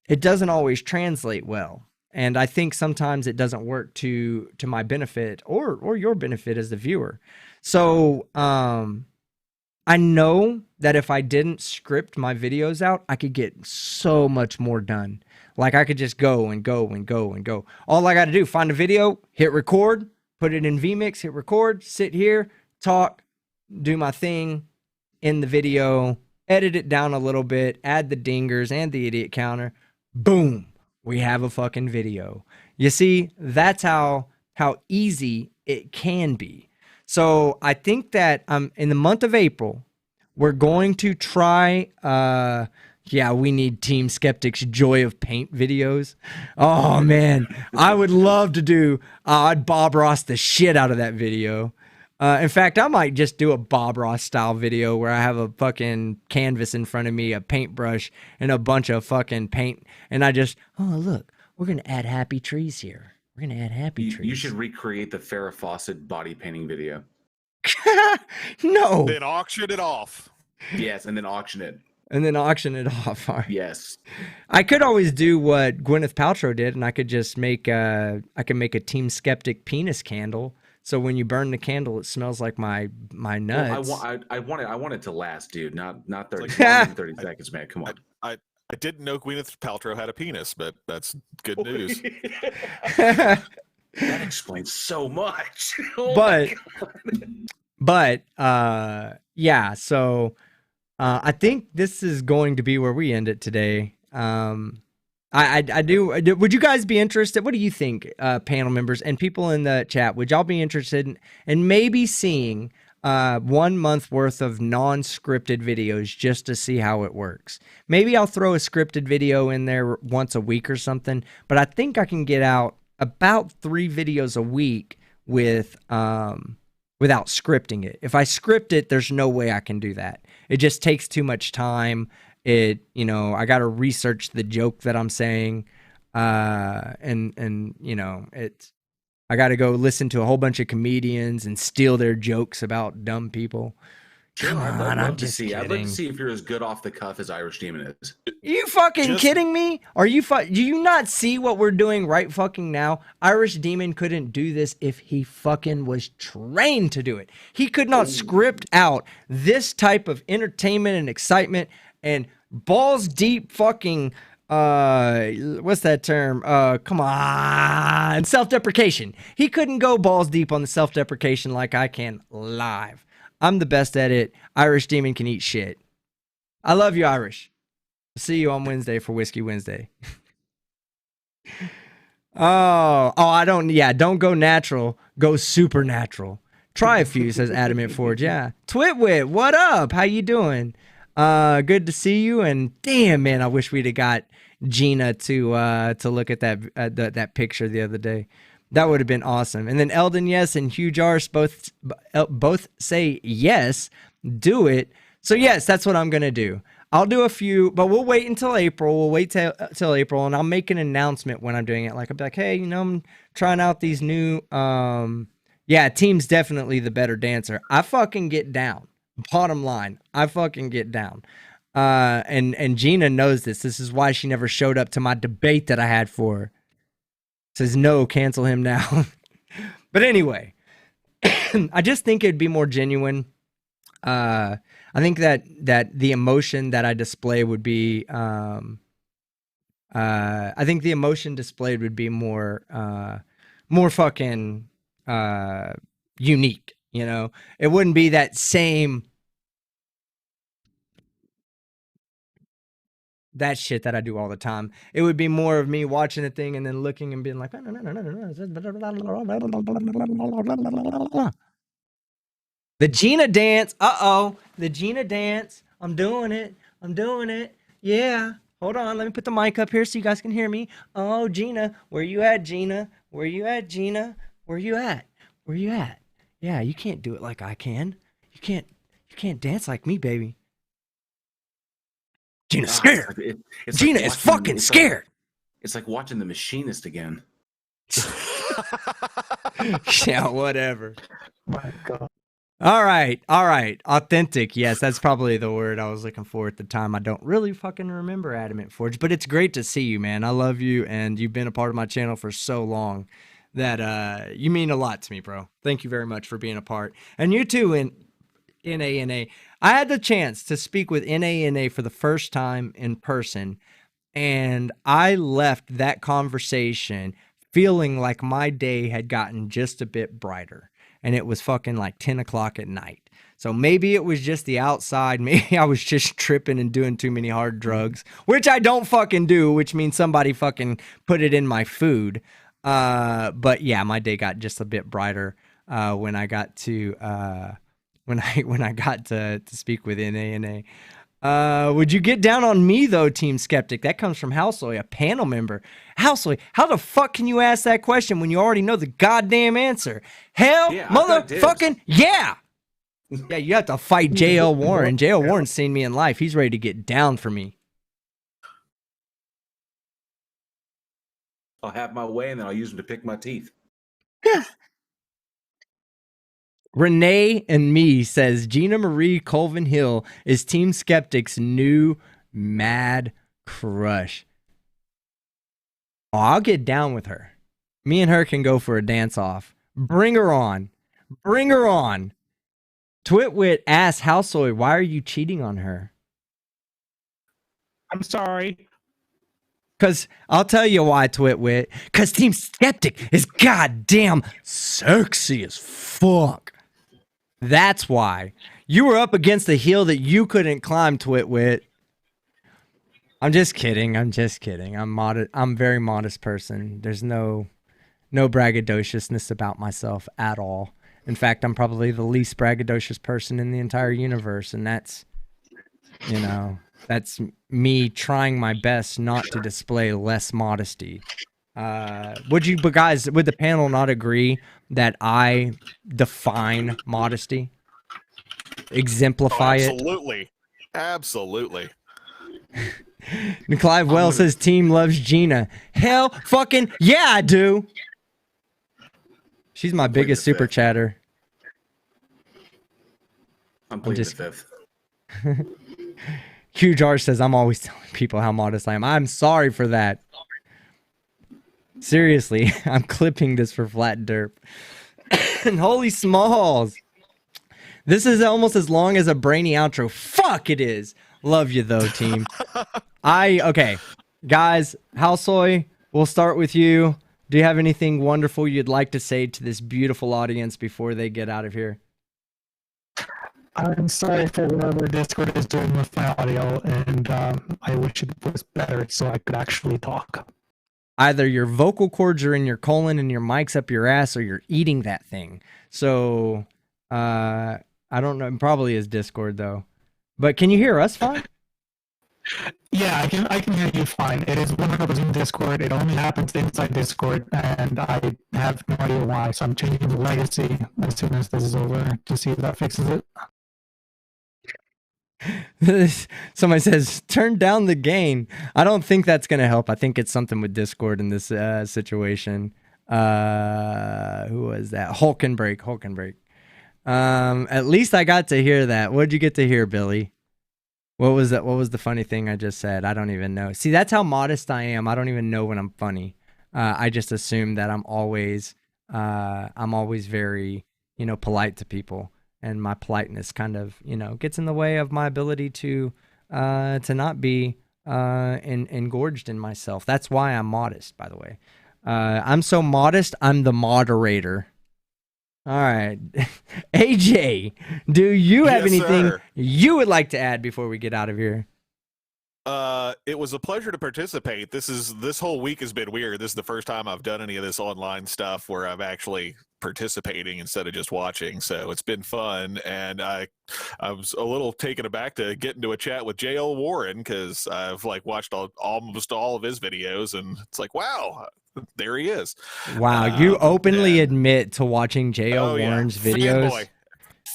It doesn't always translate well. And I think sometimes it doesn't work to my benefit or your benefit as the viewer. So I know that if I didn't script my videos out, I could get so much more done. Like I could just go and go and go and go. All I got to do, find a video, hit record, put it in vMix, hit record, sit here, talk, do my thing in the video, edit it down a little bit, add the dingers and the idiot counter. Boom, we have a fucking video. You see, that's how easy it can be. So I think that in the month of April, we're going to try, we need Team Skeptic's Joy of Paint videos. Oh man, I would love to do, I'd Bob Ross the shit out of that video. In fact, I might just do a Bob Ross style video where I have a fucking canvas in front of me, a paintbrush, and a bunch of fucking paint. And I just, oh, look, we're going to add happy trees here. We're going to add happy trees. You should recreate the Farrah Fawcett body painting video. No. Then auction it off. Yes, and then auction it. And then auction it off. Yes. I could always do what Gwyneth Paltrow did, and I could just make I could make a Team Skeptic penis candle. So when you burn the candle, it smells like my nuts. Well, I want it to last, dude. Not 30, 30 seconds, man. Come on. I didn't know Gwyneth Paltrow had a penis, but that's good news. That explains so much. Yeah. So I think this is going to be where we end it today. I do. Would you guys be interested? What do you think, panel members and people in the chat? Would y'all be interested in maybe seeing 1 month worth of non-scripted videos just to see how it works? Maybe I'll throw a scripted video in there once a week or something, but I think I can get out about 3 videos a week with without scripting it. If I script it, there's no way I can do that. It just takes too much time. I got to research the joke that I'm saying. And it's I got to go listen to a whole bunch of comedians and steal their jokes about dumb people. Sure, Come I'd on, love I'm to just see. I'd love to kidding. see if you're as good off the cuff as Irish Demon is. You fucking Just- kidding me? Are you do you not see what we're doing right fucking now? Irish Demon couldn't do this if he fucking was trained to do it. He could not script out this type of entertainment and excitement and balls deep fucking what's that term? Come on, self-deprecation. He couldn't go balls deep on the self-deprecation like I can live. I'm the best at it. Irish Demon can eat shit. I love you, Irish. See you on Wednesday for Whiskey Wednesday. Don't go natural. Go supernatural. Try a few, says Adamant Forge. Yeah. Twitwit, what up? How you doing? Good to see you. And damn, man, I wish we'd have got Gina to look at that picture the other day. That would have been awesome. And then Eldon, yes, and Huge Arse both say yes, do it. So yes, that's what I'm gonna do. I'll do a few, but we'll wait until April. We'll wait till April, and I'll make an announcement when I'm doing it. Like I'll be like, hey, I'm trying out these new. Team's definitely the better dancer. I fucking get down. Bottom line, I fucking get down. And Gina knows this. This is why she never showed up to my debate that I had for her. Says no, cancel him now. But anyway, I just think it'd be more genuine. I think that the emotion that I display would be I think the emotion displayed would be more fucking unique, It wouldn't be that same that shit that I do all the time. It would be more of me watching the thing and then looking and being like, the Gina dance. The Gina dance. I'm doing it. Yeah. Hold on. Let me put the mic up here so you guys can hear me. Oh, Gina. Where you at, Gina? Where you at, Gina? Where you at? Yeah, you can't do it like I can. You can't dance like me, baby. Gina's scared. Gina is fucking scared. It's like watching The Machinist again. Yeah, whatever. My God. All right. Authentic. Yes, that's probably the word I was looking for at the time. I don't really fucking remember Adamant Forge, but it's great to see you, man. I love you, and you've been a part of my channel for so long that you mean a lot to me, bro. Thank you very much for being a part. And you too, NANA. I had the chance to speak with NANA for the first time in person, and I left that conversation feeling like my day had gotten just a bit brighter. And it was fucking like 10 o'clock at night. So maybe it was just the outside. Maybe I was just tripping and doing too many hard drugs, which I don't fucking do, which means somebody fucking put it in my food. But yeah, my day got just a bit brighter when I got to when I got to speak with NANA. Would you get down on me though, Team Skeptic? That comes from Houseoy, a panel member. Houseoy, how the fuck can you ask that question when you already know the goddamn answer? Hell, Yeah, motherfucking yeah. Yeah, you have to fight JL Warren. JL Warren's seen me in life. He's ready to get down for me. I'll have my way, and then I'll use them to pick my teeth. Renee and me says Gina Marie Colvin Hill is Team Skeptic's new mad crush. Oh, I'll get down with her. Me and her can go for a dance off. Bring her on. Bring her on. Twitwit asks Houseoy, why are you cheating on her? I'm sorry. Because I'll tell you why, Twitwit. Because Team Skeptic is goddamn sexy as fuck. That's why. You were up against a hill that you couldn't climb, Twitwit. I'm just kidding. I'm a very modest person. There's no braggadociousness about myself at all. In fact, I'm probably the least braggadocious person in the entire universe, and that's me trying my best not to display less modesty. Would the panel not agree that I define modesty? Exemplify it? Absolutely. And Clive Wells says team loves Gina. Hell fucking yeah, I do. She's my I'm pleading biggest the super fifth. chatter. I'm pleading just- the fifth. Huge R says, I'm always telling people how modest I am. I'm sorry for that. Seriously, I'm clipping this for Flat Derp. And holy smalls. This is almost as long as a brainy outro. Fuck, it is. Love you, though, team. Okay. Guys, Houseoy, we'll start with you. Do you have anything wonderful you'd like to say to this beautiful audience before they get out of here? I'm sorry for whatever Discord is doing with my audio, and I wish it was better so I could actually talk. Either your vocal cords are in your colon and your mic's up your ass, or you're eating that thing. So, I don't know. It probably is Discord, though. But can you hear us fine? Yeah, I can hear you fine. It is 100% Discord. It only happens inside Discord, and I have no idea why. So I'm changing the legacy as soon as this is over to see if that fixes it. Somebody says, turn down the gain. I don't think that's going to help. I think it's something with Discord in this situation. Who was that? Hulkenbreak. At least I got to hear that. What'd you get to hear, Billy? What was that? What was the funny thing I just said? I don't even know. See, that's how modest I am. I don't even know when I'm funny. I just assume that I'm always very, polite to people. And my politeness kind of, gets in the way of my ability to not be engorged in myself. That's why I'm modest, by the way. I'm so modest, I'm the moderator. All right. AJ, do you have anything you would like to add before we get out of here? It was a pleasure to participate. This whole week has been weird. This is the first time I've done any of this online stuff where I'm actually participating instead of just watching. So it's been fun, and I was a little taken aback to get into a chat with JL Warren because I've watched almost all of his videos, and it's like, wow, there he is. Wow, you openly admit to watching JL Warren's videos.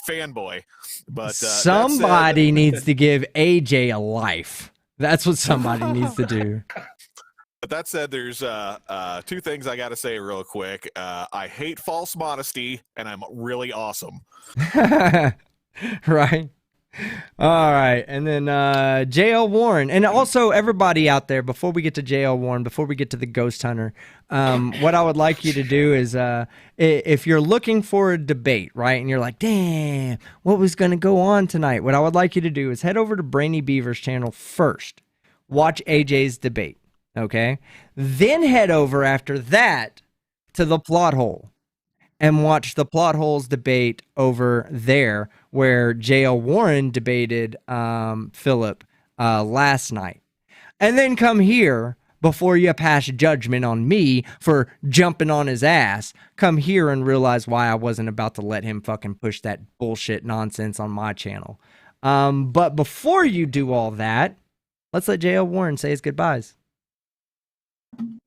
Fanboy. But somebody needs to give AJ a life. That's what somebody needs to do. But that said, there's two things I got to say real quick. I hate false modesty, and I'm really awesome. Right. All right. And then JL Warren. And also everybody out there, before we get to JL Warren, before we get to the Ghost Hunter, what I would like you to do is if you're looking for a debate, right, and you're like, damn, what was going to go on tonight? What I would like you to do is head over to Brainy Beaver's channel first. Watch AJ's debate. Okay? Then head over after that to the Plot Hole and watch the Plot Holes debate over there where J.L. Warren debated Philip last night. And then come here before you pass judgment on me for jumping on his ass. Come here and realize why I wasn't about to let him fucking push that bullshit nonsense on my channel. But before you do all that, let's let J.L. Warren say his goodbyes.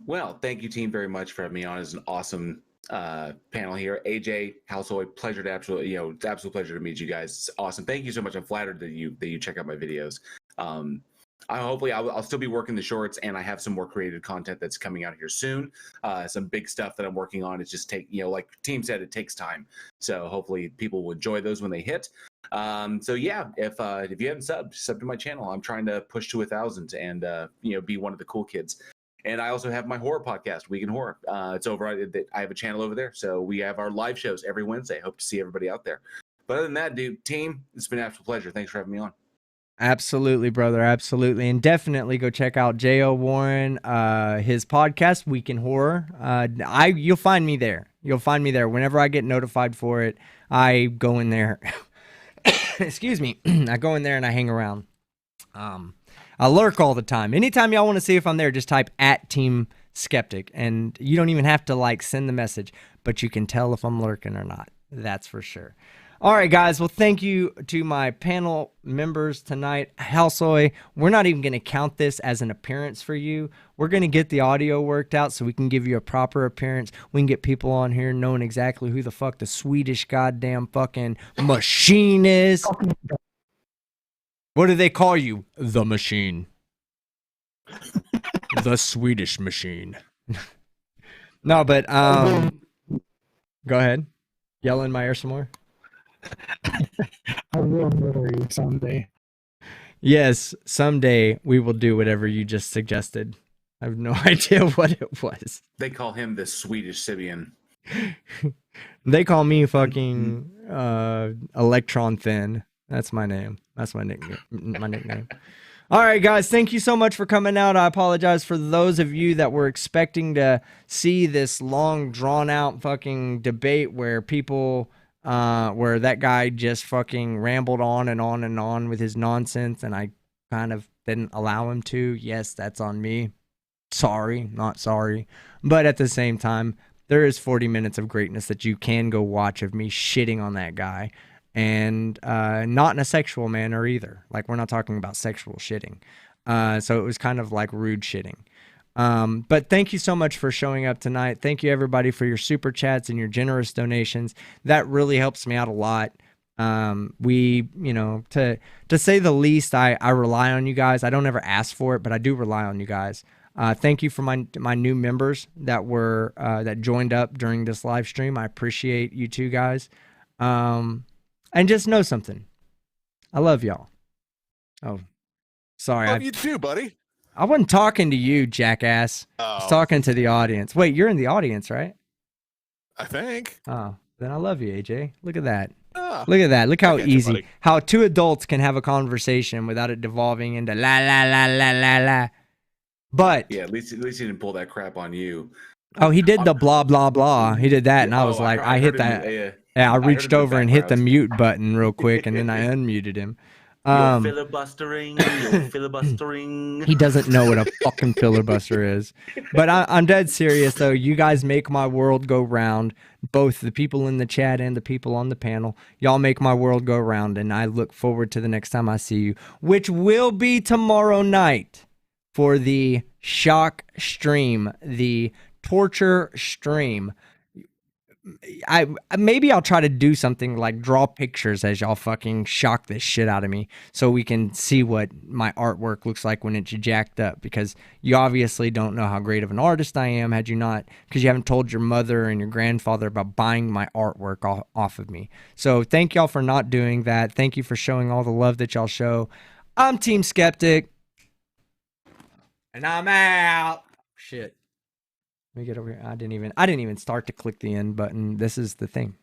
Well, thank you, team, very much for having me on. It's an awesome panel here. AJ, Household, pleasure to it's absolute pleasure to meet you guys. It's awesome. Thank you so much. I'm flattered that you check out my videos. Hopefully I'll still be working the shorts, and I have some more creative content that's coming out here soon. Some big stuff that I'm working on. It's just like team said, it takes time. So hopefully people will enjoy those when they hit. So yeah, if you haven't sub to my channel, I'm trying to push to 1,000 and be one of the cool kids. And I also have my horror podcast, Week in Horror. It's over. I have a channel over there. So we have our live shows every Wednesday. Hope to see everybody out there. But other than that, team, it's been an absolute pleasure. Thanks for having me on. Absolutely, brother. Absolutely. And definitely go check out J.O. Warren, his podcast, Week in Horror. You'll find me there. You'll find me there. Whenever I get notified for it, I go in there. Excuse me. I go in there and I hang around. I lurk all the time. Anytime y'all want to see if I'm there, just type @Team Skeptic. And you don't even have to send the message, but you can tell if I'm lurking or not. That's for sure. All right, guys. Well, thank you to my panel members tonight. Halsoy, we're not even going to count this as an appearance for you. We're going to get the audio worked out so we can give you a proper appearance. We can get people on here knowing exactly who the fuck the Swedish goddamn fucking machine is. What do they call you? The Machine. The Swedish Machine. No, but Go ahead. Yell in my ear some more. I will murder you someday. Yes, someday we will do whatever you just suggested. I have no idea what it was. They call him the Swedish Sibian. They call me fucking Electron Thin. That's my name. That's my nickname. All right, guys, thank you so much for coming out. I apologize for those of you that were expecting to see this long, drawn-out fucking debate where people, where that guy just fucking rambled on and on and on with his nonsense, and I kind of didn't allow him to. Yes, that's on me. Sorry, not sorry. But at the same time, there is 40 minutes of greatness that you can go watch of me shitting on that guy. And not in a sexual manner either. Like, we're not talking about sexual shitting. So it was kind of like rude shitting. But thank you so much for showing up tonight. Thank you, everybody, for your super chats and your generous donations. That really helps me out a lot. We, you know, to say the least, I rely on you guys. I don't ever ask for it, but I do rely on you guys. Thank you for my new members that were that joined up during this live stream. I appreciate you two guys. And just know something. I love y'all. Oh, sorry. Love you too, buddy. I wasn't talking to you, jackass. I was talking to the audience. Wait, you're in the audience, right? I think. Oh, then I love you, AJ. Look at that. Ah, Look at that. Look how I get you, easy. buddy. How two adults can have a conversation without it devolving into la la la la la la. But Yeah, at least he didn't pull that crap on you. oh, he did the blah blah blah. He did that, and I was like, I hit heard him, that. Yeah, I reached over and hit the mute button real quick, and then I unmuted him. You're filibustering. You're filibustering. He doesn't know what a fucking filibuster is. But I'm dead serious, though. You guys make my world go round. Both the people in the chat and the people on the panel. Y'all make my world go round, and I look forward to the next time I see you, which will be tomorrow night for the shock stream, the torture stream. Maybe I'll try to do something like draw pictures as y'all fucking shock this shit out of me so we can see what my artwork looks like when it's jacked up, because you obviously don't know how great of an artist I am had you not, because you haven't told your mother and your grandfather about buying my artwork off of me. So thank y'all for not doing that. Thank you for showing all the love that y'all show. I'm Team Skeptic, and I'm out. Shit. Let me get over here. I didn't even start to click the end button. This is the thing.